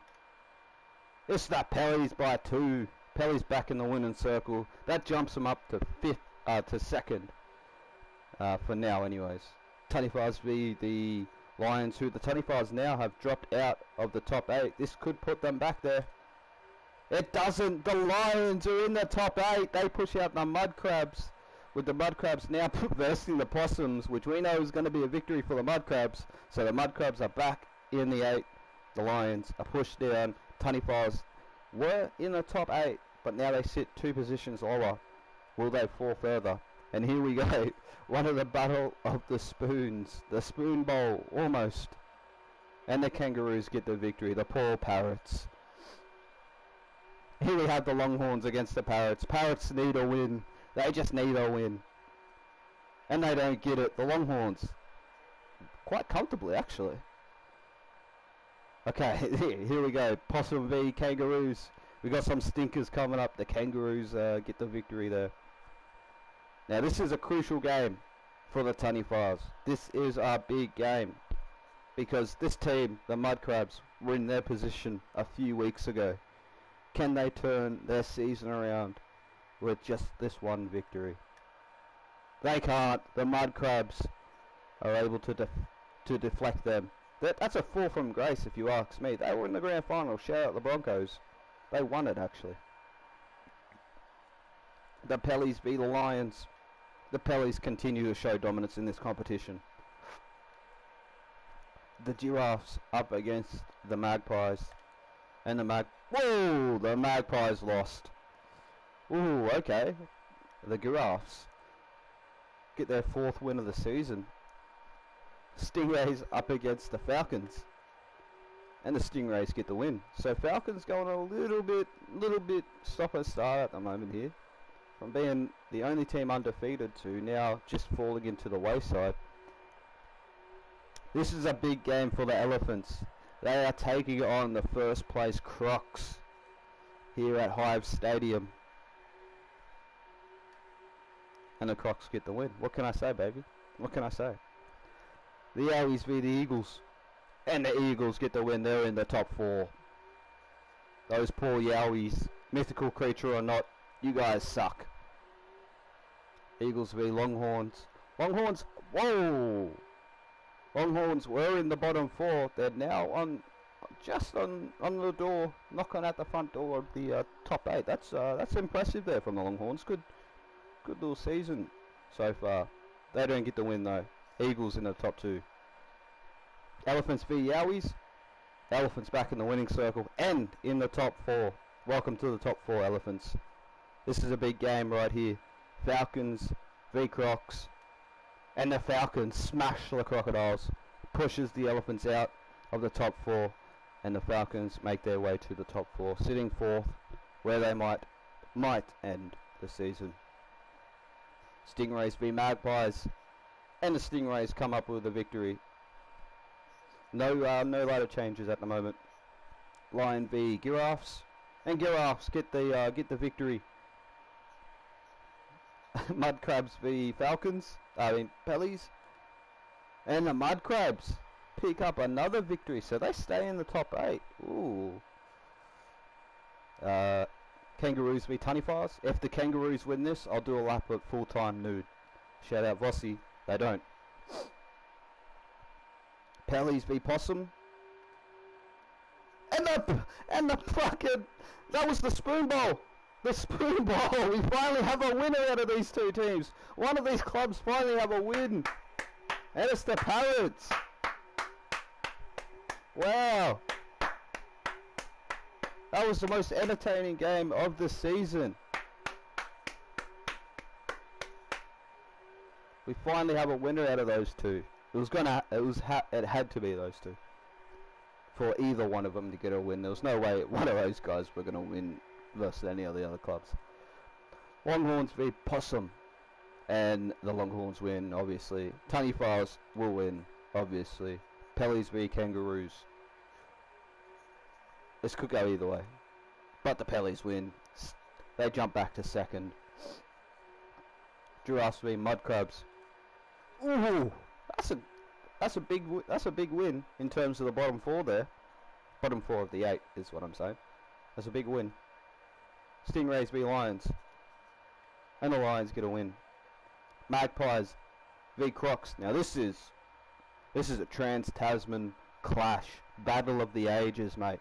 It's the Pellies by 2. Pellies back in the winning circle. That jumps them up to 2nd. For now anyways. Tunny-Files v the Lions, who the Tunny-Files now have dropped out of the top 8. This could put them back there. It doesn't. The Lions are in the top 8. They push out the Mudcrabs, with the Mudcrabs now versing the Possums, which we know is going to be a victory for the Mudcrabs. So the Mudcrabs are back in the 8. The Lions are pushed down. Tunny-Files were in the top 8, but now they sit 2 positions lower. Will they fall further? And here we go. One of the battle of the spoons. The spoon bowl, almost. And the Kangaroos get the victory. The poor Parrots. Here we have the Longhorns against the Parrots. Parrots need a win. They just need a win. And they don't get it. The Longhorns. Quite comfortably, actually. Okay, here we go. Possum v Kangaroos. We got some stinkers coming up. The Kangaroos get the victory there. Now this is a crucial game for the Taniwhas. This is our big game because this team, the Mud Crabs, were in their position a few weeks ago. Can they turn their season around with just this one victory? They can't. The Mud Crabs are able to deflect them. That's a fall from grace, if you ask me. They were in the grand final. Shout out the Broncos. They won it, actually. The Pellies beat the Lions. The Pellies continue to show dominance in this competition. The Giraffes up against the Magpies. And the the Magpies lost. Ooh, okay. The Giraffes get their 4th win of the season. Stingrays up against the Falcons. And the Stingrays get the win. So Falcons going a little bit stop and start at the moment here. From being the only team undefeated to now just falling into the wayside. This is a big game for the Elephants. They are taking on the first place Crocs here at Hive Stadium. And the Crocs get the win. What can I say, baby? What can I say? The Yowies beat the Eagles. And the Eagles get the win. They're in the top 4. Those poor Yowies, mythical creature or not, you guys suck. Eagles v Longhorns. Longhorns, whoa! Longhorns were in the bottom 4. They're now just on the door, knocking at the front door of the top 8. That's impressive there from the Longhorns. Good little season so far. They don't get the win though. Eagles in the top 2. Elephants v Yowies. Elephants back in the winning circle and in the top 4. Welcome to the top 4, Elephants. This is a big game right here. Falcons v Crocs. And the Falcons smash the Crocodiles. Pushes the Elephants out of the top 4. And the Falcons make their way to the top 4. Sitting 4th where they might end the season. Stingrays v Magpies. And the Stingrays come up with a victory. No ladder changes at the moment. Lion v Giraffes. And Giraffes get the victory. Mud Crabs v Falcons. Pellies. And the Mud Crabs pick up another victory, so they stay in the top 8. Ooh. Kangaroos v Taniwhas. If the Kangaroos win this, I'll do a lap at full-time nude. Shout out Vossi. They don't. Pellies v Possum. And the fucking... That was the Spoon Bowl. The Spoon Bowl. We finally have a winner out of these two teams. One of these clubs finally have a win. And it's the Parrots. Wow. That was the most entertaining game of the season. We finally have a winner out of those two. It had to be those two. For either one of them to get a win. There was no way one of those guys were going to win versus any of the other clubs. Longhorns v Possum. And the Longhorns win, obviously. Taniwhas will win, obviously. Pellies v Kangaroos. This could go either way. But the Pellies win. They jump back to 2nd. Giraffes v Mud Crabs. Ooh, that's a big win in terms of the bottom 4 there. Bottom 4 of the 8 is what I'm saying. That's a big win. Stingrays v Lions. And the Lions get a win. Magpies v Crocs. Now this is a Trans-Tasman clash. Battle of the ages, mate.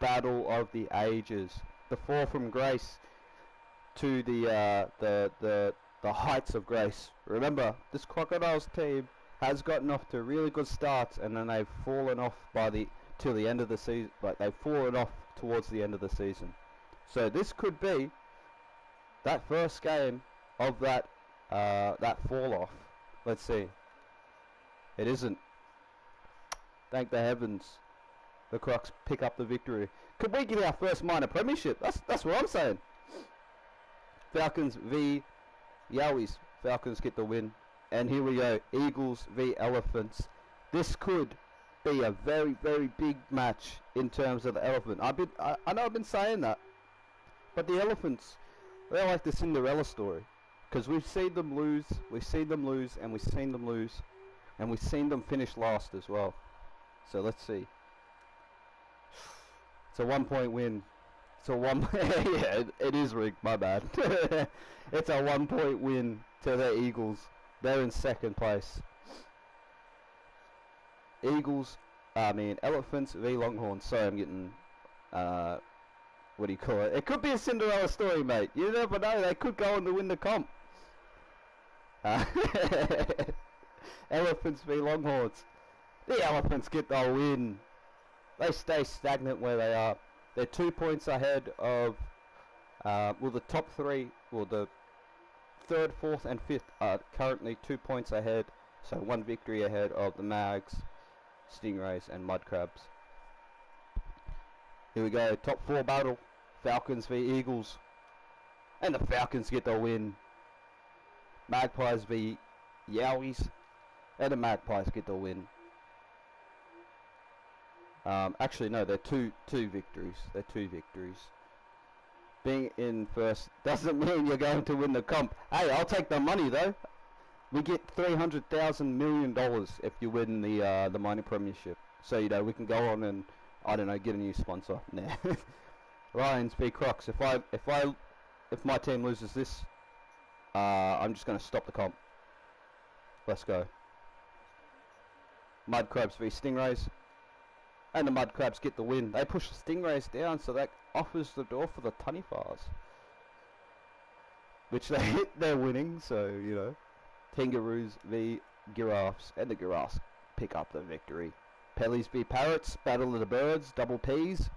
Battle of the ages. The fall from grace to the heights of grace. Remember, this Crocodiles team has gotten off to really good starts, and then they've fallen off till the end of the season. Like they've fallen off towards the end of the season. So this could be that first game of that fall off. Let's see. It isn't. Thank the heavens. The Crocs pick up the victory. Could we get our first minor premiership? That's what I'm saying. Falcons v Yowies. Falcons get the win. And here we go. Eagles v Elephants. This could be a very, very big match in terms of the Elephant. I know I've been saying that But the Elephants, they're like the Cinderella story. Because we've seen them lose, and we've seen them lose, and we've seen them finish last as well. So let's see. It's a 1 point win. It's a one. Yeah, it is rigged. My bad. It's a 1 point win to the Eagles. They're in second place. Elephants v Longhorns. Sorry, I'm getting. What do you call it? It could be a Cinderella story, mate. You never know. They could go on to win the comp. Elephants v Longhorns. The Elephants get the win. They stay stagnant where they are. They're 2 points ahead of, the top three, the third, fourth and fifth are currently 2 points ahead. So 1 victory ahead of the Mags, Stingrays and Mud Crabs. Here we go, top 4 battle. Falcons v Eagles. And the Falcons get the win. Magpies v Yowies. And the Magpies get the win. Actually, no, they're two victories. They're 2 victories. Being in first doesn't mean you're going to win the comp. Hey, I'll take the money though. We get $300,000 million if you win the minor premiership. So you know we can go on and I don't know, get a new sponsor. Nah. Lions v Crocs. If my team loses this, I'm just going to stop the comp. Let's go. Mud Crabs v Stingrays. And the Mud Crabs get the win. They push the Stingrays down, so that offers the door for the Tunifars. Which they're winning, so, you know. Kangaroos v Giraffes. And the Giraffes pick up the victory. Pellies v Parrots. Battle of the Birds. Double Ps.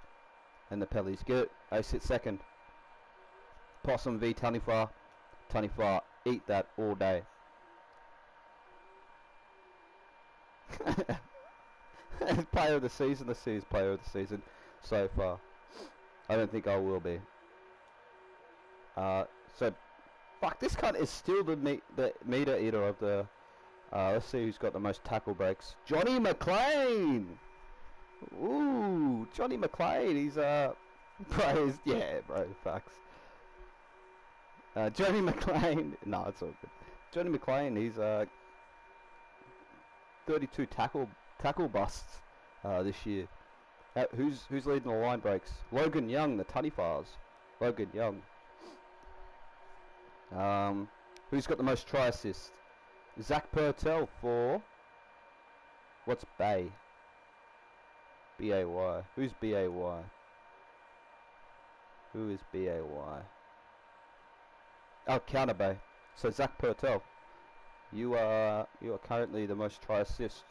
And the Pellies get it. They sit second. Possum v Tunifar. Tunifar eat that all day. Player of the season. The C's player of the season so far. I don't think I will be. So, fuck, this cunt is still the meter eater of the. Let's see who's got the most tackle breaks. Johnny McLean. Ooh, Johnny McLean. He's bro. Yeah, bro. Facts. Johnny McLean. No, it's all good. Johnny McLean. He's 32 tackle busts this year. Who's leading the line breaks? Logan Young, the Tunifars. Logan Young. Who's got the most try assists? Zach Purtell for what's Bay? B-A-Y. Who's B-A-Y? Who is B-A-Y? Oh, Counter Bay. So Zach Purtell, you are currently the most try assists.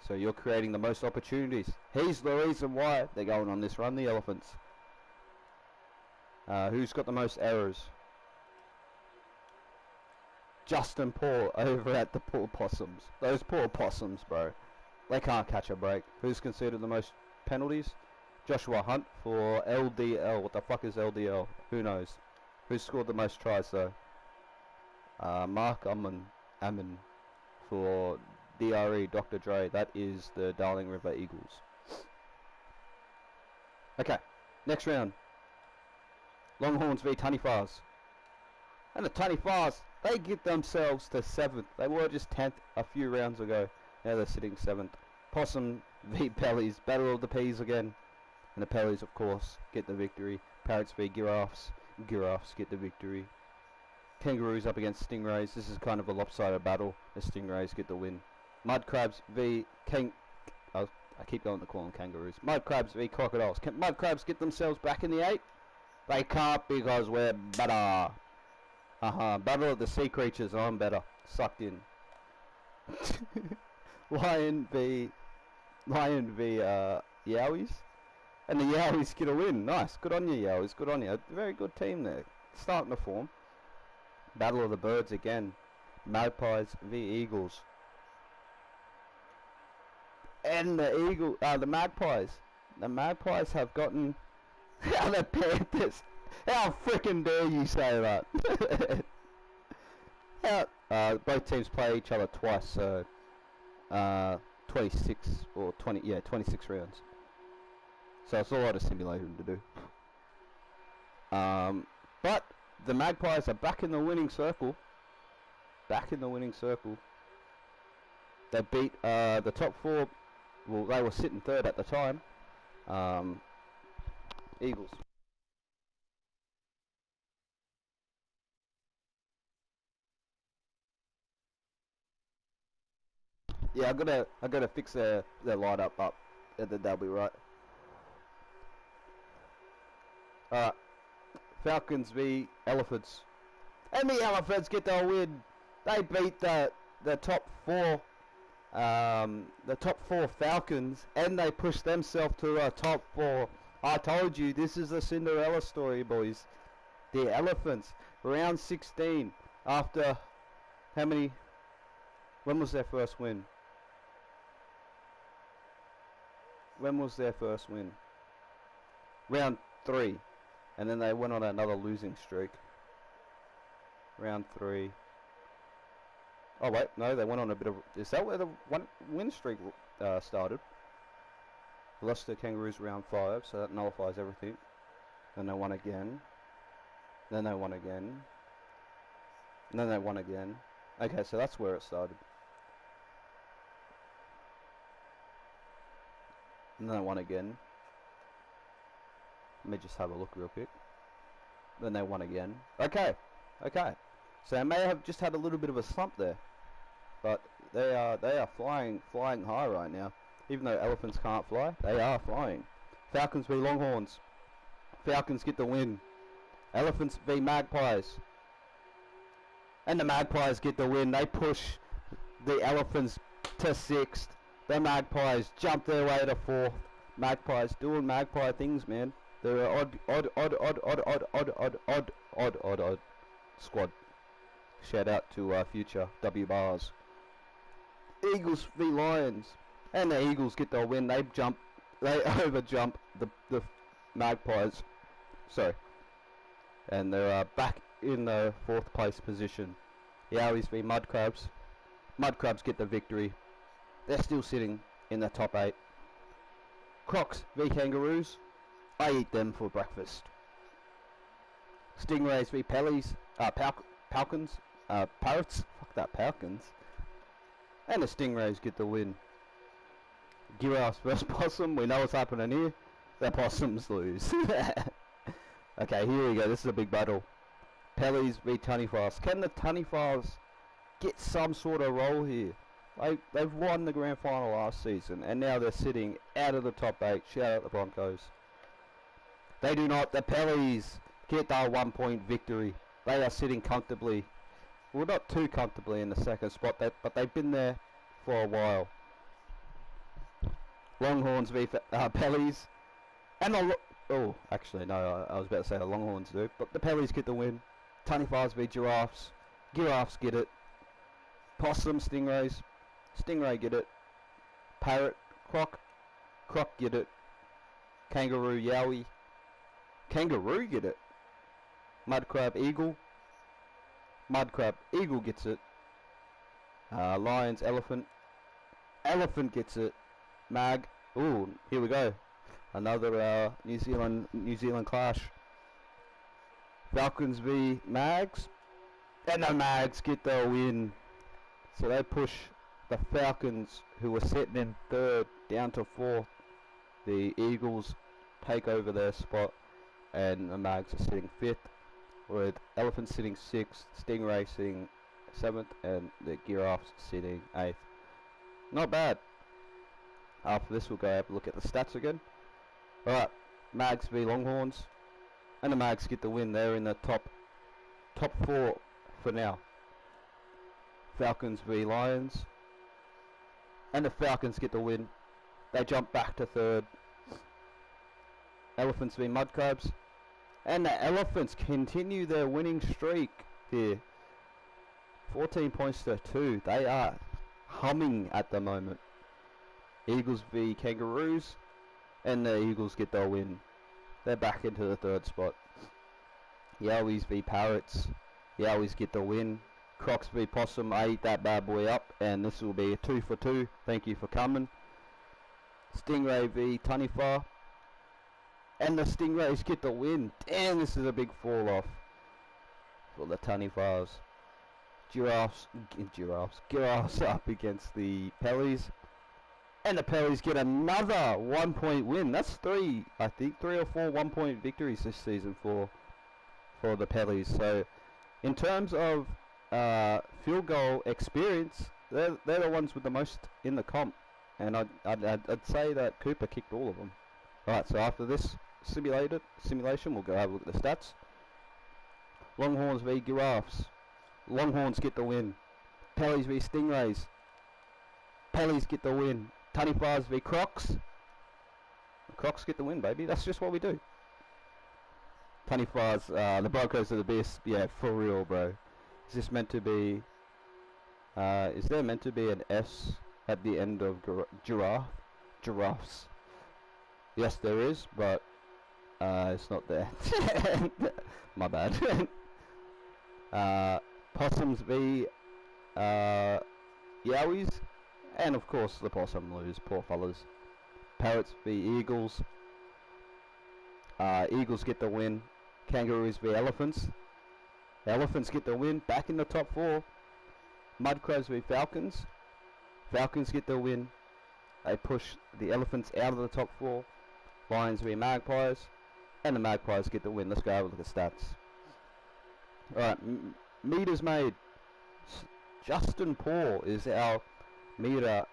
So you're creating the most opportunities. He's the reason why they're going on this run, the Elephants. Who's got the most errors? Justin Paul over at the poor Possums. Those poor Possums, bro. They can't catch a break. Who's conceded the most penalties? Joshua Hunt for LDL. What the fuck is LDL? Who knows? Who's scored the most tries though? Mark Ammon for DRE, Dr. Dre. That is the Darling River Eagles. Okay, next round. Longhorns v Tunifars. And the Tunifars, they get themselves to 7th. They were just 10th a few rounds ago. Now they're sitting 7th. Possum v Pellies. Battle of the Peas again. And the Pellies, of course, get the victory. Parrots v Giraffes. Giraffes get the victory. Kangaroos up against Stingrays. This is kind of a lopsided battle. The Stingrays get the win. Mud Crabs v I keep going to call them Kangaroos. Mud Crabs v Crocodiles. Can Mud Crabs get themselves back in the 8? They can't because we're better. Battle of the Sea Creatures. I'm better. Sucked in. Lion v Yowies. And the Yowies get a win. Nice. Good on you, Yowies. Good on you. Very good team there. Starting to form. Battle of the Birds again. Magpies v Eagles. And the Magpies. The Magpies have gotten the Panthers. How freaking dare you say that? Both teams play each other twice, so 26 or 20, yeah, 26 rounds. So it's a lot of simulating to do. But the Magpies are back in the winning circle. Back in the winning circle. They beat the top four. Well, they were sitting third at the time. Eagles. Yeah, I gotta fix their light up, and then they'll be right. Alright, Falcons v Elephants, and the Elephants get the win. They beat the top four, the top four Falcons, and they pushed themselves to the top four. I told you this is a Cinderella story, boys. The Elephants, round 16, after how many? When was their first win? When was their first win? Round 3. And then they went on another losing streak. Round 3. Oh wait, no, they went on a bit of... Is that where the win streak started? Lost to Kangaroos round 5, so that nullifies everything. Then they won again. Then they won again. And then they won again. Okay, so that's where it started. And then they won again. Let me just have a look real quick. Then they won again. Okay. So they may have just had a little bit of a slump there, but they are flying high right now. Even though Elephants can't fly, they are flying. Falcons v Longhorns. Falcons get the win. Elephants v Magpies. And the Magpies get the win. They push the Elephants to 6th. The Magpies jump their way to 4th. Magpies doing magpie things, man. They're an odd squad. Shout out to future W Bars. Eagles v Lions, and the Eagles get the win. They overjump the Magpies. Sorry, and they're back in the 4th place position. Yowies v Mud Crabs. Mud Crabs get the victory. They're still sitting in the top 8. Crocs v Kangaroos. I eat them for breakfast. Stingrays v Pellies. Falcons. Parrots. Fuck that, Falcons. And the Stingrays get the win. Giraffes vs Possum. We know what's happening here. The Possums lose. Okay, here we go. This is a big battle. Pellies v Tunnyfast. Can the Tunnyfast get some sort of role here? They've won the grand final last season, and now they're sitting out of the top 8. Shout out the Broncos. They do not. The Pellies get their 1-point victory. They are sitting comfortably. Well, not too comfortably in the 2nd spot, but they've been there for a while. Longhorns v Pellies. And oh, actually, no, I was about to say the Longhorns do, but the Pellies get the win. Tunnyfast v Giraffes. Giraffes get it. Possum, Stingrays. Stingray get it. Parrot, Croc get it. Kangaroo, Yowie. Kangaroo get it. Mudcrab, Eagle. Mudcrab, Eagle gets it. Lions, Elephant. Elephant gets it. Mag. Ooh, here we go. Another New Zealand clash. Falcons v Mags. And the Mags get the win. So they push the Falcons, who were sitting in 3rd, down to 4th. The Eagles take over their spot, and the Mags are sitting 5th, with Elephants sitting 6th, Stingray sitting 7th, and the Giraffes sitting 8th. Not bad. After this, we'll go have a look at the stats again. Alright, Mags v Longhorns, and the Mags get the win. They're in the top 4 for now. Falcons v Lions, and the Falcons get the win. They jump back to 3rd. Elephants v Mudcrabs, and the Elephants continue their winning streak here. 14 points to 2. They are humming at the moment. Eagles v Kangaroos, and the Eagles get their win. They're back into the 3rd spot. Yowies v Parrots. Yowies get the win. Crocs v Possum. I eat that bad boy up, and this will be a 2 for 2. Thank you for coming. Stingray v Tunnyfar. And the Stingrays get the win. Damn, this is a big fall off for the Taniwhas. Giraffes up against the Pellies. And the Pellies get another 1 point win. That's three, I think, 3 or 4 1 point victories this season for the Pellies. So in terms of field goal experience, they're the ones with the most in the comp. And I'd say that Cooper kicked all of them. Alright, so after this simulation, we'll go have a look at the stats. Longhorns v Giraffes. Longhorns get the win. Pellies v Stingrays. Pellies get the win. Taniwhas v Crocs. Crocs get the win, baby. That's just what we do. Taniwhas, the Broncos are the best. Yeah, for real, bro. Is this meant to be... is there meant to be an S at the end of giraffes? Yes, there is, but it's not there. My bad. Possums v Yowies, and of course the possum lose, poor fellas. Parrots v Eagles. Eagles get the win. Kangaroos v Elephants. Elephants get the win, back in the top 4. Mudcrabs v Falcons. Falcons get the win. They push the Elephants out of the top 4. Lions v Magpies, and the Magpies get the win. Let's go have a look at stats. Alright, meters made. Justin Paul is our meter,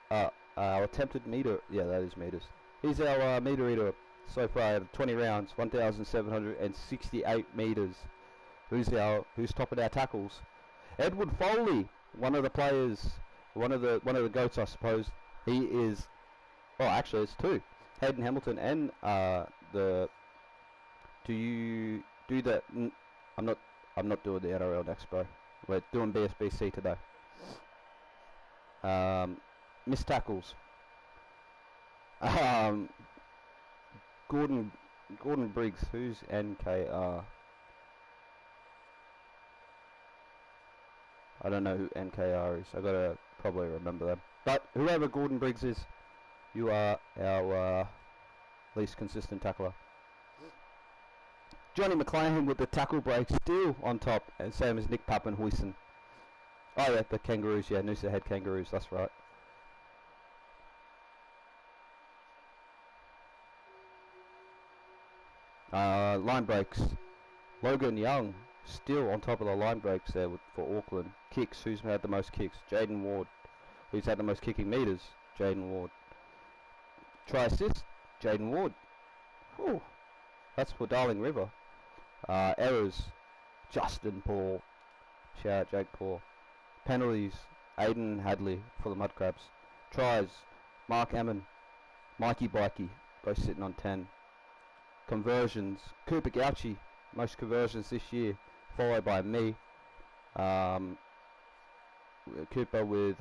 our attempted meter. Yeah, that is meters. He's our meter eater so far out of 20 rounds, 1,768 meters. Who's top of our tackles? Edward Foley, one of the players, one of the goats, I suppose. He is. Oh, actually, it's 2. Hayden Hamilton and the. Do you do that? I'm not doing the NRL next, bro. We're doing BSBC today. Missed tackles. Gordon Briggs. Who's NKR? I don't know who NKR is. I gotta probably remember them. But whoever Gordon Briggs is, you are our least consistent tackler. Johnny McLean with the tackle break, still on top, and same as Nick Pappenhuisen. Oh yeah, the Kangaroos, yeah, Noosa Head Kangaroos, that's right. Line breaks. Logan Young, still on top of the line breaks there for Auckland. Kicks, who's had the most kicks? Jaden Ward. Who's had the most kicking meters? Jaden Ward. Try assist? Jaden Ward. Whew. That's for Darling River. Errors, Justin Paul. Shout out Jake Paul. Penalties, Aiden Hadley for the Mudcrabs. Tries, Mark Ammon, Mikey Bikey, both sitting on 10. Conversions, Cooper Gauchi, most conversions this year, followed by me. Cooper with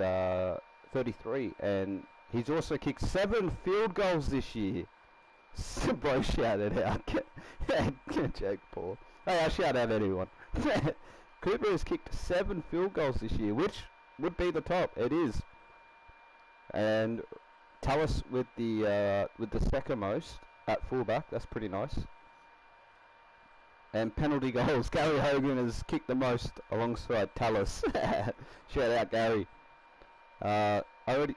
33, and he's also kicked 7 field goals this year. Bro, shout it out. Jake Paul. Hey, I shout out anyone. Cooper has kicked 7 field goals this year, which would be the top. It is. And Tallis with the second most at fullback. That's pretty nice. And penalty goals. Gary Hogan has kicked the most alongside Tallis. Shout out Gary.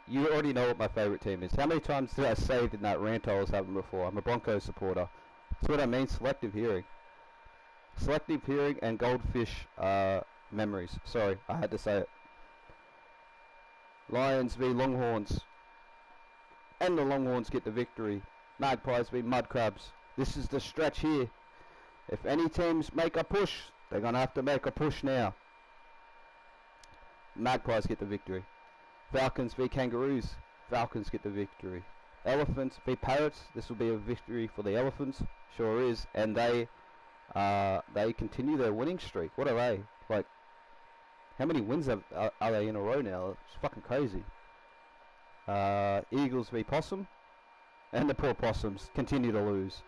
You already know what my favourite team is. How many times did I say it in that rant I was having before? I'm a Broncos supporter. That's what I mean, selective hearing. Selective hearing and goldfish memories. Sorry, I had to say it. Lions v Longhorns. And the Longhorns get the victory. Magpies v Mudcrabs. This is the stretch here. If any teams make a push, they're going to have to make a push now. Magpies get the victory. Falcons v Kangaroos. Falcons get the victory. Elephants v Parrots. This will be a victory for the Elephants. Sure is. And they continue their winning streak. What are they? Like, how many wins are they in a row now? It's fucking crazy. Eagles v Possum. And the poor Possums continue to lose.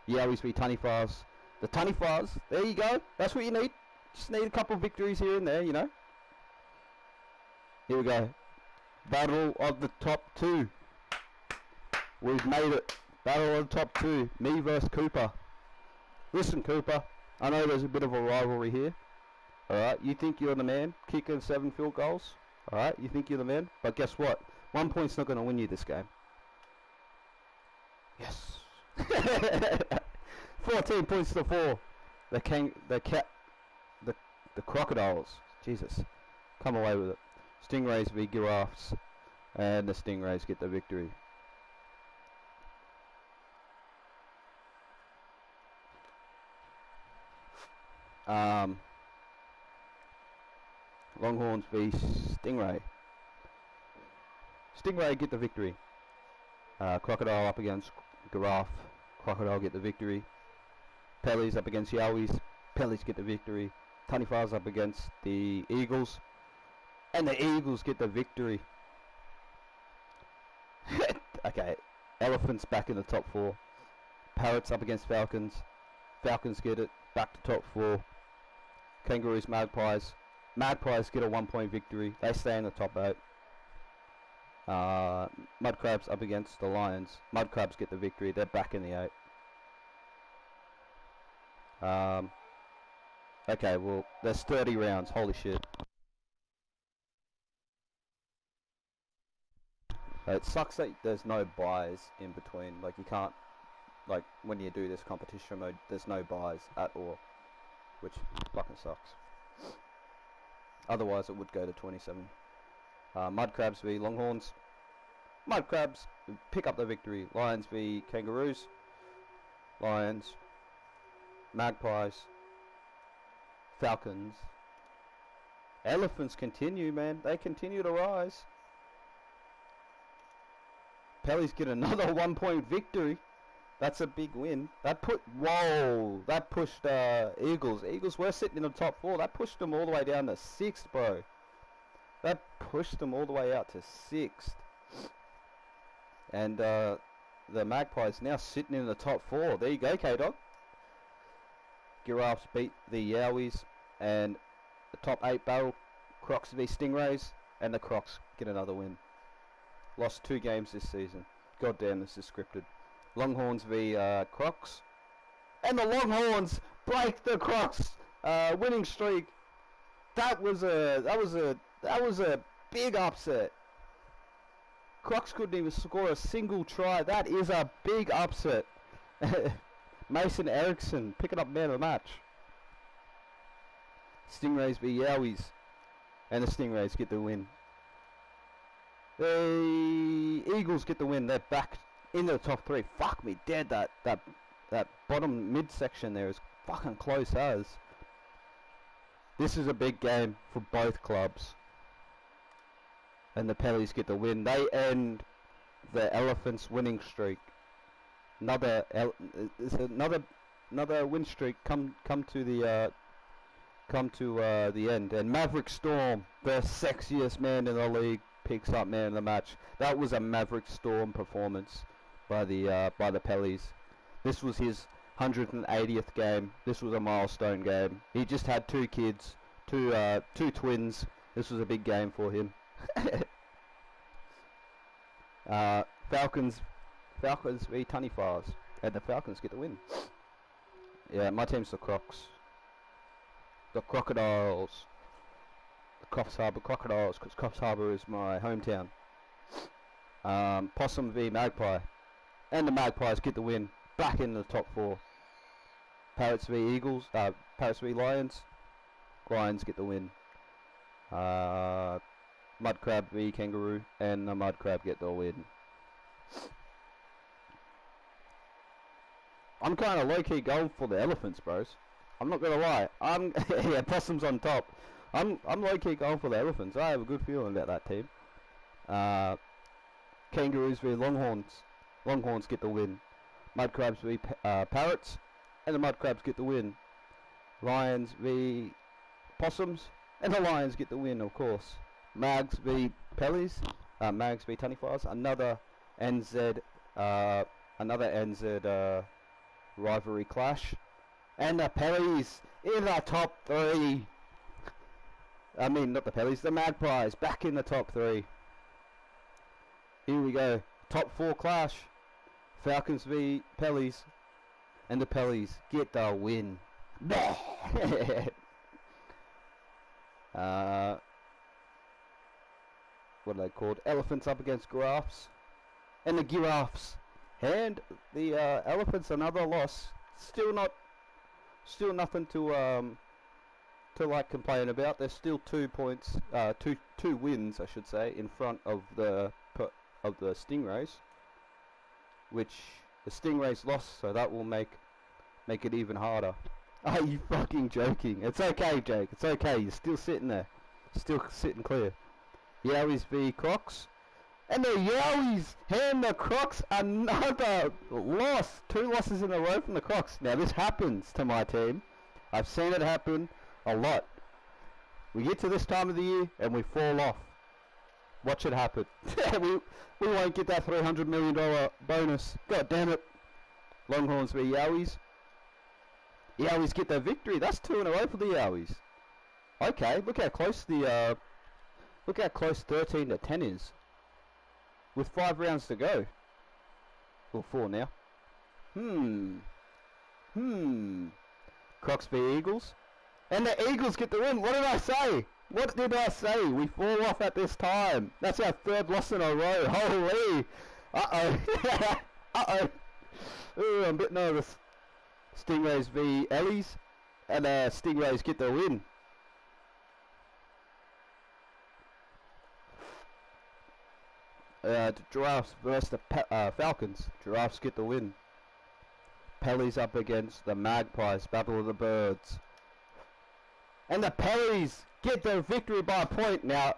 Yowies v Taniwhas. The Taniwhas, there you go. That's what you need. Just need a couple of victories here and there, you know. Here we go. Battle of the top 2. We've made it. Battle of the top two. Me versus Cooper. Listen, Cooper. I know there's a bit of a rivalry here. Alright, you think you're the man, kicking 7 field goals. Alright, you think you're the man. But guess what? 1 point's not going to win you this game. Yes. 14 points to 4. The Crocodiles. Jesus. Come away with it. Stingrays v Giraffes. And the Stingrays get the victory. Longhorns v Stingray. Stingray get the victory. Crocodile up against Giraffe. Crocodile get the victory. Pellies up against Yowies. Pellies get the victory. Tunnyfars up against the Eagles. And the Eagles get the victory. Okay. Elephants back in the top 4. Parrots up against Falcons. Falcons get it. Back to top 4. Kangaroos, Magpies. Magpies get a 1 point victory. They stay in the top 8. Mudcrabs up against the Lions. Mudcrabs get the victory. They're back in the 8. Okay, well, there's 30 rounds. Holy shit. It sucks that there's no buys in between. Like, you can't, like, when you do this competition mode, there's no buys at all. Which fucking sucks. Otherwise, it would go to 27. Mudcrabs v Longhorns. Mudcrabs pick up the victory. Lions v Kangaroos. Lions. Magpies. Falcons. Elephants continue, man. They continue to rise. Pellies get another 1 point victory. That's a big win. That pushed Eagles. Eagles were sitting in the top 4. That pushed them all the way down to 6th, bro. That pushed them all the way out to 6th. And the Magpies now sitting in the top 4. There you go, K-Dog. Giraffes beat the Yowies. And the top 8 battle. Crocs v Stingrays. And the Crocs get another win. Lost 2 games this season. God damn, this is scripted. Longhorns v Crocs, and the Longhorns break the Crocs winning streak. That was a big upset. Crocs couldn't even score a single try. That is a big upset. Mason Erickson picking up man of the match. Stingrays v Yowies, and the Stingrays get the win. The Eagles get the win. They're back into the top 3. Fuck me dead. That bottom midsection there is fucking close as. This is a big game for both clubs. And the Pellies get the win. They end the Elephants winning streak. Another win streak come to the end. And Maverick Storm, the sexiest man in the league, picks up man of the match. That was a Maverick Storm performance by the Pellies. This was his 180th game. This was a milestone game. He just had 2 kids, two twins. This was a big game for him. Falcons v Tunnyfars, and the Falcons get the win. Yeah, my team's the Crocs. The Crocodiles. Coffs Harbour Crocodiles, because Coffs Harbour is my hometown. Possum v Magpie, and the Magpies get the win, back in the top 4. Parrots v Eagles, Parrots v Lions, Lions get the win. Mudcrab v Kangaroo, and the Mudcrab get the win. I'm kind of low-key going for the Elephants, bros. I'm not gonna lie. Yeah, Possum's on top. I'm low-key going for the Elephants. I have a good feeling about that team. Kangaroos v Longhorns. Longhorns get the win. Mudcrabs v Parrots, and the Mudcrabs get the win. Lions v Possums, and the Lions get the win, of course. Mags v Pellies. Mags v Tunnyfars. Another NZ rivalry clash. And the Pellies in the top 3. I mean, not the Pellies, the Magpies back in the top 3. Here we go. Top 4 clash. Falcons v Pellies, and the Pellies get the win. What are they called? Elephants up against giraffes, and the giraffes hand the elephants another loss. Still nothing to like complain about. There's still 2 points, two wins, I should say, in front of the Stingrays, which the Stingrays lost, so that will make it even harder. Are you fucking joking? It's okay, Jake. It's okay. You're still sitting there, still sitting clear. Yowies v Crocs, and the Yowies hand the Crocs another loss. 2 losses in a row from the Crocs. Now this happens to my team. I've seen it happen a lot. We get to this time of the year and we fall off. Watch it happen. we won't get that $300 million bonus. God damn it. Longhorns v Yowies. Yowies get their victory. That's 2 in a row for the Yowies. Okay, look how close 13 to 10 is. With 5 rounds to go. Well, 4 now. Crocs v Eagles. And the Eagles get the win. What did I say? What did I say? We fall off at this time. That's our 3rd loss in a row. Holy. Uh-oh. Uh-oh. Ooh, I'm a bit nervous. Stingrays v Ellies. And Stingrays get the win. Giraffes versus the Falcons. Giraffes get the win. Pellies up against the Magpies. Battle of the Birds. And the Pellies get their victory by a point. Now,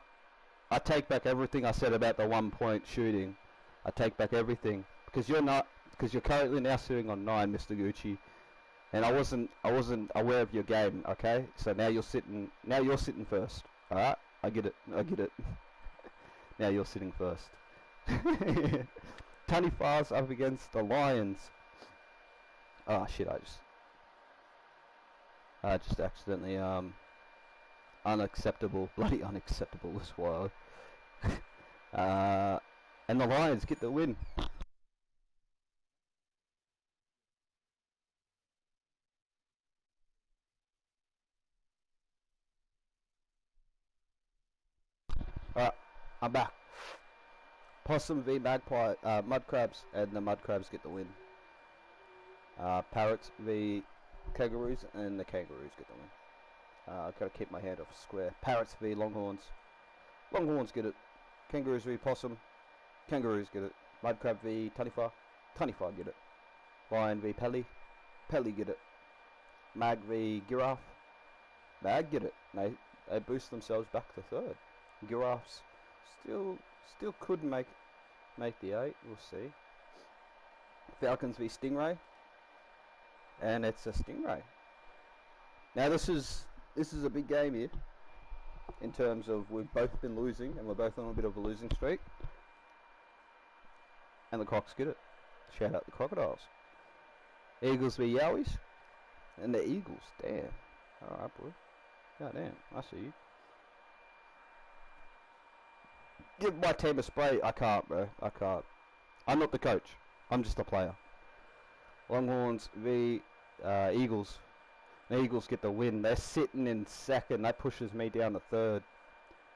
I take back everything I said about the 1 point shooting. I take back everything because you're currently now sitting on 9, Mr. Gucci, and I wasn't aware of your game. Okay, so now you're sitting first. All right, I get it. Now you're sitting first. Tunny-Fars up against the Lions. Oh shit! I just accidentally unacceptable, bloody unacceptable as well. And the Lions get the win. Alright, I'm back. Possum v Magpie, Mud Crabs, and the Mud Crabs get the win. Parrots v Kangaroos, and the Kangaroos get the win. I've got to keep my hand off square. Parrots v Longhorns. Longhorns get it. Kangaroos v Possum. Kangaroos get it. Mud Crab v Tunny-Far. Tunny-Far get it. Lion v Pelly. Pelly get it. Mag v Giraffe. Mag get it. They boost themselves back to 3rd. Giraffes still could make the 8. We'll see. Falcons v Stingray. And it's a Stingray. Now this is a big game here, in terms of we've both been losing and we're both on a bit of a losing streak. And the Crocs get it. Shout out the Crocodiles. Eagles v Yowies. And the Eagles, damn. Alright, boy. God damn, I see you. Give my team a spray. I can't, bro. I can't. I'm not the coach. I'm just a player. Longhorns v Eagles. The Eagles get the win. They're sitting in 2nd. That pushes me down to 3rd.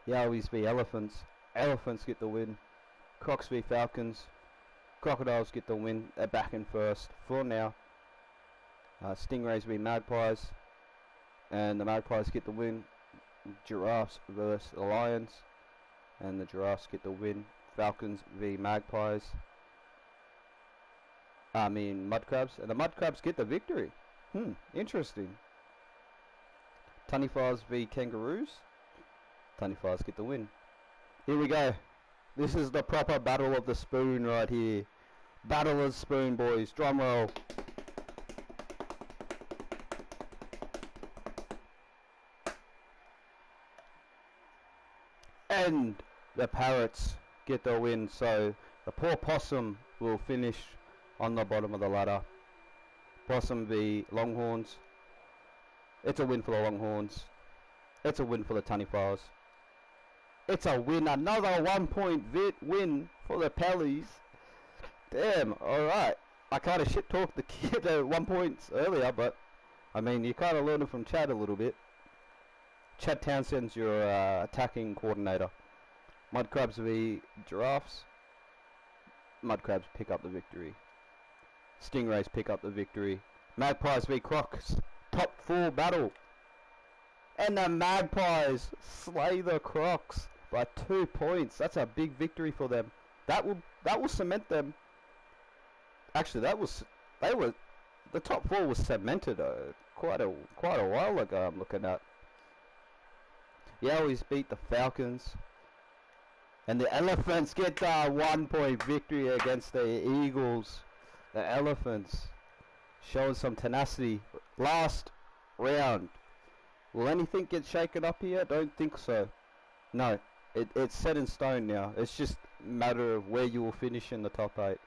Yowies v Elephants. Elephants get the win. Crocs v Falcons. Crocodiles get the win. They're back in 1st for now. Stingrays v Magpies. And the Magpies get the win. Giraffes versus the Lions. And the Giraffes get the win. Falcons v Magpies. Mud Crabs. And the Mud Crabs get the victory. Interesting. Tunny-Fars v Kangaroos. Tunny-Fars get the win. Here we go. This is the proper battle of the spoon right here. Battle of the spoon, boys. Drum roll. And the Parrots get the win. So the poor Possum will finish on the bottom of the ladder. Possum v Longhorns. It's a win for the Longhorns. It's a win for the Tunny-Fars. It's a win. Another 1 point win for the Pellies. Damn, alright. I kind of shit-talked the kid at 1 point earlier, but, I mean, you kind of learned it from Chad a little bit. Chad Townsend's your attacking coordinator. Mud Crabs v Giraffes. Mud Crabs pick up the victory. Stingrays pick up the victory. Magpies v Crocs. Top 4 battle. And the Magpies slay the Crocs by 2 points. That's a big victory for them. That will cement them. Actually, the top 4 was cemented quite a while ago. I'm looking at. Yowies beat the Falcons, and the Elephants get the 1 point victory against the Eagles. The Elephants showing some tenacity. Last round. Will anything get shaken up here? Don't think so. No, it's set in stone now. It's just a matter of where you will finish in the top 8.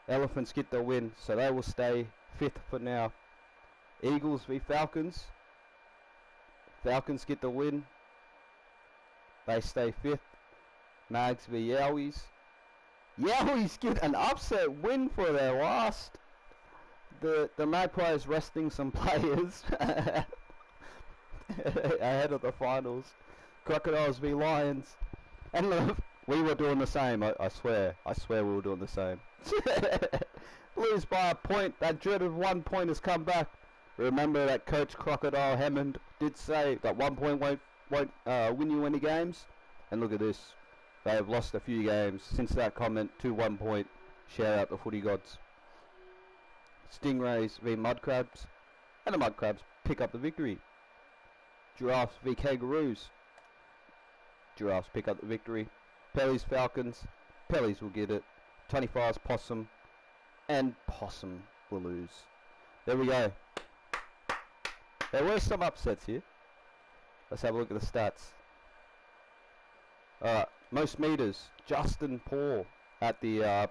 Elephants get the win, so they will stay 5th for now. Eagles v Falcons. Falcons get the win. They stay 5th. Mags v Yowies. Yowies get an upset win for their last. The Magpies resting some players ahead of the finals. Crocodiles v Lions. And we were doing the same, I swear. I swear we were doing the same. Lose by a point. That dreaded 1 point has come back. Remember that Coach Crocodile Hammond did say that 1 point won't win you any games. And look at this. They have lost a few games since that comment to 1 point. Shout out the footy gods. Stingrays v Mud Crabs. And the Mud Crabs pick up the victory. Giraffes v Kangaroos. Giraffes pick up the victory. Pellies Falcons. Pellies will get it. 25's Possum. And Possum will lose. There we go. There were some upsets here. Let's have a look at the stats. Most meters. Justin Paul at the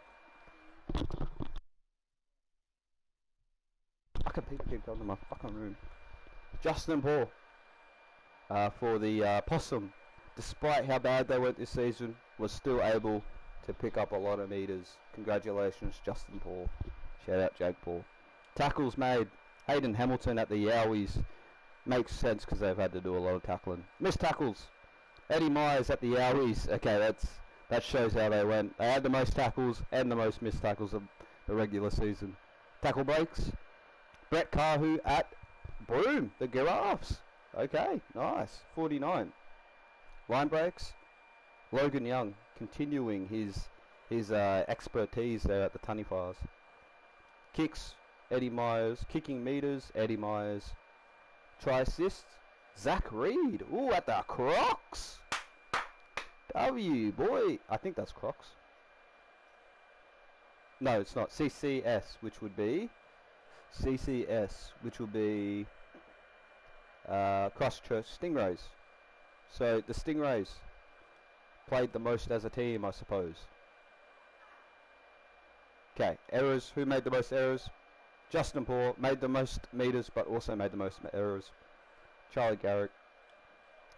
people keep coming to my fucking room. Justin Paul for the Possum, despite how bad they went this season, was still able to pick up a lot of meters. Congratulations, Justin Paul. Shout out Jake Paul. Tackles made. Hayden Hamilton at the Yowies. Makes sense because they've had to do a lot of tackling. Missed tackles. Eddie Myers at the Yowies. Okay, that shows how they went. They had the most tackles and the most missed tackles of the regular season. Tackle breaks. Brett Kahu at Broome, the Giraffes. Okay, nice. 49. Line breaks. Logan Young continuing his expertise there at the Tunny Fires. Kicks. Eddie Myers. Kicking meters. Eddie Myers. Try assists. Zach Reed. Ooh, at the Crocs. W, boy. I think that's Crocs. No, it's not. CCS, which would be Christchurch Stingrays. So the Stingrays played the most as a team, I suppose. Okay, errors. Who made the most errors? Justin Paul made the most meters, but also made the most errors. Charlie Garrick.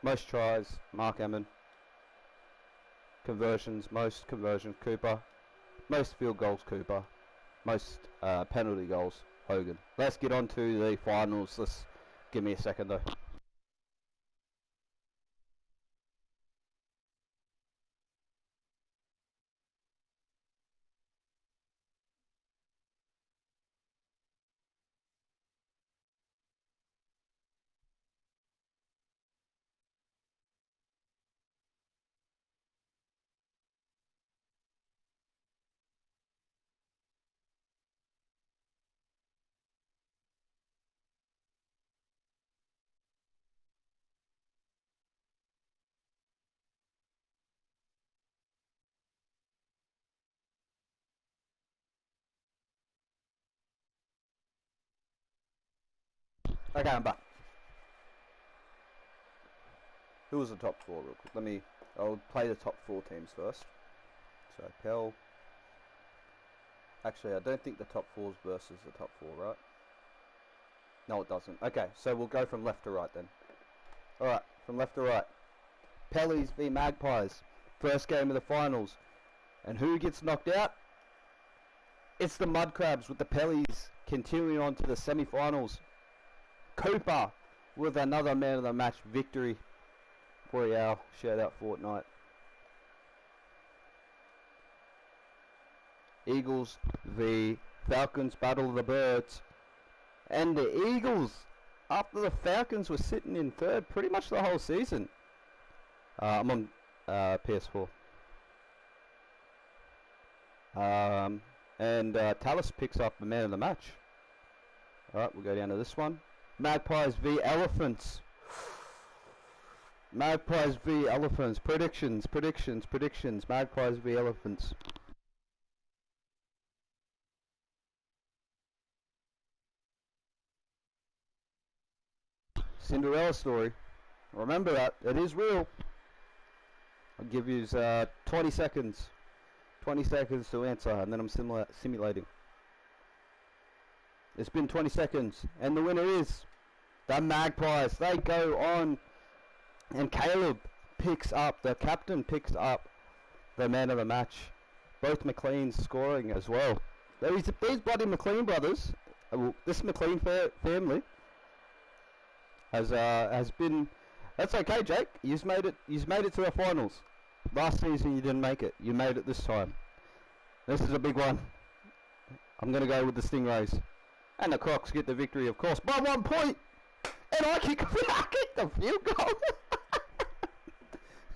Most tries, Mark Emmon. Conversions, most conversions, Cooper. Most field goals, Cooper. Most penalty goals, Hogan. Let's get on to the finals. Give me a second though. Okay, I'm back. Who was the top 4 real quick? I'll play the top 4 teams first. So, Pell. Actually, I don't think the top 4's versus the top 4, right? No, it doesn't. Okay, so we'll go from left to right then. Alright, from left to right. Pellies v Magpies. First game of the finals. And who gets knocked out? It's the Mud Crabs with the Pellies continuing on to the semi-finals. Cooper with another man of the match victory for our shout out fortnight. Eagles v Falcons, battle of the birds. And the Eagles, after the Falcons were sitting in third pretty much the whole season. I'm on PS4. And Tallis picks up the man of the match. Alright, we'll go down to this one. Magpies v Elephants. Magpies v Elephants. Predictions. Magpies v Elephants. Cinderella story. Remember that. It is real. I'll give you 20 seconds. 20 seconds to answer, and then I'm simulating. It's been 20 seconds, and the winner is the Magpies. They go on, and Caleb picks up, the captain picks up the man of the match. Both McLean's scoring as well. These bloody McLean brothers, this McLean family, has been. That's okay, Jake. You've made it to the finals. Last season you didn't make it. You made it this time. This is a big one. I'm going to go with the Stingrays. And the Crocs get the victory, of course, by 1 point. And I kick the field goal.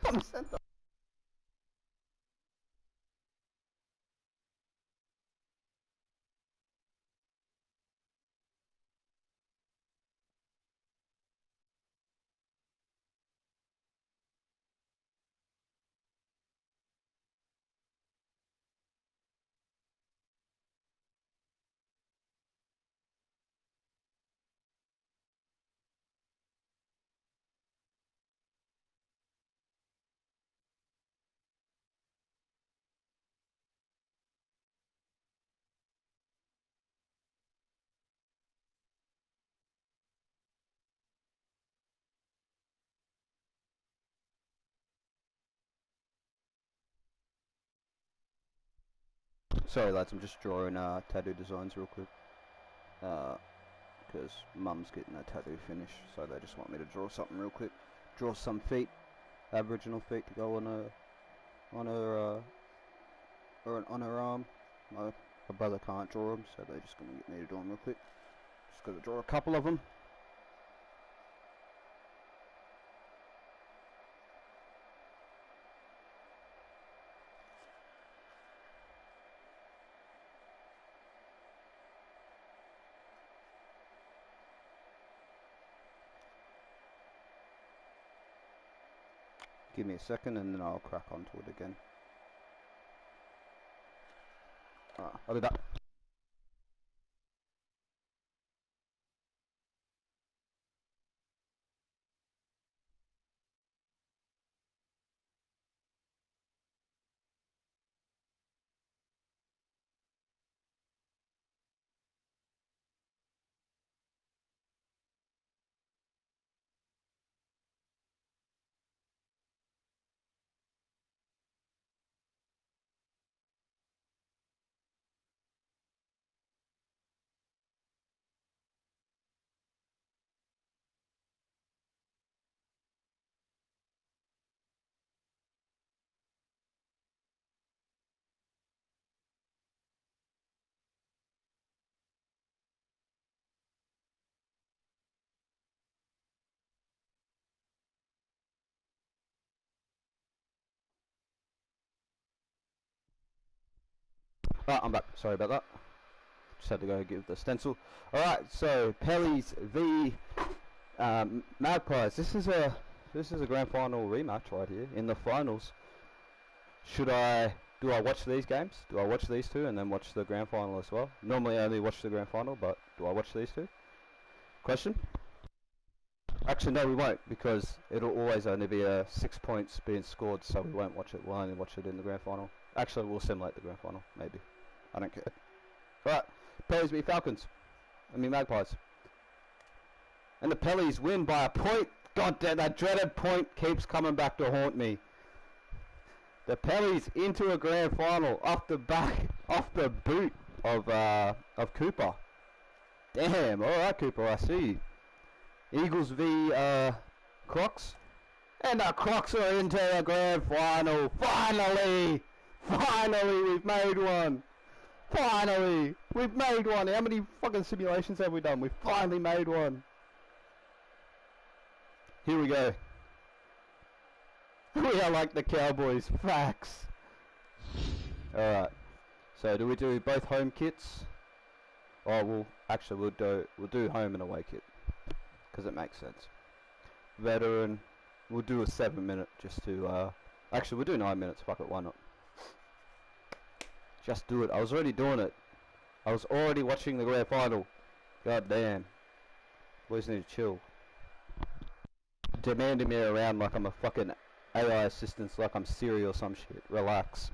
I'm sent off. Sorry lads, I'm just drawing tattoo designs real quick. Because mum's getting a tattoo finish, so they just want me to draw something real quick. Draw some feet, Aboriginal feet to go on her arm. My brother can't draw them, so they're just gonna get me to draw them real quick. Just gotta draw a couple of them. Give me a second and then I'll crack onto it again. I'll do that. I'm back. Sorry about that. Just had to go give the stencil. Alright, so Pellies v Magpies. This is a grand final rematch right here in the finals. Do I watch these games? Do I watch these two and then watch the grand final as well? Normally I only watch the grand final, but do I watch these two? Question? Actually no, we won't, because it'll always only be 6 points being scored, so we won't watch it. We'll only watch it in the grand final. Actually, we'll simulate the grand final, maybe. I don't care. Right, Pellies v Falcons. Magpies. And the Pellies win by a point. God damn, that dreaded point keeps coming back to haunt me. The Pellies into a grand final off the boot of Cooper. Damn, alright Cooper, I see you. Eagles v Crocs. And the Crocs are into the grand final. Finally! Finally, we've made one. Finally, we've made one. How many fucking simulations have we done? We've finally made one. Here we go. We are like the Cowboys. Facts. Alright. So do we do both home kits? Oh, we'll do home and away kit. Because it makes sense. Veteran. We'll do a 7-minute just to, actually we'll do 9 minutes, fuck it, why not? Just do it. I was already doing it. I was already watching the grand final. God damn. Boys need to chill. Demanding me around like I'm a fucking AI assistant, like I'm Siri or some shit. Relax.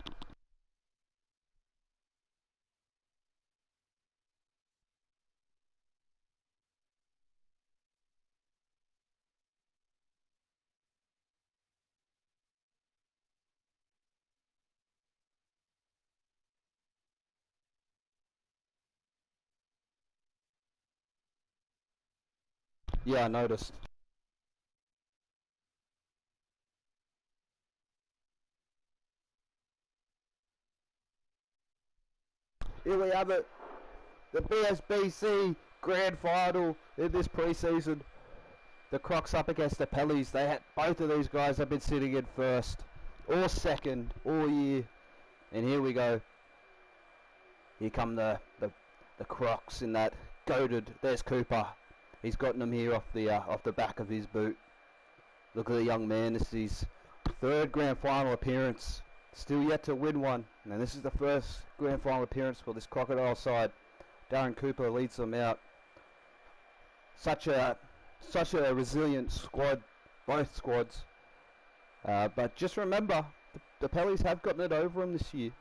Yeah, I noticed. Here we have it. The BSBC grand final in this preseason. The Crocs up against the Pellies. Both of these guys have been sitting in first or second all year. And here we go. Here come the Crocs in that goated. There's Cooper. He's gotten them here off the back of his boot. Look at the young man. This is his third grand final appearance. Still yet to win one. And this is the first grand final appearance for this Crocodile side. Darren Cooper leads them out. Such a resilient squad, both squads. But just remember, the Pellies have gotten it over them this year,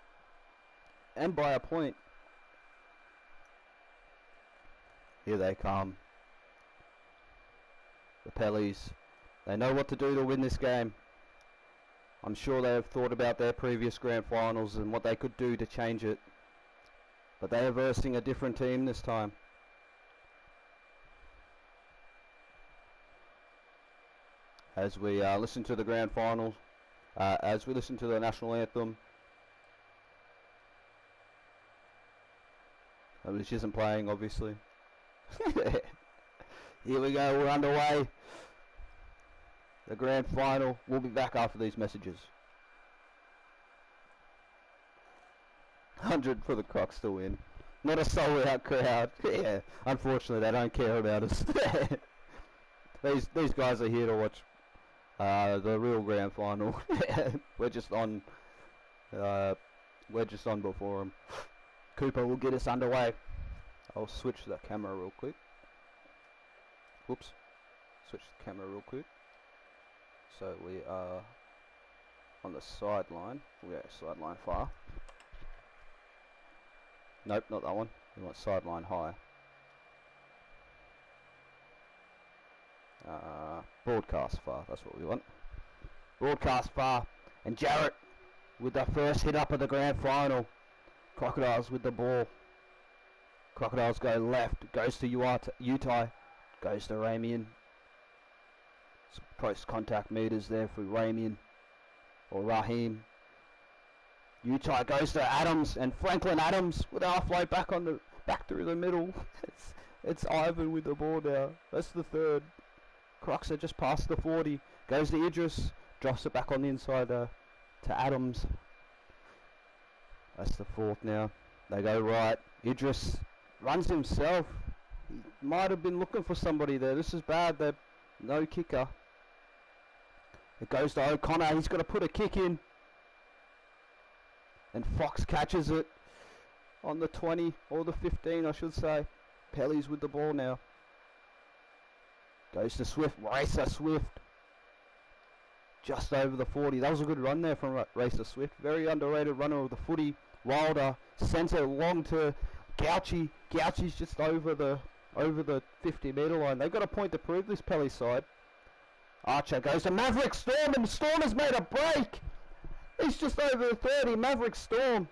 and by a point. Here they come. The Pellies. They know what to do to win this game. I'm sure they have thought about their previous grand finals and what they could do to change it. But they are versing a different team this time. As we listen to the grand final, as we listen to the national anthem, which isn't playing obviously. Here we go, we're underway. The grand final. We'll be back after these messages. 100 for the Crocs to win. Not a sold out crowd. Yeah, unfortunately they don't care about us. These guys are here to watch the real grand final. We're just on before them. Cooper will get us underway. I'll switch the camera real quick. Whoops. Switch the camera real quick. So we are on the sideline. We go sideline far. Nope, not that one. We want sideline high. Broadcast far, that's what we want. Broadcast far. And Jarrett with the first hit up of the grand final. Crocodiles with the ball. Crocodiles go left. Goes to Utah. Goes to Ramian. Post contact meters there for Ramian or Raheem. Utah goes to Adams, and Franklin Adams with an offload back through the middle. It's Ivan with the ball now. That's the third. Crocs are just past the 40. Goes to Idris, drops it back on the inside to Adams. That's the fourth now. They go right. Idris runs himself. He might have been looking for somebody there. This is bad. They're no kicker. It goes to O'Connor. He's got to put a kick in. And Fox catches it on the 20 or the 15, I should say. Pellies with the ball now. Goes to Swift. Racer Swift. Just over the 40. That was a good run there from Racer Swift. Very underrated runner of the footy. Wilder sends it long to Gouchy. Gouchy's just over the 50-metre line. They've got a point to prove, this Pelly side. Archer goes to Maverick Storm, and Storm has made a break. He's just over the 30. Maverick Storm.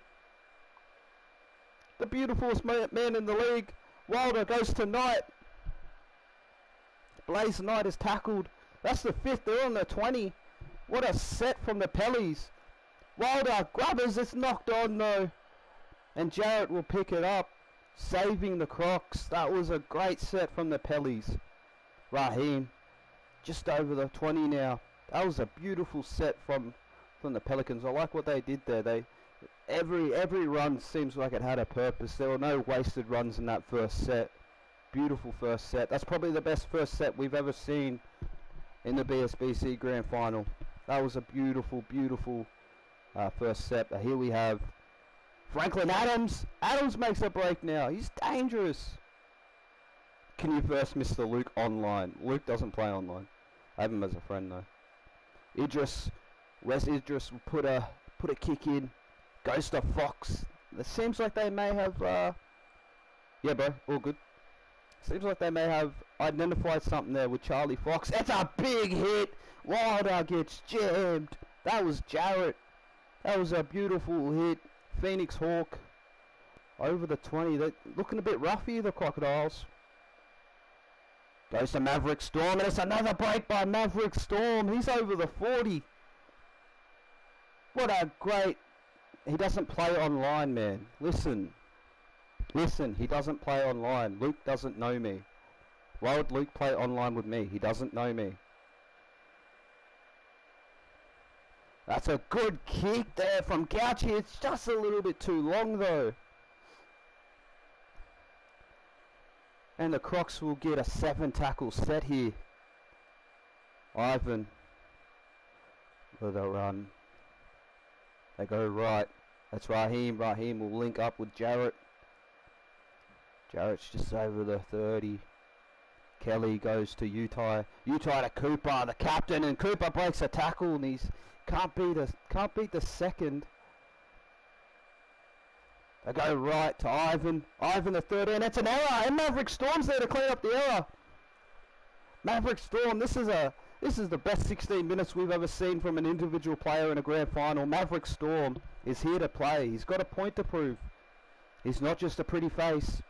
The beautifulest man in the league. Wilder goes to Knight. Blaze Knight is tackled. That's the 5th. They're on the 20. What a set from the Pellies. Wilder Grubbers. It's knocked on though. And Jarrett will pick it up. Saving the Crocs. That was a great set from the Pellies. Raheem. Just over the 20 now. That was a beautiful set from the Pelicans. I like what they did there. Every run seems like it had a purpose. There were no wasted runs in that first set. Beautiful first set. That's probably the best first set we've ever seen in the BSBC Grand Final. That was a beautiful, beautiful first set. But here we have Franklin Adams. Adams makes a break now. He's dangerous. Can you first Mr. Luke online? Luke doesn't play online. I have him as a friend though. Wes Idris will put a kick in. Goes to Fox. It seems like they may have yeah bro, all good. Seems like they may have identified something there with Charlie Fox. It's a big hit. Wilder gets jammed. That was Jarrett. That was a beautiful hit. Phoenix Hawk over the 20. They're looking a bit rough here, the Crocodiles. Goes to Maverick Storm, and it's another break by Maverick Storm. He's over the 40. What a great... He doesn't play online, man. Listen, he doesn't play online. Luke doesn't know me. Why would Luke play online with me? He doesn't know me. That's a good kick there from Gauchi. It's just a little bit too long though. And the Crocs will get a 7-tackle set here. Ivan with a run. They go right. That's Raheem. Raheem will link up with Jarrett. Jarrett's just over the 30. Kelly goes to Utai. Utai to Cooper, the captain, and Cooper breaks a tackle, and he's can't beat the second. They go right to Ivan. Ivan the 30, and it's an error, and Maverick Storm's there to clean up the error. Maverick Storm, this is the best 16 minutes we've ever seen from an individual player in a grand final. Maverick Storm is here to play. He's got a point to prove. He's not just a pretty face.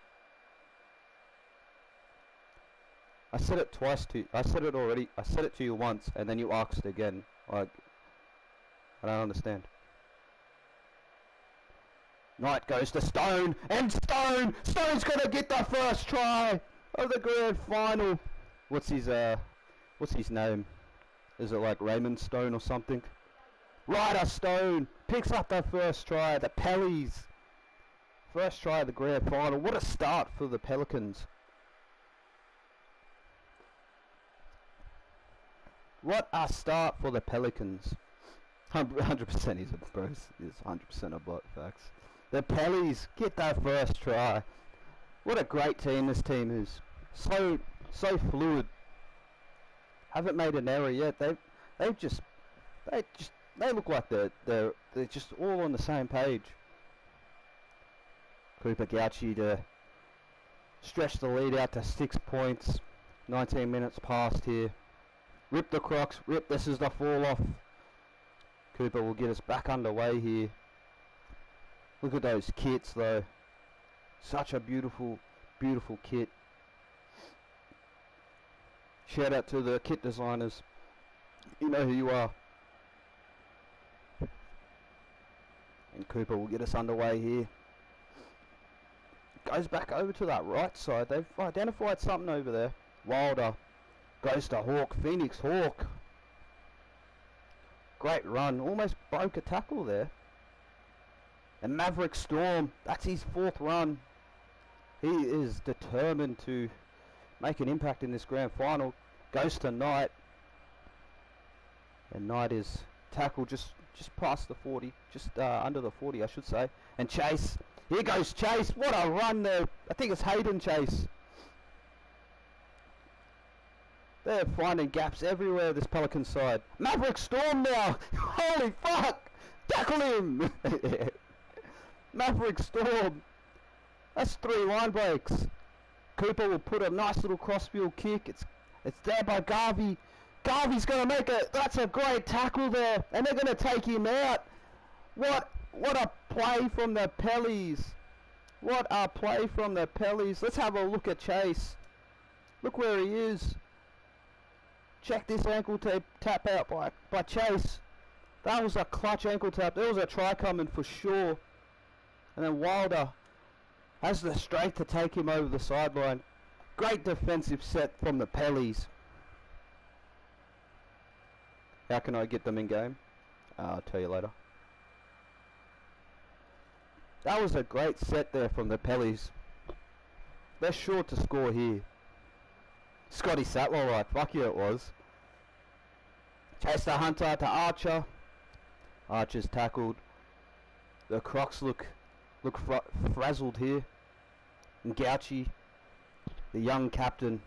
I said it twice to you. I said it already. I said it to you once, and then you asked again. Like, I don't understand. Knight goes to Stone, and Stone's gonna get the first try of the grand final. What's his name? Is it like Raymond Stone or something? Ryder Stone picks up the first try. The Pellies, first try of the grand final. What a start for the Pelicans. What a start for the Pelicans. 100% he's a bro. He's 100% a bot. Facts. The Pellies get that first try. What a great team this team is. So fluid. Haven't made an error yet. They look like they're just all on the same page. Cooper Gauchi to stretch the lead out to 6 points. 19 minutes past here. Rip the Crocs. Rip. This is the fall off. Cooper will get us back underway here. Look at those kits though. Such a beautiful, beautiful kit. Shout out to the kit designers. You know who you are. And Cooper will get us underway here. Goes back over to that right side. They've identified something over there. Wilder goes to Hawk. Phoenix Hawk. Great run. Almost broke a tackle there. And Maverick Storm. That's his 4th run. He is determined to make an impact in this grand final. Goes to Knight. And Knight is tackled just past the 40. Just under the 40, I should say. And Chase. Here goes Chase. What a run there. I think it's Hayden Chase. They're finding gaps everywhere, this Pelican side. Maverick Storm now. Holy fuck. Tackle him. Maverick Storm. That's 3 line breaks. Cooper will put a nice little crossfield kick. It's there by Garvey. Garvey's going to make it. That's a great tackle there. And they're going to take him out. What a play from the Pellies. What a play from the Pellies. Let's have a look at Chase. Look where he is. Check this ankle tap out by Chase. That was a clutch ankle tap. There was a try coming for sure. And then Wilder has the strength to take him over the sideline. Great defensive set from the Pellies. How can I get them in game? I'll tell you later. That was a great set there from the Pellies. They're sure to score here. Scotty Sattler, right? Fuck yeah, it was. Chase the Hunter to Archer. Archer's tackled. The Crocs look frazzled here. And Gauchi, the young captain,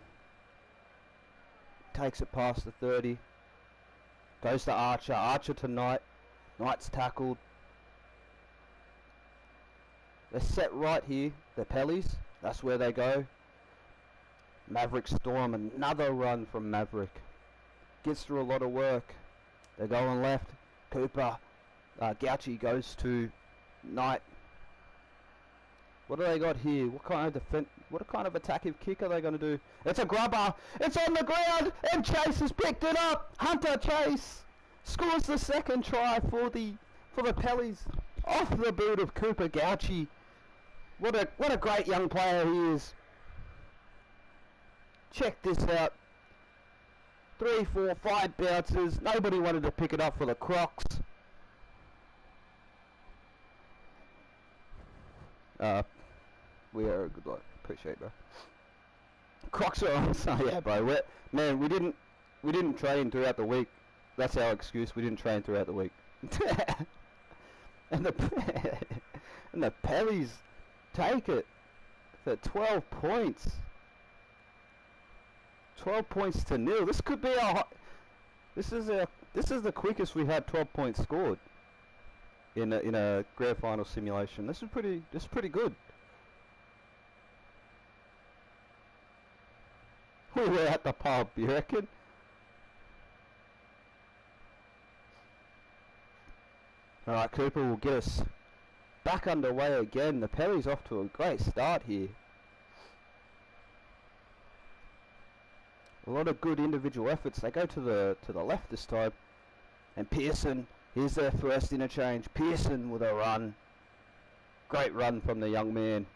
takes it past the 30. Goes to Archer. Archer to Knight. Knight's tackled. They're set right here. The Pellies. That's where they go. Maverick Storm. Another run from Maverick. Gets through a lot of work. They're going left. Cooper. Gauchi goes to Knight. What do they got here? What kind of attacking kick are they going to do? It's a grubber. It's on the ground, and Chase has picked it up. Hunter Chase scores the second try for the Pellies off the boot of Cooper Gauchi. What a great young player he is. Check this out. 3, 4, 5 bounces. Nobody wanted to pick it up for the Crocs. We are a good lot. Appreciate it, bro. Crocs are on. So yeah, bro. Man, we didn't train throughout the week. That's our excuse. We didn't train throughout the week. and the Pellies take it for 12 points. 12 points to 0. This could be this is the quickest we've had 12 points scored in a grand final simulation. This is pretty good. We were at the pub, you reckon? Alright, Cooper will get us back underway again. The Pellies off to a great start here. A lot of good individual efforts. They go to the left this time. And Pearson, here's their first interchange. Pearson with a run. Great run from the young man.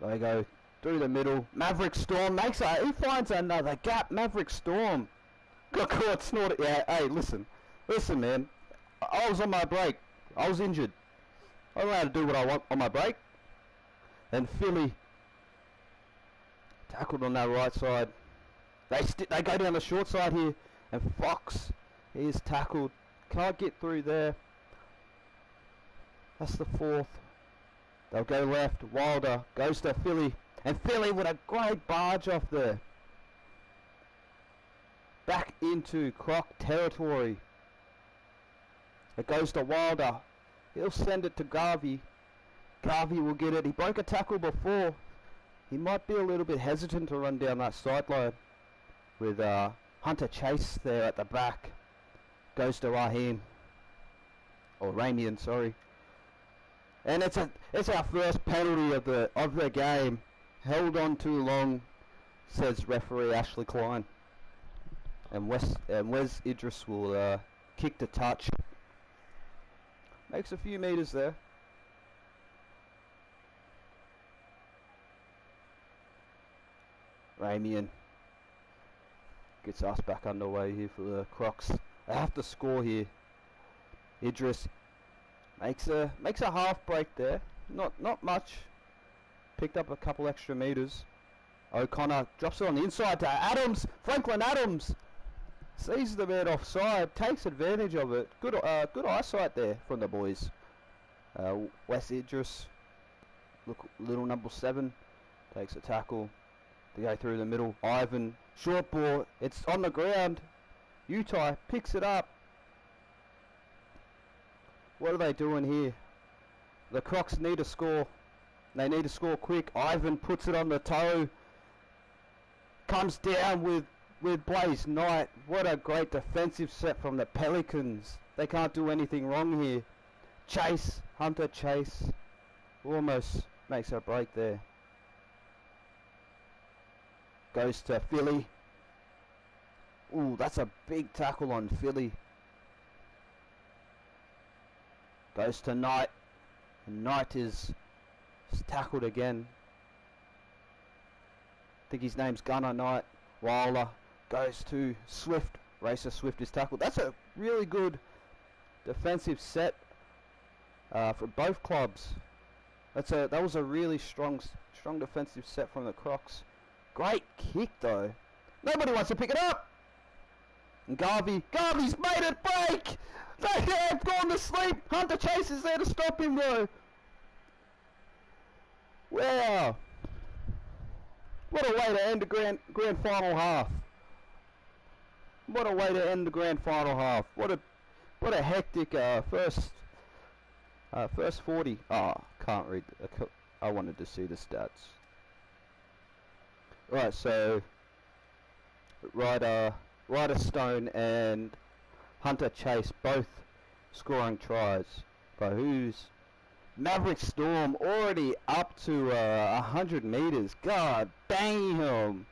They go through the middle. Maverick Storm he finds another gap. Maverick Storm got caught snorted. Yeah, hey, listen, man. I was on my break. I was injured. I'm allowed to do what I want on my break. And Philly tackled on that right side. They go down the short side here, and Fox, he is tackled. Can't get through there. That's the 4th. They'll go left. Wilder goes to Philly. And Philly with a great barge off there. Back into Croc territory. It goes to Wilder. He'll send it to Garvey. Garvey will get it. He broke a tackle before. He might be a little bit hesitant to run down that sideline. With Hunter Chase there at the back. Goes to Raheem. Or Ramian, sorry. And it's our first penalty of the game. Held on too long, says referee Ashley Klein. And Wes Idris will kick to touch. Makes a few meters there. Ramian gets us back underway here for the Crocs. They have to score here. Idris makes a half break there. Not much. Picked up a couple extra meters. O'Connor drops it on the inside to Adams. Franklin Adams sees the man offside, takes advantage of it. Good eyesight there from the boys. Wes Idris, little number 7, takes a tackle. They go through the middle. Ivan, short ball. It's on the ground. Utah picks it up. What are they doing here? The Crocs need a score. They need to score quick. Ivan puts it on the toe. Comes down with Blaze Knight. What a great defensive set from the Pelicans. They can't do anything wrong here. Chase, Hunter Chase, almost makes a break there. Goes to Philly. Ooh, that's a big tackle on Philly. Goes to Knight. And Knight is tackled again. I think his name's Gunner Knight. Wilder goes to Swift. Racer Swift is tackled. That's a really good defensive set for both clubs. That was a really strong defensive set from the Crocs. Great kick though. Nobody wants to pick it up. And Garvey's made it break. They have gone to sleep. Hunter Chase is there to stop him though. Wow. What a way to end the grand final half. What a way to end the grand final half. What a hectic first 40. Oh, can't read. I wanted to see the stats. Right, so Ryder Stone and Hunter Chase both scoring tries. But who's Maverick Storm already up to 100 meters. God damn!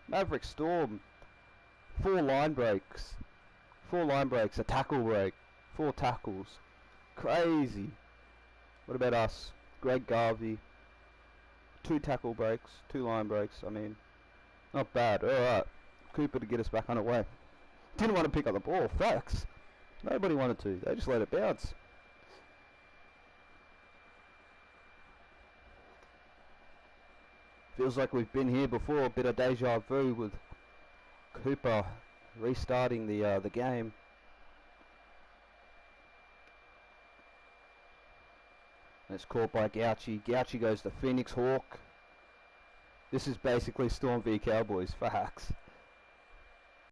Maverick Storm, 4 line breaks, a tackle break, 4 tackles. Crazy. What about us? Greg Garvey, 2 tackle breaks, 2 line breaks. I mean, not bad. Alright, Cooper to get us back on the way. Didn't want to pick up the ball. Facts. Nobody wanted to. They just let it bounce. Feels like we've been here before. A bit of deja vu with Cooper restarting the game. And it's caught by Gauchi. Gauchi goes to Phoenix Hawk. This is basically Storm v Cowboys. Facts.